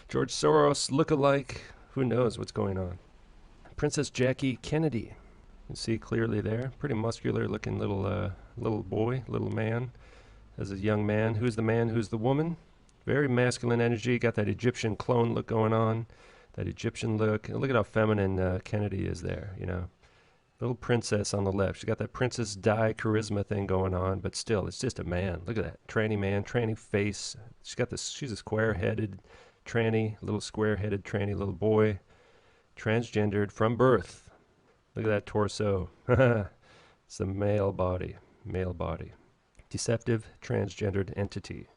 George Soros look-alike. Who knows what's going on? Princess Jackie Kennedy. You can see clearly there. Pretty muscular-looking little boy, little man. As a young man. Who's the man? Who's the woman? Very masculine energy. Got that Egyptian clone look going on. That Egyptian look. And look at how feminine Kennedy is there, you know. Little princess on the left. She's got that Princess Di charisma thing going on, but still, it's just a man. Look at that. Tranny man, tranny face. She's got this, she's a square-headed tranny, little square-headed tranny little boy. Transgendered from birth. Look at that torso. It's a male body. Male body. Deceptive, transgendered entity.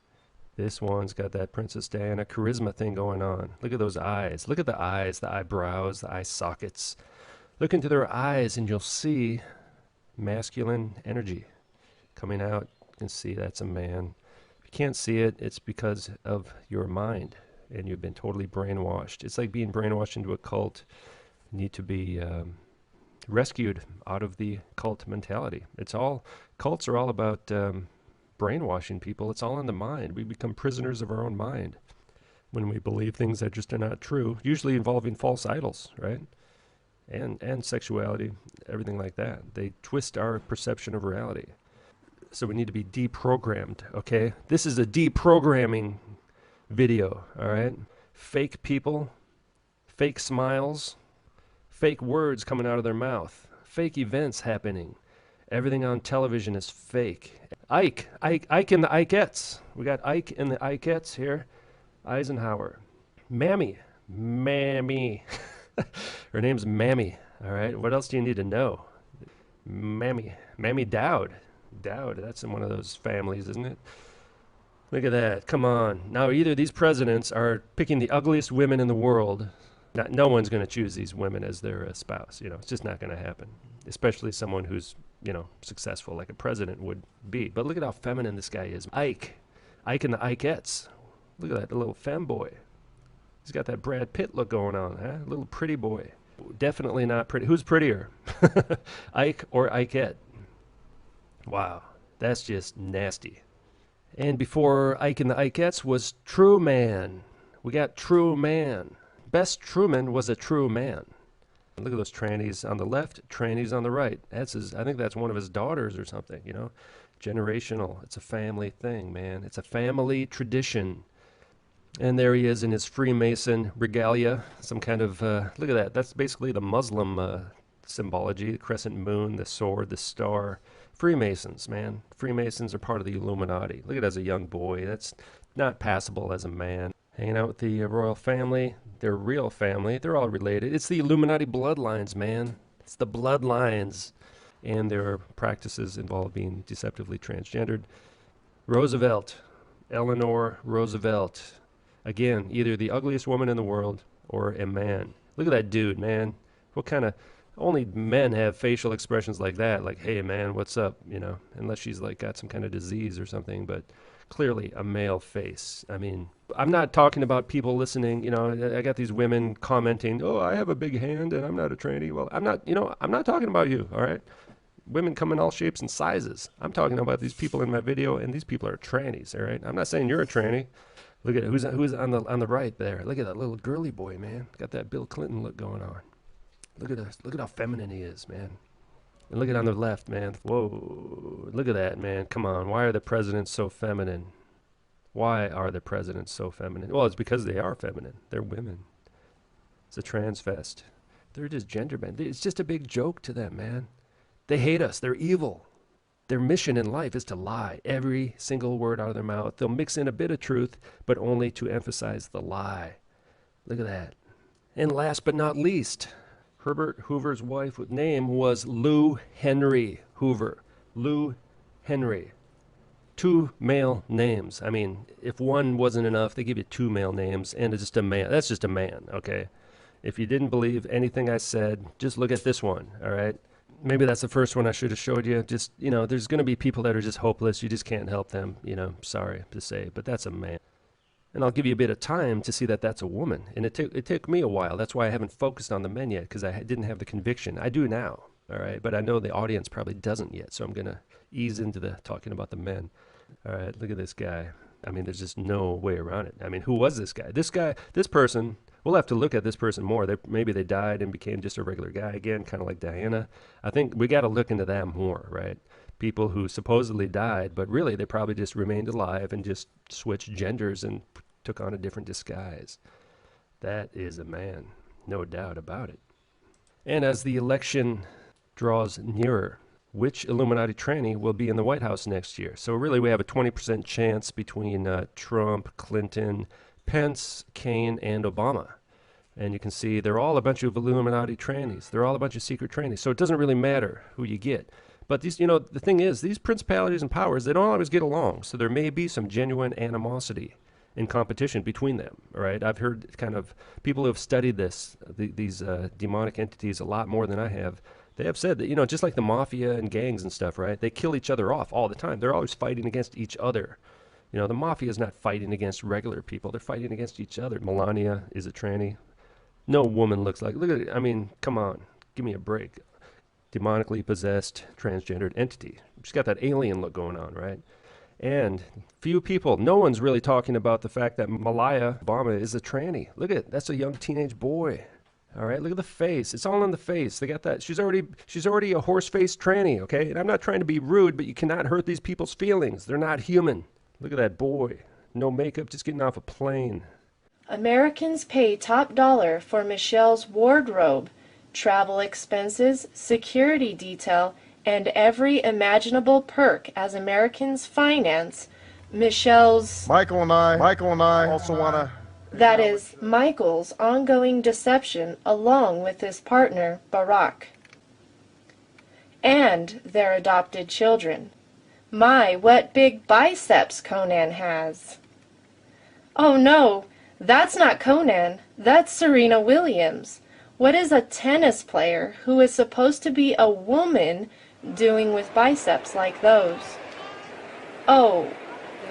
This one's got that Princess Diana charisma thing going on. Look at those eyes. Look at the eyes, the eyebrows, the eye sockets. Look into their eyes and you'll see masculine energy coming out. You can see that's a man. you can't see it, it's because of your mind, and you've been totally brainwashed. It's like being brainwashed into a cult. You need to be rescued out of the cult mentality. Cults are all about brainwashing people. It's all in the mind. We become prisoners of our own mind when we believe things that just are not true, usually involving false idols, right? And sexuality, everything like that. They twist our perception of reality. So we need to be deprogrammed, okay? This is a deprogramming video, all right? Fake people, fake smiles, fake words coming out of their mouth, fake events happening. Everything on television is fake. Ike and the Ikeettes. We got Ike and the Ikeettes here. Eisenhower. Mammy. Her name's Mammy, all right? What else do you need to know? Mammy Dowd. That's in one of those families, isn't it? Look at that. Come on. Now, either these presidents are picking the ugliest women in the world. No one's going to choose these women as their spouse. It's just not going to happen, especially someone who's, successful like a president would be. But look at how feminine this guy is. Ike and the Ikeettes. Look at that little femboy. He's got that Brad Pitt look going on, huh? Little pretty boy. Definitely not pretty. Who's prettier? Ike or Ikeette? Wow, that's just nasty. And before Ike and the Ikeettes was True Man. We got True Man. Best Truman was a true man. Look at those trannies on the left, trannies on the right. I think that's one of his daughters or something, Generational. It's a family thing, man. It's a family tradition. And there he is in his Freemason regalia, some kind of, look at that. That's basically the Muslim symbology, the crescent moon, the sword, the star. Freemasons, man. Freemasons are part of the Illuminati. Look at it as a young boy. That's not passable as a man. Hanging out with the royal family, their real family. They're all related. It's the Illuminati bloodlines, man. It's the bloodlines. And their practices involve being deceptively transgendered. Roosevelt, Eleanor Roosevelt. Again, either the ugliest woman in the world or a man. Look at that dude, man. What kind of... Only men have facial expressions like that. Like, hey, man, what's up? Unless she's like got some kind of disease or something. But clearly a male face. I mean, I'm not talking about people listening. I got these women commenting, oh, I have a big hand and I'm not a tranny. Well, I'm not talking about you, all right? Women come in all shapes and sizes. I'm talking about these people in my video, and these people are trannies, all right? I'm not saying you're a tranny. Look at who's on the right there. Look at that little girly boy, man. Got that Bill Clinton look going on. Look at this. Look at how feminine he is, man. And look at on the left, man. Whoa. Look at that, man. Come on. Why are the presidents so feminine? Why are the presidents so feminine? Well, it's because they are feminine. They're women. It's a trans fest. They're just gender bent. It's just a big joke to them, man. They hate us. They're evil. Their mission in life is to lie. Every single word out of their mouth. They'll mix in a bit of truth, but only to emphasize the lie. Look at that. And last but not least, Herbert Hoover's wife's name was Lou Henry Hoover. Lou Henry. 2 male names. I mean, if one wasn't enough, they give you 2 male names, and it's just a man. That's just a man, okay? If you didn't believe anything I said, just look at this one, all right? Maybe that's the first one I should have showed you. Just, there's going to be people that are just hopeless. You just can't help them, sorry to say, but that's a man. And I'll give you a bit of time to see that that's a woman. And it took me a while. That's why I haven't focused on the men yet, because I didn't have the conviction. I do now, all right? But I know the audience probably doesn't yet, so I'm going to ease into the talking about the men. All right, look at this guy. I mean, there's just no way around it. I mean, who was this guy? This person, we'll have to look at this person more. Maybe they died and became just a regular guy again, kind of like Diana. I think we got to look into that more, right? People who supposedly died, but really they probably just remained alive and just switched genders and took on a different disguise. That is a man, no doubt about it. And as the election draws nearer, which Illuminati tranny will be in the White House next year? So really we have a 20% chance between Trump, Clinton, Pence, Kaine, and Obama. And you can see they're all a bunch of Illuminati trannies. They're all a bunch of secret trannies. So it doesn't really matter who you get. But these, the thing is, these principalities and powers, they don't always get along. So there may be some genuine animosity in competition between them, right? I've heard kind of people who have studied these demonic entities a lot more than I have. They have said that, just like the mafia and gangs and stuff, right? They kill each other off all the time. They're always fighting against each other. You know, the mafia is not fighting against regular people. They're fighting against each other. Melania is a tranny. No woman looks like, look at it. I mean, come on, give me a break. Demonically possessed transgendered entity. She's got that alien look going on, right? And few people, no one's really talking about the fact that Malaya Obama is a tranny. Look at, that's a young teenage boy. All right, look at the face. It's all in the face. They got that. She's already a horse-faced tranny, okay? And I'm not trying to be rude, but you cannot hurt these people's feelings. They're not human. Look at that boy. No makeup, just getting off a plane. Americans pay top dollar for Michelle's wardrobe, travel expenses, security detail, and every imaginable perk as Americans finance Michelle's, Michael and I also want to... that is, Michael's ongoing deception along with his partner, Barack, and their adopted children. My, what big biceps Conan has. Oh no, that's not Conan, that's Serena Williams. What is a tennis player who is supposed to be a woman doing with biceps like those? Oh,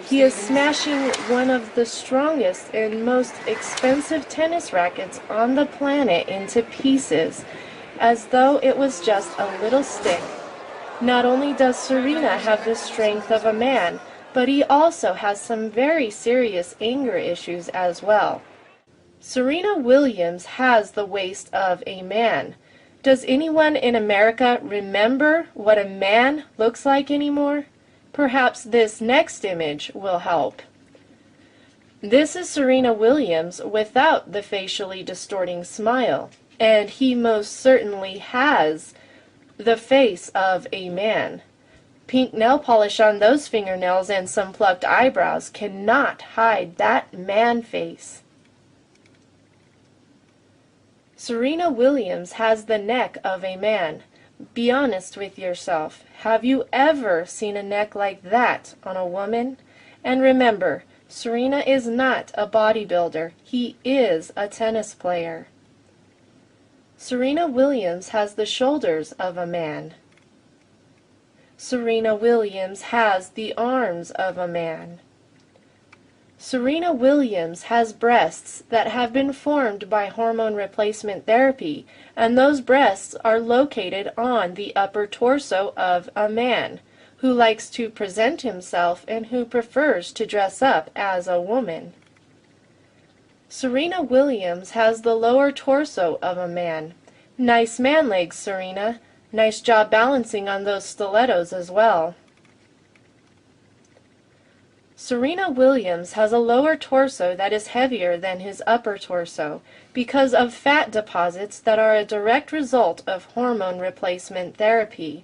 he is smashing one of the strongest and most expensive tennis rackets on the planet into pieces, as though it was just a little stick. Not only does Serena have the strength of a man, but he also has some very serious anger issues as well. Serena Williams has the waist of a man. Does anyone in America remember what a man looks like anymore? Perhaps this next image will help. This is Serena Williams without the facially distorting smile, and he most certainly has the face of a man. Pink nail polish on those fingernails and some plucked eyebrows cannot hide that man face. Serena Williams has the neck of a man. Be honest with yourself. Have you ever seen a neck like that on a woman? And remember, Serena is not a bodybuilder. He is a tennis player. Serena Williams has the shoulders of a man. Serena Williams has the arms of a man. Serena Williams has breasts that have been formed by hormone replacement therapy, and those breasts are located on the upper torso of a man who likes to present himself and who prefers to dress up as a woman. Serena Williams has the lower torso of a man. Nice man legs, Serena. Nice job balancing on those stilettos as well. Serena Williams has a lower torso that is heavier than his upper torso because of fat deposits that are a direct result of hormone replacement therapy.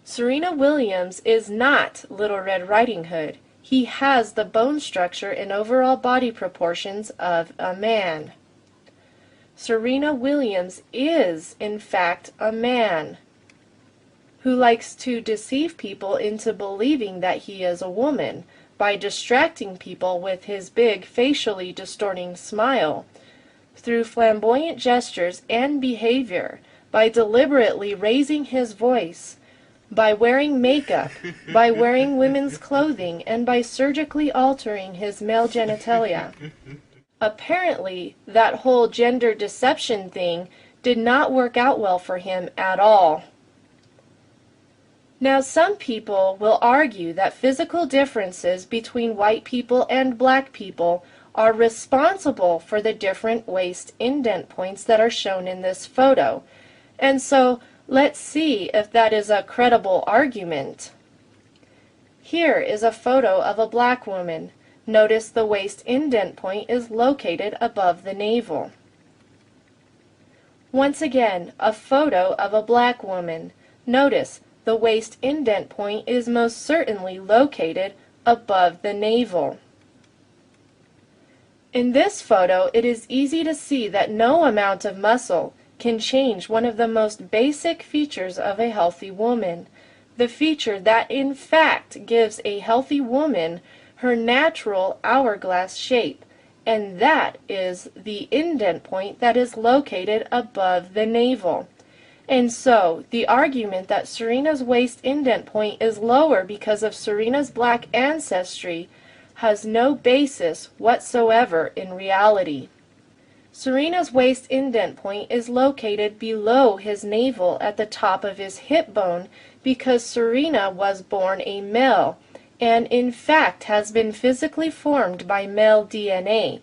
Serena Williams is not Little Red Riding Hood. He has the bone structure and overall body proportions of a man. Serena Williams is, in fact, a man who likes to deceive people into believing that he is a woman by distracting people with his big facially distorting smile, through flamboyant gestures and behavior, by deliberately raising his voice, by wearing makeup, by wearing women's clothing, and by surgically altering his male genitalia. Apparently, that whole gender deception thing did not work out well for him at all. Now, some people will argue that physical differences between white people and black people are responsible for the different waist indent points that are shown in this photo. And so, let's see if that is a credible argument. Here is a photo of a black woman. Notice the waist indent point is located above the navel. Once again, a photo of a black woman. Notice the waist indent point is most certainly located above the navel. In this photo, it is easy to see that no amount of muscle can change one of the most basic features of a healthy woman, the feature that in fact gives a healthy woman her natural hourglass shape, and that is the indent point that is located above the navel. And so, the argument that Serena's waist indent point is lower because of Serena's black ancestry has no basis whatsoever in reality. Serena's waist indent point is located below his navel at the top of his hip bone because Serena was born a male and in fact has been physically formed by male DNA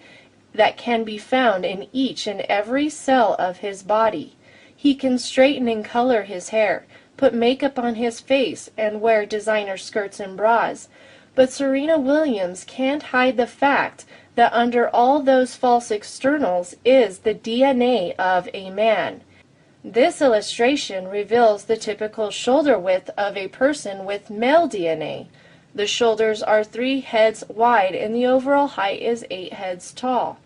that can be found in each and every cell of his body. He can straighten and color his hair, put makeup on his face, and wear designer skirts and bras. But Serena Williams can't hide the fact that under all those false externals is the DNA of a man. This illustration reveals the typical shoulder width of a person with male DNA. The shoulders are 3 heads wide and the overall height is 8 heads tall.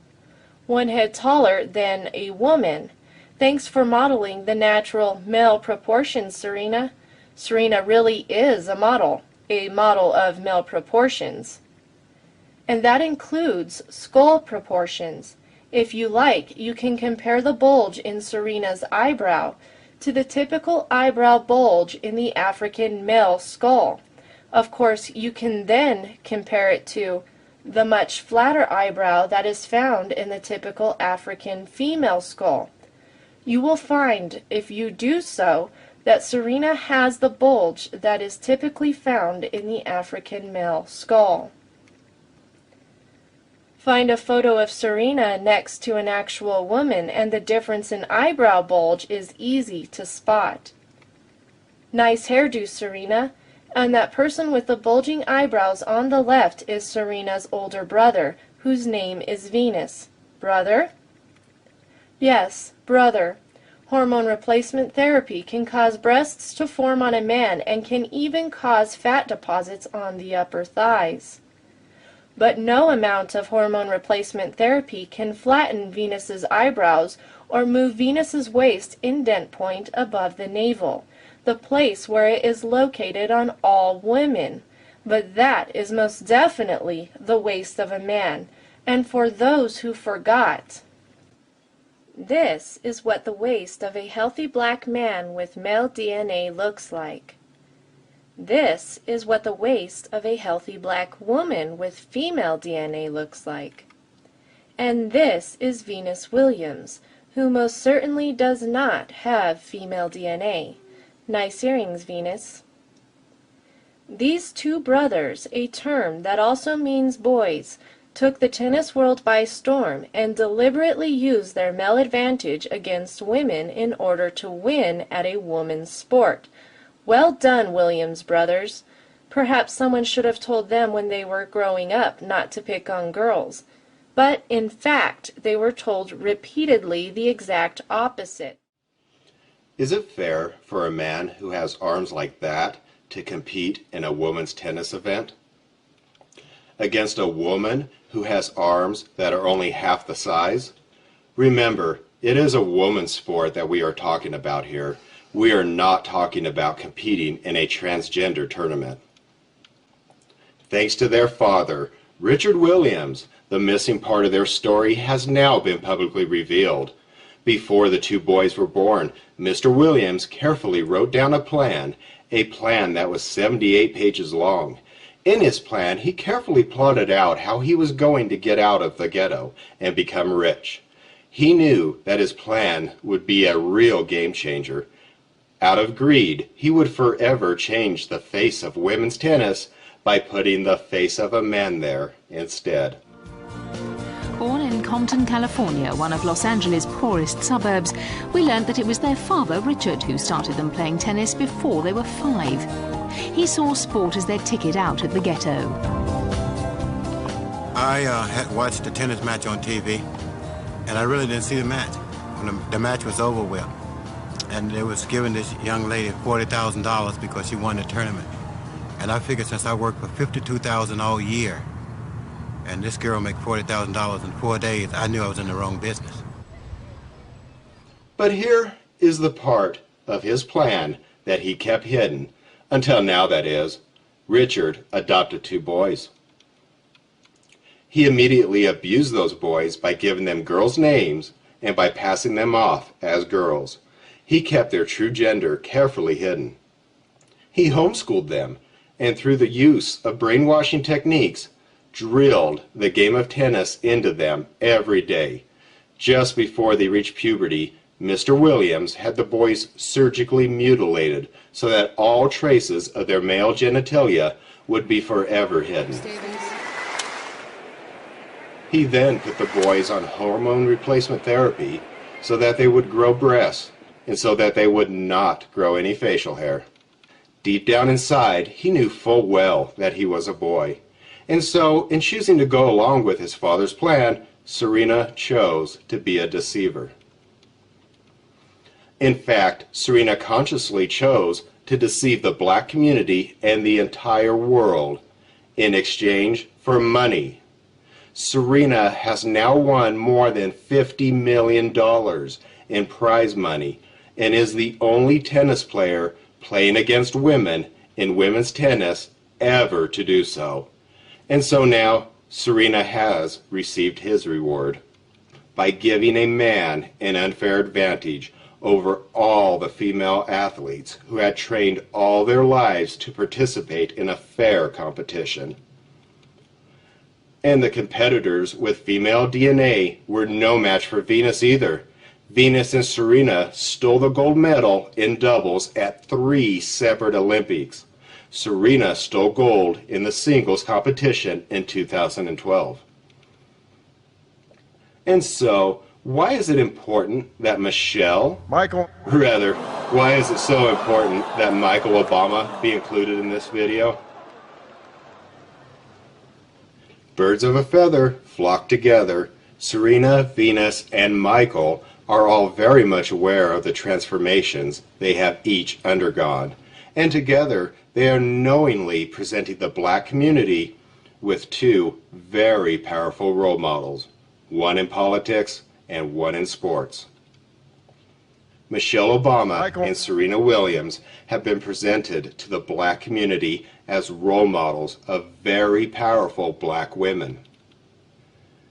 1 head taller than a woman. Thanks for modeling the natural male proportions, Serena. Serena really is a model of male proportions. And that includes skull proportions. If you like, you can compare the bulge in Serena's eyebrow to the typical eyebrow bulge in the African male skull. Of course, you can then compare it to the much flatter eyebrow that is found in the typical African female skull. You will find, if you do so, that Serena has the bulge that is typically found in the African male skull. Find a photo of Serena next to an actual woman and the difference in eyebrow bulge is easy to spot. Nice hairdo, Serena. And that person with the bulging eyebrows on the left is Serena's older brother, whose name is Venus. Brother? Yes, brother. Hormone replacement therapy can cause breasts to form on a man and can even cause fat deposits on the upper thighs. But no amount of hormone replacement therapy can flatten Venus's eyebrows or move Venus's waist indent point above the navel, the place where it is located on all women. But that is most definitely the waist of a man, and for those who forgot, this is what the waist of a healthy black man with male DNA looks like. This is what the waist of a healthy black woman with female DNA looks like. And this is Venus Williams, who most certainly does not have female DNA. Nice earrings, Venus. These two brothers, a term that also means boys, took the tennis world by storm and deliberately used their male advantage against women in order to win at a woman's sport. Well done, Williams brothers. Perhaps someone should have told them when they were growing up not to pick on girls. But, in fact, they were told repeatedly the exact opposite. Is it fair for a man who has arms like that to compete in a women's tennis event against a woman who has arms that are only half the size? Remember, it is a woman's sport that we are talking about here. We are not talking about competing in a transgender tournament. Thanks to their father, Richard Williams, the missing part of their story has now been publicly revealed. Before the two boys were born, Mr. Williams carefully wrote down a plan that was 78 pages long. In his plan, he carefully plotted out how he was going to get out of the ghetto and become rich. He knew that his plan would be a real game changer. Out of greed, he would forever change the face of women's tennis by putting the face of a man there instead. Born in Compton, California, one of Los Angeles' poorest suburbs, we learned that it was their father, Richard, who started them playing tennis before they were 5. He saw sport as their ticket out of the ghetto. I had watched the tennis match on TV, and I really didn't see the match. When the match was over with, and they was giving this young lady $40,000 because she won the tournament. And I figured since I worked for $52,000 all year, and this girl make $40,000 in 4 days, I knew I was in the wrong business. But here is the part of his plan that he kept hidden, until now that is, Richard adopted 2 boys. He immediately abused those boys by giving them girls' names and by passing them off as girls. He kept their true gender carefully hidden. He homeschooled them, and through the use of brainwashing techniques, drilled the game of tennis into them every day. Just before they reached puberty, Mr. Williams had the boys surgically mutilated so that all traces of their male genitalia would be forever hidden. He then put the boys on hormone replacement therapy so that they would grow breasts and so that they would not grow any facial hair. Deep down inside, he knew full well that he was a boy. And so, in choosing to go along with his father's plan, Serena chose to be a deceiver. In fact, Serena consciously chose to deceive the black community and the entire world in exchange for money. Serena has now won more than $50 million in prize money and is the only tennis player playing against women in women's tennis ever to do so. And so now Serena has received his reward by giving a man an unfair advantage over all the female athletes who had trained all their lives to participate in a fair competition. And the competitors with female DNA were no match for Venus either. Venus and Serena stole the gold medal in doubles at 3 separate Olympics. Serena stole gold in the singles competition in 2012. And so, why is it important that why is it so important that Michael Obama be included in this video? Birds of a feather flock together. Serena, Venus, and Michael are all very much aware of the transformations they have each undergone. And together, they are knowingly presenting the black community with two very powerful role models, one in politics and one in sports. Michelle Obama and Serena Williams have been presented to the black community as role models of very powerful black women.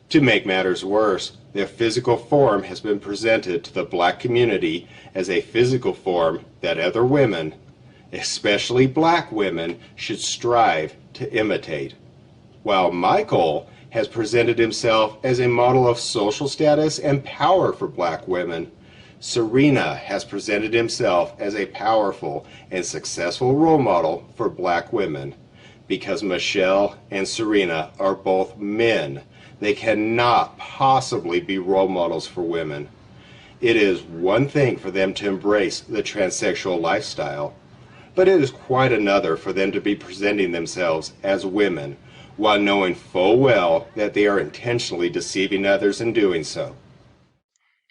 To make matters worse, their physical form has been presented to the black community as a physical form that other women, especially black women, should strive to imitate. While Michael has presented himself as a model of social status and power for black women, Serena has presented himself as a powerful and successful role model for black women. Because Michelle and Serena are both men, they cannot possibly be role models for women. It is one thing for them to embrace the transsexual lifestyle, but it is quite another for them to be presenting themselves as women while knowing full well that they are intentionally deceiving others in doing so.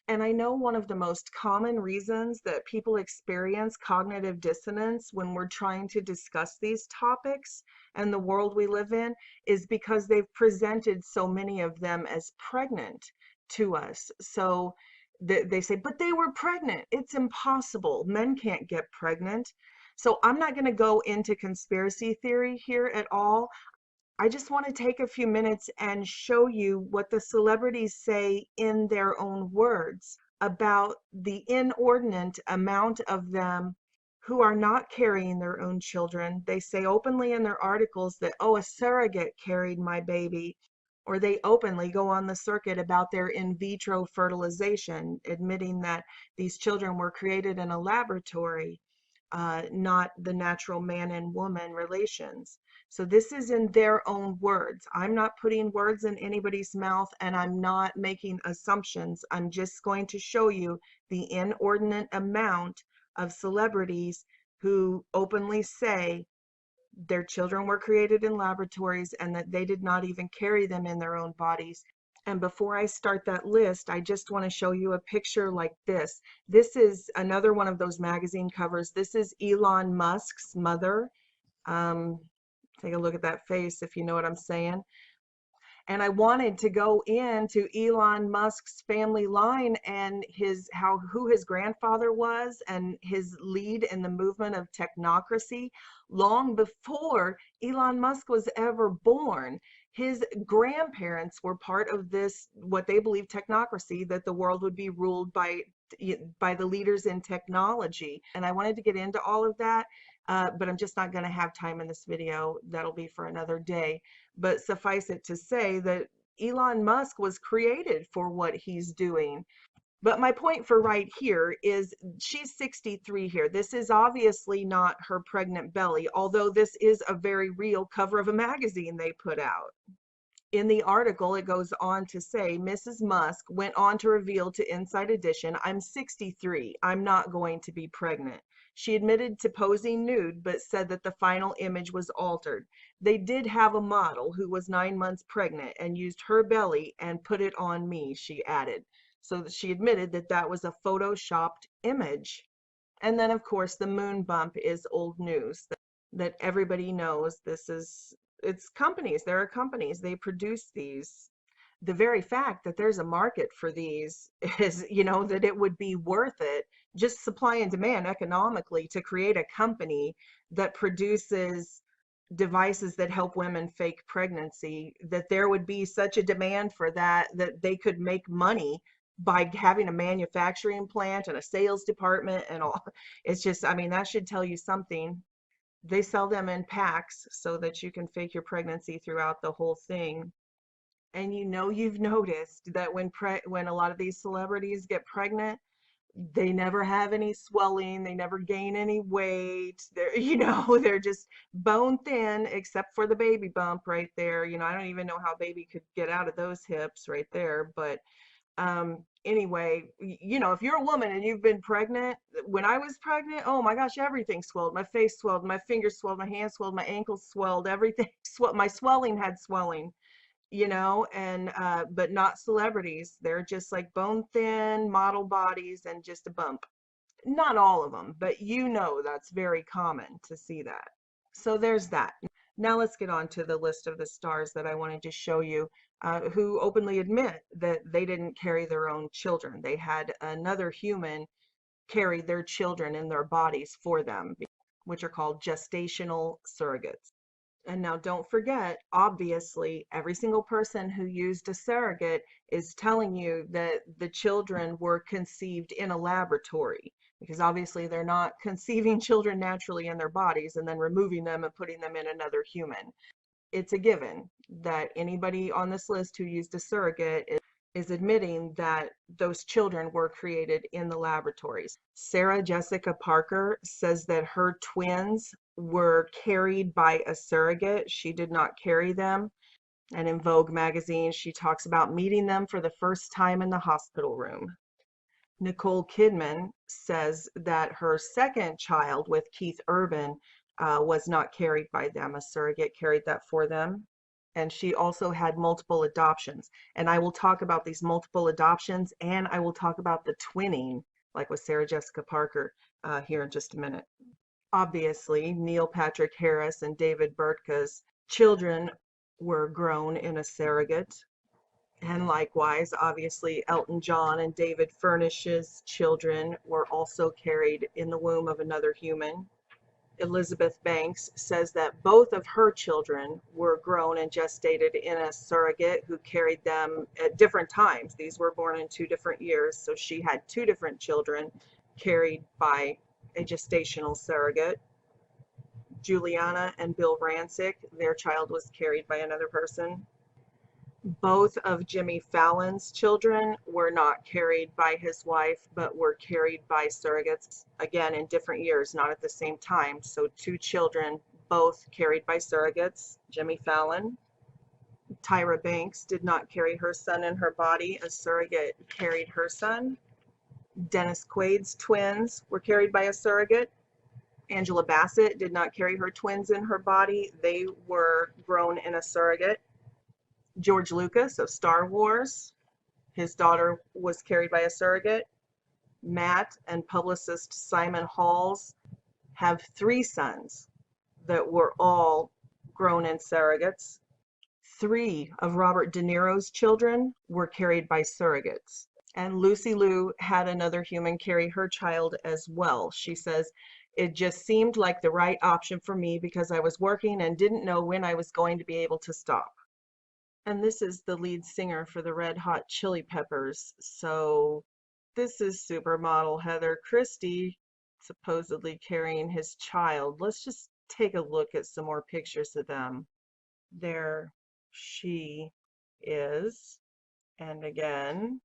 And I know one of the most common reasons that people experience cognitive dissonance when we're trying to discuss these topics and the world we live in is because they've presented so many of them as pregnant to us. So they say, but they were pregnant. It's impossible. Men can't get pregnant. So I'm not going to go into conspiracy theory here at all. I just want to take a few minutes and show you what the celebrities say in their own words about the inordinate amount of them who are not carrying their own children. They say openly in their articles that, oh, a surrogate carried my baby, or they openly go on the circuit about their in vitro fertilization, admitting that these children were created in a laboratory, not the natural man and woman relations. So this is in their own words. I'm not putting words in anybody's mouth, and I'm not making assumptions. I'm just going to show you the inordinate amount of celebrities who openly say their children were created in laboratories and that they did not even carry them in their own bodies. And before I start that list, I just want to show you a picture like this. This is another one of those magazine covers. This is Elon Musk's mother. Take a look at that face if you know what I'm saying. And I wanted to go into Elon Musk's family line and who his grandfather was and his lead in the movement of technocracy long before Elon Musk was ever born. His grandparents were part of this, what they believe technocracy, that the world would be ruled by by the leaders in technology. And I wanted to get into all of that, but I'm just not going to have time in this video. That'll be for another day. But suffice it to say that Elon Musk was created for what he's doing. But my point for right here is she's 63 here. This is obviously not her pregnant belly, although this is a very real cover of a magazine they put out. In the article, it goes on to say, Mrs. Musk went on to reveal to Inside Edition, I'm 63. I'm not going to be pregnant. She admitted to posing nude, but said that the final image was altered. They did have a model who was 9 months pregnant and used her belly and put it on me, she added. So she admitted that that was a photoshopped image. And then, of course, the moon bump is old news that everybody knows. It's companies. There are companies. They produce these. The very fact that there's a market for these is, that it would be worth it, just supply and demand economically, to create a company that produces devices that help women fake pregnancy, that there would be such a demand for that they could make money by having a manufacturing plant and a sales department and all. It's just, that should tell you something. They sell them in packs so that you can fake your pregnancy throughout the whole thing. And you've noticed that when a lot of these celebrities get pregnant, they never have any swelling, they never gain any weight. They're just bone thin, except for the baby bump right there. I don't even know how baby could get out of those hips right there, but anyway, if you're a woman and you've been pregnant, when I was pregnant, oh my gosh, everything swelled. My face swelled, my fingers swelled, my hands swelled, my ankles swelled, everything my swelling had swelling, but not celebrities. They're just like bone thin model bodies and just a bump. Not all of them, but that's very common to see that. So there's that. Now let's get on to the list of the stars that I wanted to show you, who openly admit that they didn't carry their own children. They had another human carry their children in their bodies for them, which are called gestational surrogates. And now don't forget, obviously, every single person who used a surrogate is telling you that the children were conceived in a laboratory, because obviously they're not conceiving children naturally in their bodies and then removing them and putting them in another human. It's a given that anybody on this list who used a surrogate is admitting that those children were created in the laboratories. Sarah Jessica Parker says that her twins were carried by a surrogate. She did not carry them. And in Vogue magazine, she talks about meeting them for the first time in the hospital room. Nicole Kidman says that her second child with Keith Urban was not carried by them. A surrogate carried that for them. And she also had multiple adoptions. And I will talk about these multiple adoptions, and I will talk about the twinning, like with Sarah Jessica Parker, here in just a minute. Obviously, Neil Patrick Harris and David Burtka's children were grown in a surrogate. And likewise, obviously, Elton John and David Furnish's children were also carried in the womb of another human. Elizabeth Banks says that both of her children were grown and gestated in a surrogate who carried them at different times. These were born in 2 different years, so she had 2 different children carried by a gestational surrogate. Juliana and Bill Rancic, their child was carried by another person. Both of Jimmy Fallon's children were not carried by his wife, but were carried by surrogates, again in different years, not at the same time. So 2 children, both carried by surrogates. Jimmy Fallon. Tyra Banks did not carry her son in her body. A surrogate carried her son. Dennis Quaid's twins were carried by a surrogate. Angela Bassett did not carry her twins in her body. They were grown in a surrogate. George Lucas of Star Wars, his daughter was carried by a surrogate. Matt and publicist Simon Halls have 3 sons that were all grown in surrogates. 3 of Robert De Niro's children were carried by surrogates. And Lucy Liu had another human carry her child as well. She says, it just seemed like the right option for me because I was working and didn't know when I was going to be able to stop. And this is the lead singer for the Red Hot Chili Peppers. So This is supermodel Heather Christie supposedly carrying his child. Let's just take a look at some more pictures of them. There she is, and again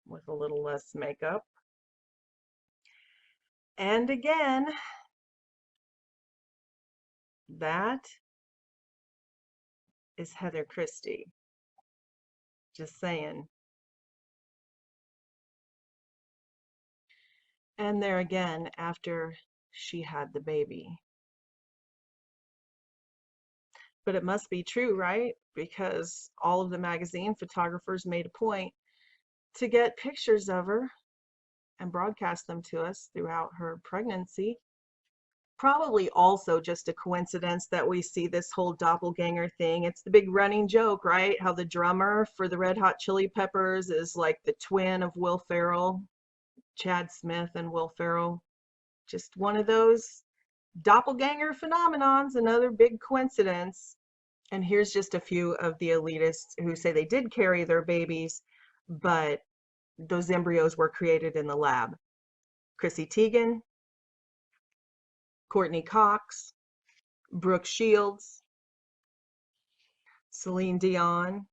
with a little less makeup, and again, that is Heather Christie. Just saying. And there again after she had the baby. But it must be true, right? Because all of the magazine photographers made a point to get pictures of her and broadcast them to us throughout her pregnancy. Probably also just a coincidence that we see this whole doppelganger thing. It's the big running joke, right? How the drummer for the Red Hot Chili Peppers is like the twin of Will Ferrell, Chad Smith and Will Ferrell. Just one of those doppelganger phenomenons, another big coincidence. And here's just a few of the elitists who say they did carry their babies, but those embryos were created in the lab. Chrissy Teigen, Courtney Cox, Brooke Shields, Celine Dion,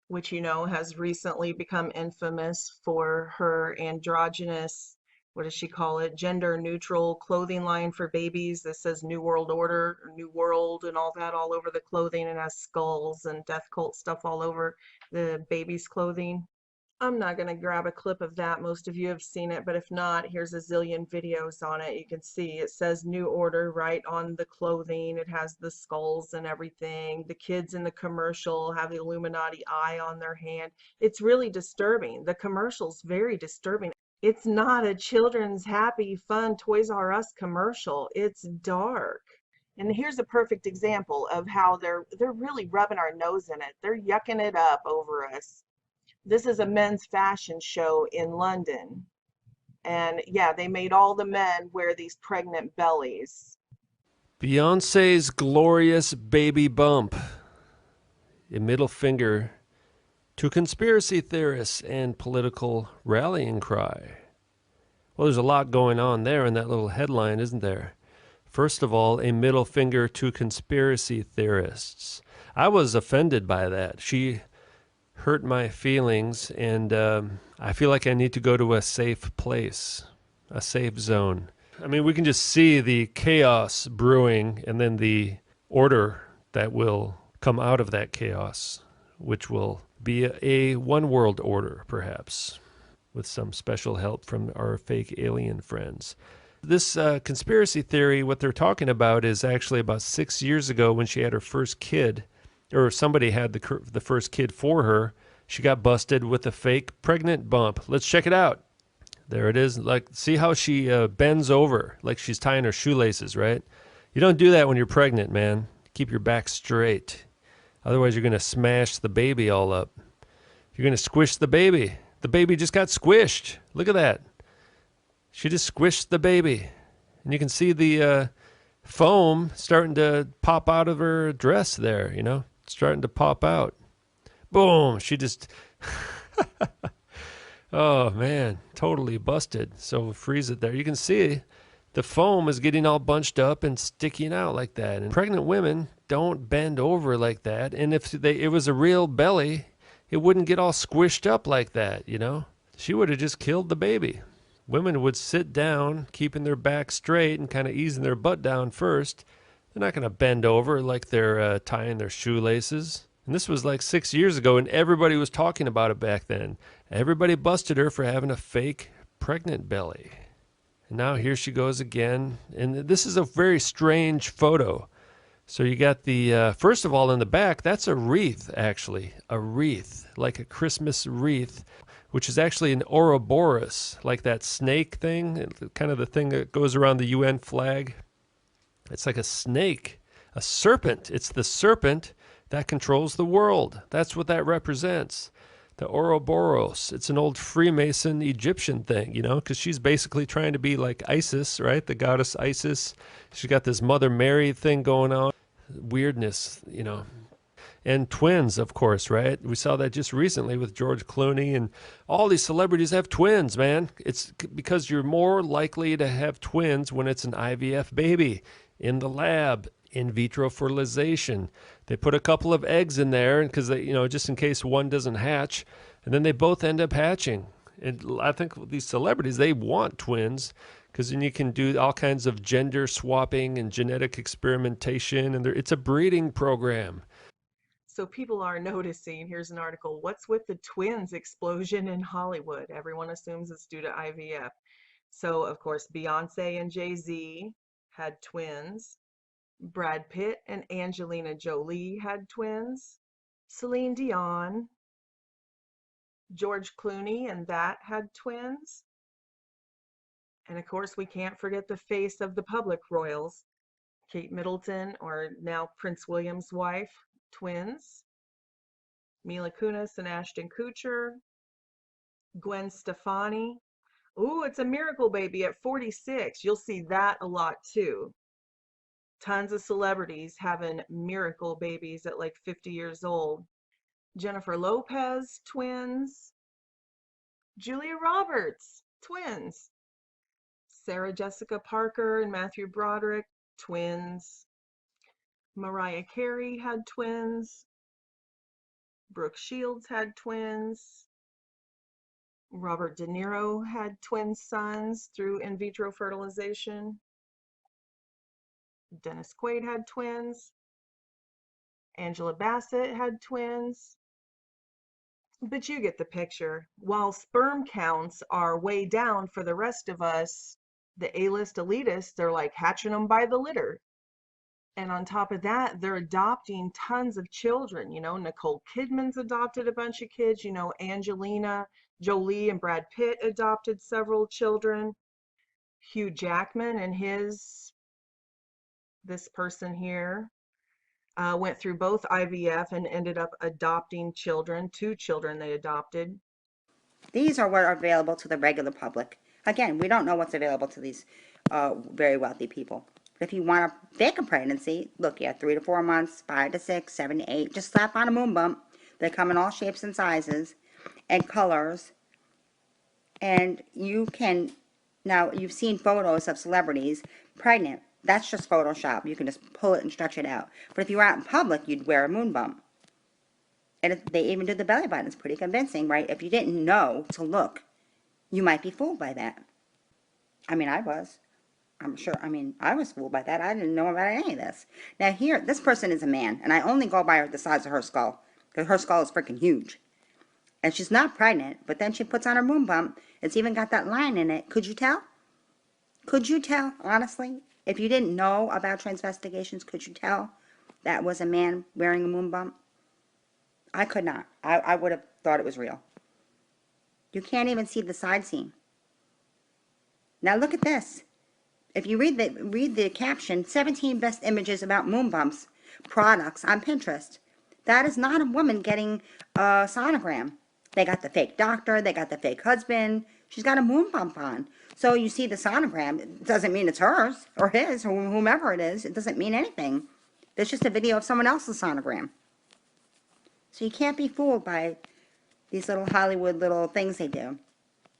which you know has recently become infamous for her androgynous, what does she call it, gender neutral clothing line for babies that says New World Order, or New World and all that all over the clothing, and has skulls and death cult stuff all over the baby's clothing. I'm not going to grab a clip of that. Most of you have seen it, but if not, here's a zillion videos on it. You can see it says New Order right on the clothing. It has the skulls and everything. The kids in the commercial have the Illuminati eye on their hand. It's really disturbing. The commercial's very disturbing. It's not a children's happy, fun Toys R Us commercial. It's dark. And here's a perfect example of how they're really rubbing our nose in it. They're yucking it up over us. This is a men's fashion show in London. And yeah, they made all the men wear these pregnant bellies. Beyonce's glorious baby bump. A middle finger to conspiracy theorists and political rallying cry. Well, there's a lot going on there in that little headline, isn't there? First of all, a middle finger to conspiracy theorists. I was offended by that. She hurt my feelings, and I feel like I need to go to a safe place, a safe zone. I mean, we can just see the chaos brewing and then the order that will come out of that chaos, which will be a one world order, perhaps, with some special help from our fake alien friends. This conspiracy theory, what they're talking about is actually about 6 years ago when she had her first kid, or somebody had the first kid for her. She got busted with a fake pregnant bump. Let's check it out. There it is. Like, see how she bends over like she's tying her shoelaces, right? You don't do that when you're pregnant, man. Keep your back straight. Otherwise, you're going to smash the baby all up. You're going to squish the baby. The baby just got squished. Look at that. She just squished the baby. And you can see the foam starting to pop out of her dress there, you know, starting to pop out. Boom. She just, oh man, totally busted. So freeze it there. You can see the foam is getting all bunched up and sticking out like that. And pregnant women don't bend over like that. And if it was a real belly, it wouldn't get all squished up like that, you know. She would have just killed the baby. Women would sit down, keeping their back straight and kind of easing their butt down first. They're not going to bend over like they're tying their shoelaces. And this was like 6 years ago, and everybody was talking about it back then. Everybody busted her for having a fake pregnant belly. And now here she goes again. And this is a very strange photo. So you got the, first of all, in the back, that's a wreath, actually. A wreath, like a Christmas wreath, which is actually an Ouroboros, like that snake thing, kind of the thing that goes around the UN flag. It's like a snake, a serpent. It's the serpent that controls the world. That's what that represents. The Ouroboros. It's an old Freemason Egyptian thing, you know, because she's basically trying to be like Isis, right? The goddess Isis. She's got this Mother Mary thing going on. Weirdness, you know. And twins, of course, right? We saw that just recently with George Clooney, and all these celebrities have twins, man. It's because you're more likely to have twins when it's an IVF baby in the lab, in vitro fertilization. They put a couple of eggs in there because they, just in case one doesn't hatch, and then they both end up hatching. And I think these celebrities, they want twins because then you can do all kinds of gender swapping and genetic experimentation, and it's a breeding program. So people are noticing, here's an article, what's with the twins explosion in Hollywood? Everyone assumes it's due to IVF. So, of course, Beyonce and Jay-Z had twins. Brad Pitt and Angelina Jolie had twins. Celine Dion, George Clooney and that had twins. And of course, we can't forget the face of the public royals, Kate Middleton, or now Prince William's wife, twins. Mila Kunis and Ashton Kutcher. Gwen Stefani. Ooh, it's a miracle baby at 46. You'll see that a lot too. Tons of celebrities having miracle babies at like 50 years old. Jennifer Lopez, twins. Julia Roberts, twins. Sarah Jessica Parker and Matthew Broderick, twins. Mariah Carey had twins. Brooke Shields had twins. Robert De Niro had twin sons through in vitro fertilization. Dennis Quaid had twins. Angela Bassett had twins. But you get the picture. While sperm counts are way down for the rest of us, the A-list elitists are like hatching them by the litter. And on top of that, they're adopting tons of children. Nicole Kidman's adopted a bunch of kids. Angelina Jolie and Brad Pitt adopted several children. Hugh Jackman and this person here, went through both IVF and ended up adopting children, 2 children they adopted. These are what are available to the regular public. Again, we don't know what's available to these very wealthy people. But if you want to fake a pregnancy, look, you have 3 to 4 months, 5 to 6, 7 to 8. Just slap on a moon bump. They come in all shapes and sizes and colors. And you can, now you've seen photos of celebrities pregnant. That's just Photoshop. You can just pull it and stretch it out. But if you were out in public, you'd wear a moon bump. And they even do the belly button. It's pretty convincing, right? If you didn't know to look, you might be fooled by that. I mean, I was. I'm sure, I was fooled by that. I didn't know about any of this. Now here, this person is a man, and I only go by the size of her skull, because her skull is freaking huge. And she's not pregnant, but then she puts on her moon bump. It's even got that line in it. Could you tell? Could you tell, honestly? If you didn't know about transvestigations, could you tell that was a man wearing a moon bump? I could not. I would have thought it was real. You can't even see the side seam. Now look at this. If you read the caption, 17 best images about moon bumps products on Pinterest. That is not a woman getting a sonogram. They got the fake doctor. They got the fake husband. She's got a moon bump on. So you see the sonogram. It doesn't mean it's hers or his or whomever it is. It doesn't mean anything. It's just a video of someone else's sonogram. So you can't be fooled by these little Hollywood little things they do.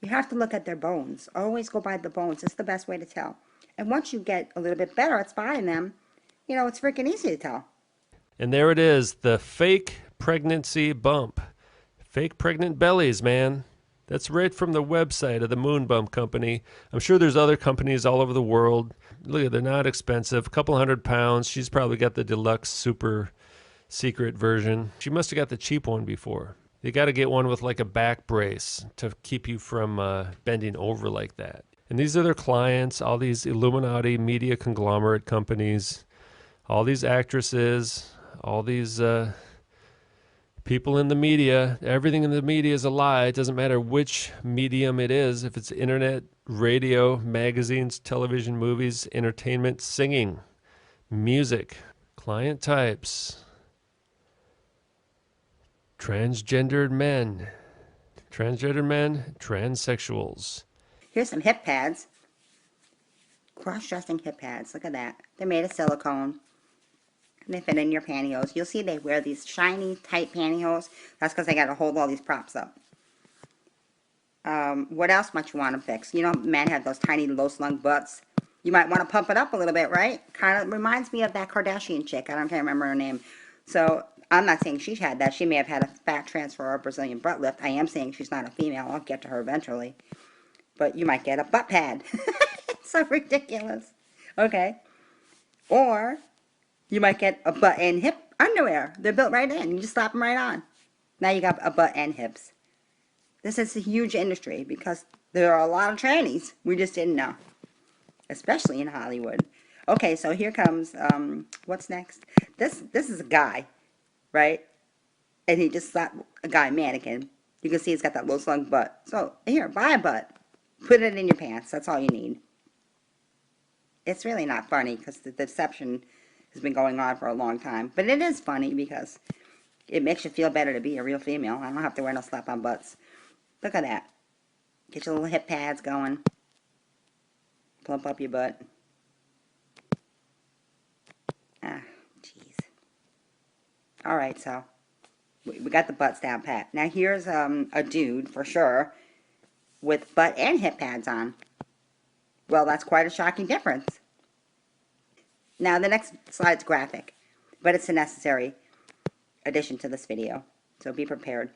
You have to look at their bones. Always go by the bones. It's the best way to tell. And once you get a little bit better at spotting them, it's freaking easy to tell. And there it is, the fake pregnancy bump. Fake pregnant bellies, man. That's right from the website of the Moon Bump Company. I'm sure there's other companies all over the world. Look, they're not expensive. A couple £100. She's probably got the deluxe super secret version. She must have got the cheap one before. You got to get one with like a back brace to keep you from bending over like that. And these are their clients, all these Illuminati media conglomerate companies, all these actresses, all these people in the media. Everything in the media is a lie. It doesn't matter which medium it is. If it's internet, radio, magazines, television, movies, entertainment, singing, music, client types, transgendered men, transsexuals. Here's some hip pads. Cross-dressing hip pads. Look at that. They're made of silicone. They fit in your pantyhose. You'll see they wear these shiny, tight pantyhose. That's because they got to hold all these props up. What else might you want to fix? You know, men have those tiny, low-slung butts. You might want to pump it up a little bit, right? Kind of reminds me of that Kardashian chick. Can't remember her name. So I'm not saying she's had that. She may have had a fat transfer or a Brazilian butt lift. I am saying she's not a female. I'll get to her eventually. But you might get a butt pad. It's so ridiculous. Okay. Or you might get a butt and hip underwear. They're built right in. You just slap them right on. Now you got a butt and hips. This is a huge industry because there are a lot of trannies. We just didn't know. Especially in Hollywood. Okay, so here comes, what's next? This is a guy, right? And he just slapped a guy mannequin. You can see he's got that low slung butt. So, here, buy a butt. Put it in your pants. That's all you need. It's really not funny because the deception has been going on for a long time. But it is funny because it makes you feel better to be a real female. I don't have to wear no slap-on butts. Look at that. Get your little hip pads going. Plump up your butt. Ah, jeez. All right, so we got the butts down pat. Now here's a dude, for sure, with butt and hip pads on. Well, that's quite a shocking difference. Now, the next slide's graphic, but it's a necessary addition to this video, so be prepared.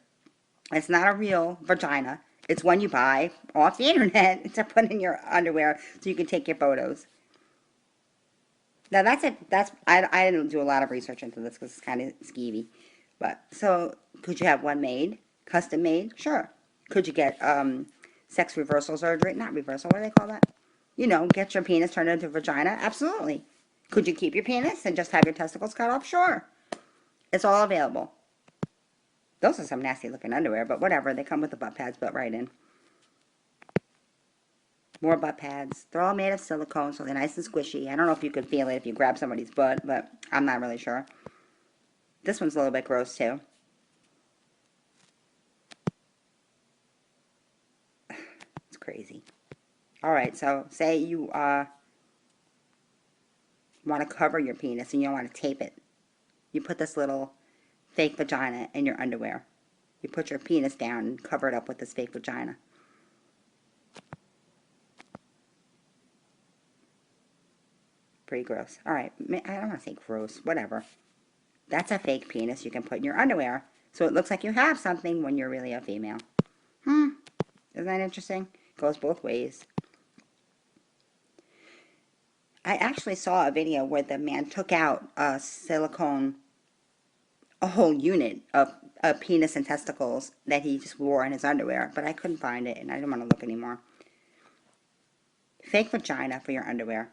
It's not a real vagina. It's one you buy off the internet to put in your underwear so you can take your photos. Now, that's it. I didn't do a lot of research into this because it's kind of skeevy. But, so, could you have one made? Custom made? Sure. Could you get sex reversal surgery? Not reversal, what do they call that? You know, get your penis turned into a vagina? Absolutely. Could you keep your penis and just have your testicles cut off? Sure. It's all available. Those are some nasty looking underwear, but whatever. They come with the butt pads built right in. More butt pads. They're all made of silicone, so they're nice and squishy. I don't know if you could feel it if you grab somebody's butt, but I'm not really sure. This one's a little bit gross, too. It's crazy. Alright, so say you want to cover your penis and you don't want to tape it. You put this little fake vagina in your underwear. You put your penis down and cover it up with this fake vagina. Pretty gross. Alright, I don't want to say gross. Whatever. That's a fake penis you can put in your underwear. So it looks like you have something when you're really a female. Isn't that interesting? Goes both ways. I actually saw a video where the man took out a whole unit of penis and testicles that he just wore in his underwear, but I couldn't find it and I didn't want to look anymore. Fake vagina for your underwear.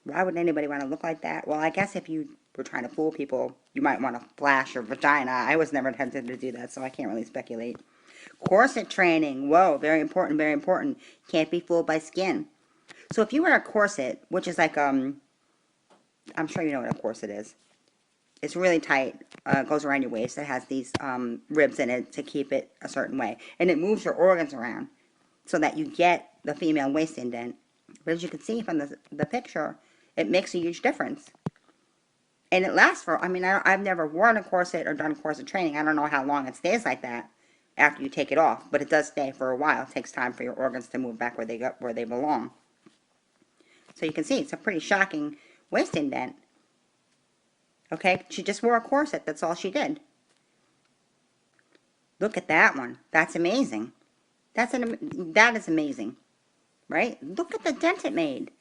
Why would anybody want to look like that? Well, I guess if you were trying to fool people, you might want to flash your vagina. I was never tempted to do that, so I can't really speculate. Corset training. Whoa, very important, very important. Can't be fooled by skin. So if you wear a corset, which is like, I'm sure you know what a corset is. It's really tight. Goes around your waist. It has these ribs in it to keep it a certain way. And it moves your organs around so that you get the female waist indent. But as you can see from the picture, it makes a huge difference. And it lasts for, I've never worn a corset or done corset training. I don't know how long it stays like that after you take it off. But it does stay for a while. It takes time for your organs to move back where they belong. So you can see it's a pretty shocking waist indent. Okay, she just wore a corset. That's all she did. Look at that one. That's amazing. That is amazing, right? Look at the dent it made.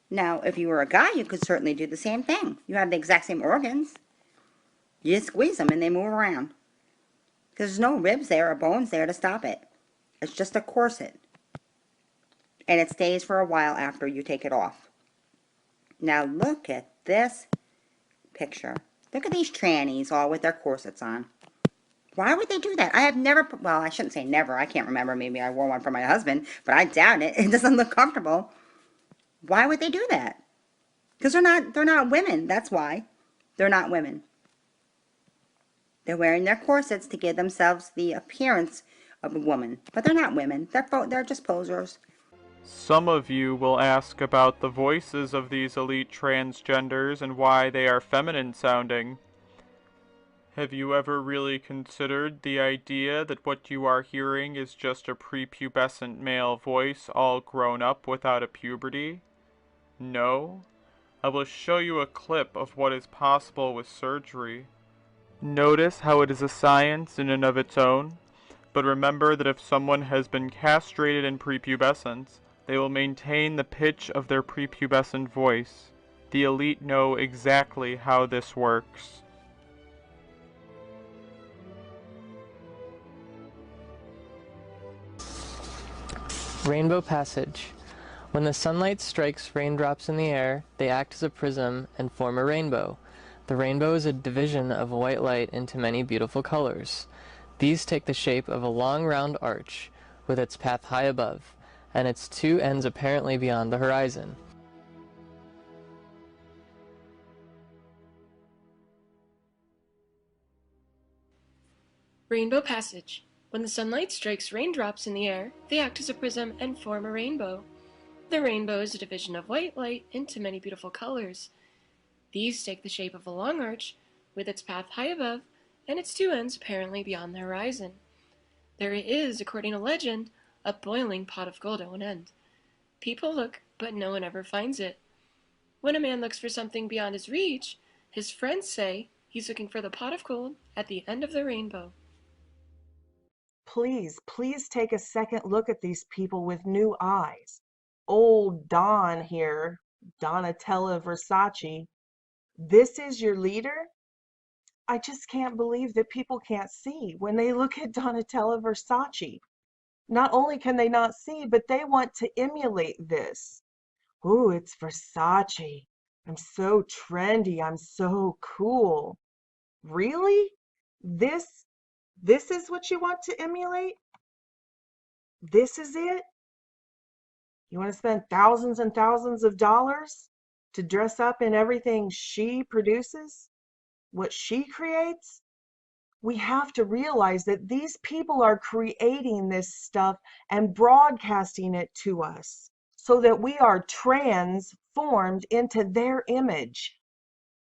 Now, if you were a guy, you could certainly do the same thing. You have the exact same organs. You just squeeze them and they move around. There's no ribs there or bones there to stop it. It's just a corset. And it stays for a while after you take it off. Now look at this picture. Look at these trannies all with their corsets on. Why would they do that? I have never, well, I shouldn't say never. I can't remember. Maybe I wore one for my husband, but I doubt it. It doesn't look comfortable. Why would they do that? Because they're not women. That's why. They're not women. They're wearing their corsets to give themselves the appearance of a woman. But they're not women. They're just posers. Some of you will ask about the voices of these elite transgenders and why they are feminine sounding. Have you ever really considered the idea that what you are hearing is just a prepubescent male voice all grown up without a puberty? No? I will show you a clip of what is possible with surgery. Notice how it is a science in and of its own, but remember that if someone has been castrated in prepubescence, they will maintain the pitch of their prepubescent voice. The elite know exactly how this works. Rainbow passage. When the sunlight strikes raindrops in the air, they act as a prism and form a rainbow. The rainbow is a division of white light into many beautiful colors. These take the shape of a long round arch, with its path high above, and its two ends apparently beyond the horizon. Rainbow passage. When the sunlight strikes raindrops in the air, they act as a prism and form a rainbow. The rainbow is a division of white light into many beautiful colors. These take the shape of a long arch, with its path high above, and its two ends apparently beyond the horizon. There is, according to legend, a boiling pot of gold at one end. People look, but no one ever finds it. When a man looks for something beyond his reach, his friends say he's looking for the pot of gold at the end of the rainbow. Please, please take a second look at these people with new eyes. Old Don here, Donatella Versace, this is your leader? I just can't believe that people can't see when they look at Donatella Versace. Not only can they not see, but they want to emulate this. Ooh, it's Versace. I'm so trendy. I'm so cool. Really? This is what you want to emulate? This is it? You want to spend thousands and thousands of dollars to dress up in everything she produces? What she creates? We have to realize that these people are creating this stuff and broadcasting it to us so that we are transformed into their image.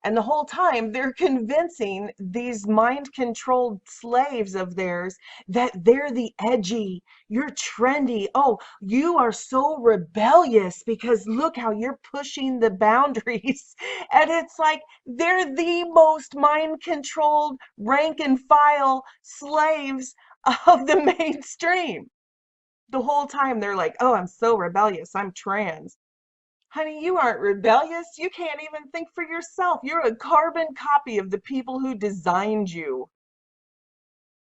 And the whole time they're convincing these mind-controlled slaves of theirs that they're the edgy, you're trendy. Oh, you are so rebellious because look how you're pushing the boundaries. And it's like they're the most mind-controlled rank and file slaves of the mainstream. The whole time they're like, oh, I'm so rebellious, I'm trans. Honey, you aren't rebellious. You can't even think for yourself. You're a carbon copy of the people who designed you.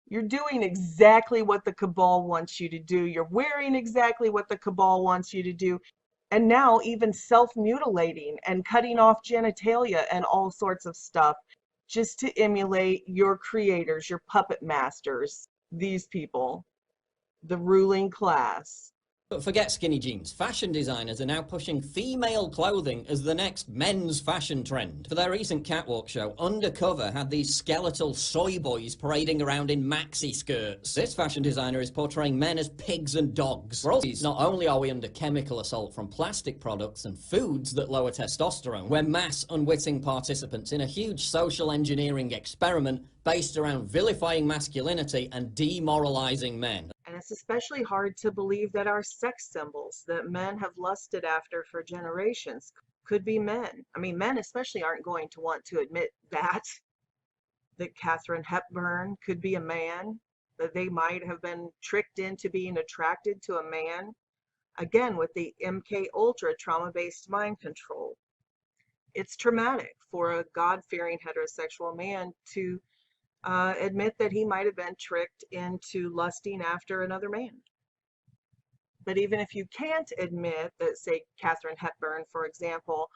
You're doing exactly what the cabal wants you to do. You're wearing exactly what the cabal wants you to do. And now even self-mutilating and cutting off genitalia and all sorts of stuff just to emulate your creators, your puppet masters, these people, the ruling class. But forget skinny jeans. Fashion designers are now pushing female clothing as the next men's fashion trend. For their recent catwalk show, Undercover had these skeletal soy boys parading around in maxi skirts. This fashion designer is portraying men as pigs and dogs. Not only are we under chemical assault from plastic products and foods that lower testosterone, we're mass unwitting participants in a huge social engineering experiment based around vilifying masculinity and demoralizing men. And it's especially hard to believe that our sex symbols that men have lusted after for generations could be men. I mean, men especially aren't going to want to admit that Katharine Hepburn could be a man, that they might have been tricked into being attracted to a man. Again, with the MK Ultra trauma-based mind control. It's traumatic for a God-fearing heterosexual man to admit that he might have been tricked into lusting after another man. But even if you can't admit that, say, Katharine Hepburn, for example,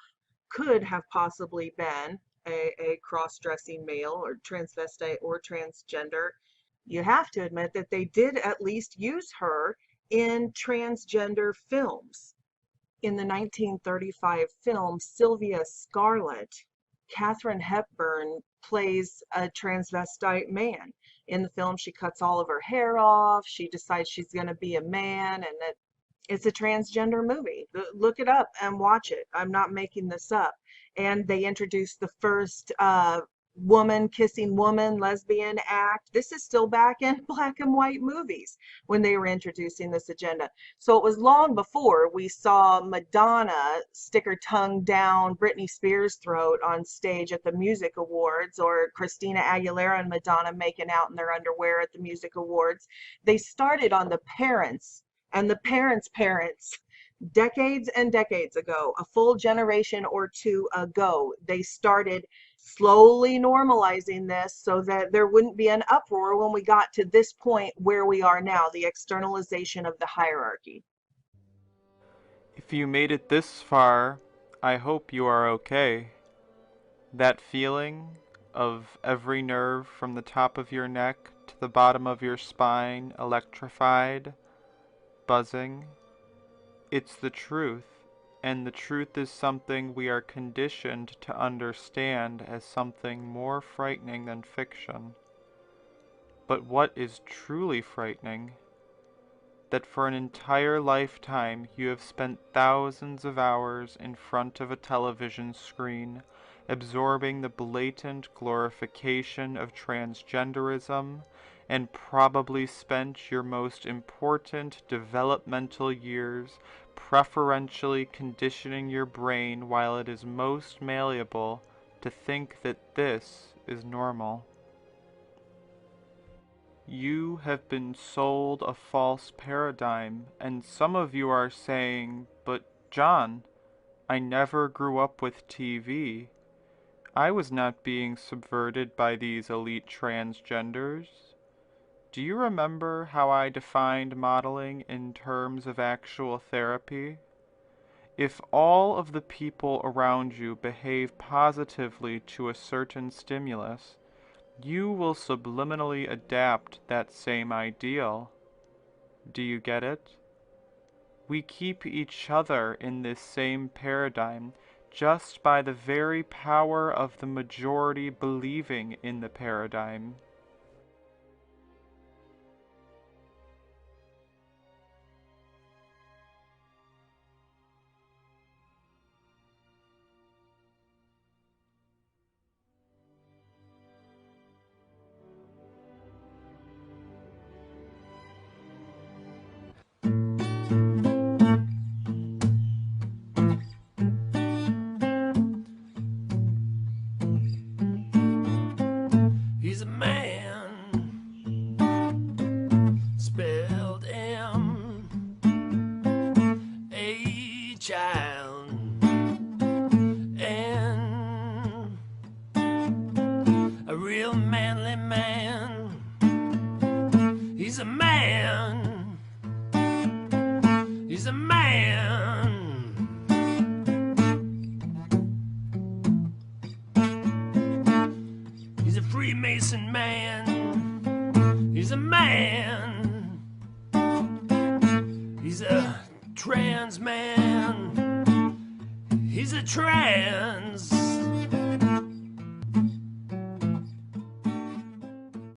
could have possibly been a cross-dressing male or transvestite or transgender, you have to admit that they did at least use her in transgender films. In the 1935 film Sylvia Scarlett, Katharine Hepburn plays a transvestite man. In the film, she cuts all of her hair off. She decides she's going to be a man, and that It's a transgender movie. Look it up and watch it. I'm not making this up. And they introduced the first woman kissing woman lesbian act. This is still back in black and white movies when they were introducing this agenda. So it was long before we saw Madonna stick her tongue down Britney Spears' throat on stage at the Music Awards, or Christina Aguilera and Madonna making out in their underwear at the Music Awards. They started on the parents and the parents' parents decades and decades ago, a full generation or two ago. They started slowly normalizing this so that there wouldn't be an uproar when we got to this point where we are now, the externalization of the hierarchy. If you made it this far, I hope you are okay. That feeling of every nerve from the top of your neck to the bottom of your spine electrified, buzzing, it's the truth, and the truth is something we are conditioned to understand as something more frightening than fiction. But what is truly frightening? That for an entire lifetime you have spent thousands of hours in front of a television screen, absorbing the blatant glorification of transgenderism, and probably spent your most important developmental years preferentially conditioning your brain while it is most malleable to think that this is normal. You have been sold a false paradigm, and some of you are saying, "But John, I never grew up with TV. I was not being subverted by these elite transgenders." Do you remember how I defined modeling in terms of actual therapy? If all of the people around you behave positively to a certain stimulus, you will subliminally adapt that same ideal. Do you get it? We keep each other in this same paradigm just by the very power of the majority believing in the paradigm. He's a man, spelled M, a child, and a real manly man. He's a man, he's a man. He's a Freemason man. He's a man. He's a trans man. He's a trans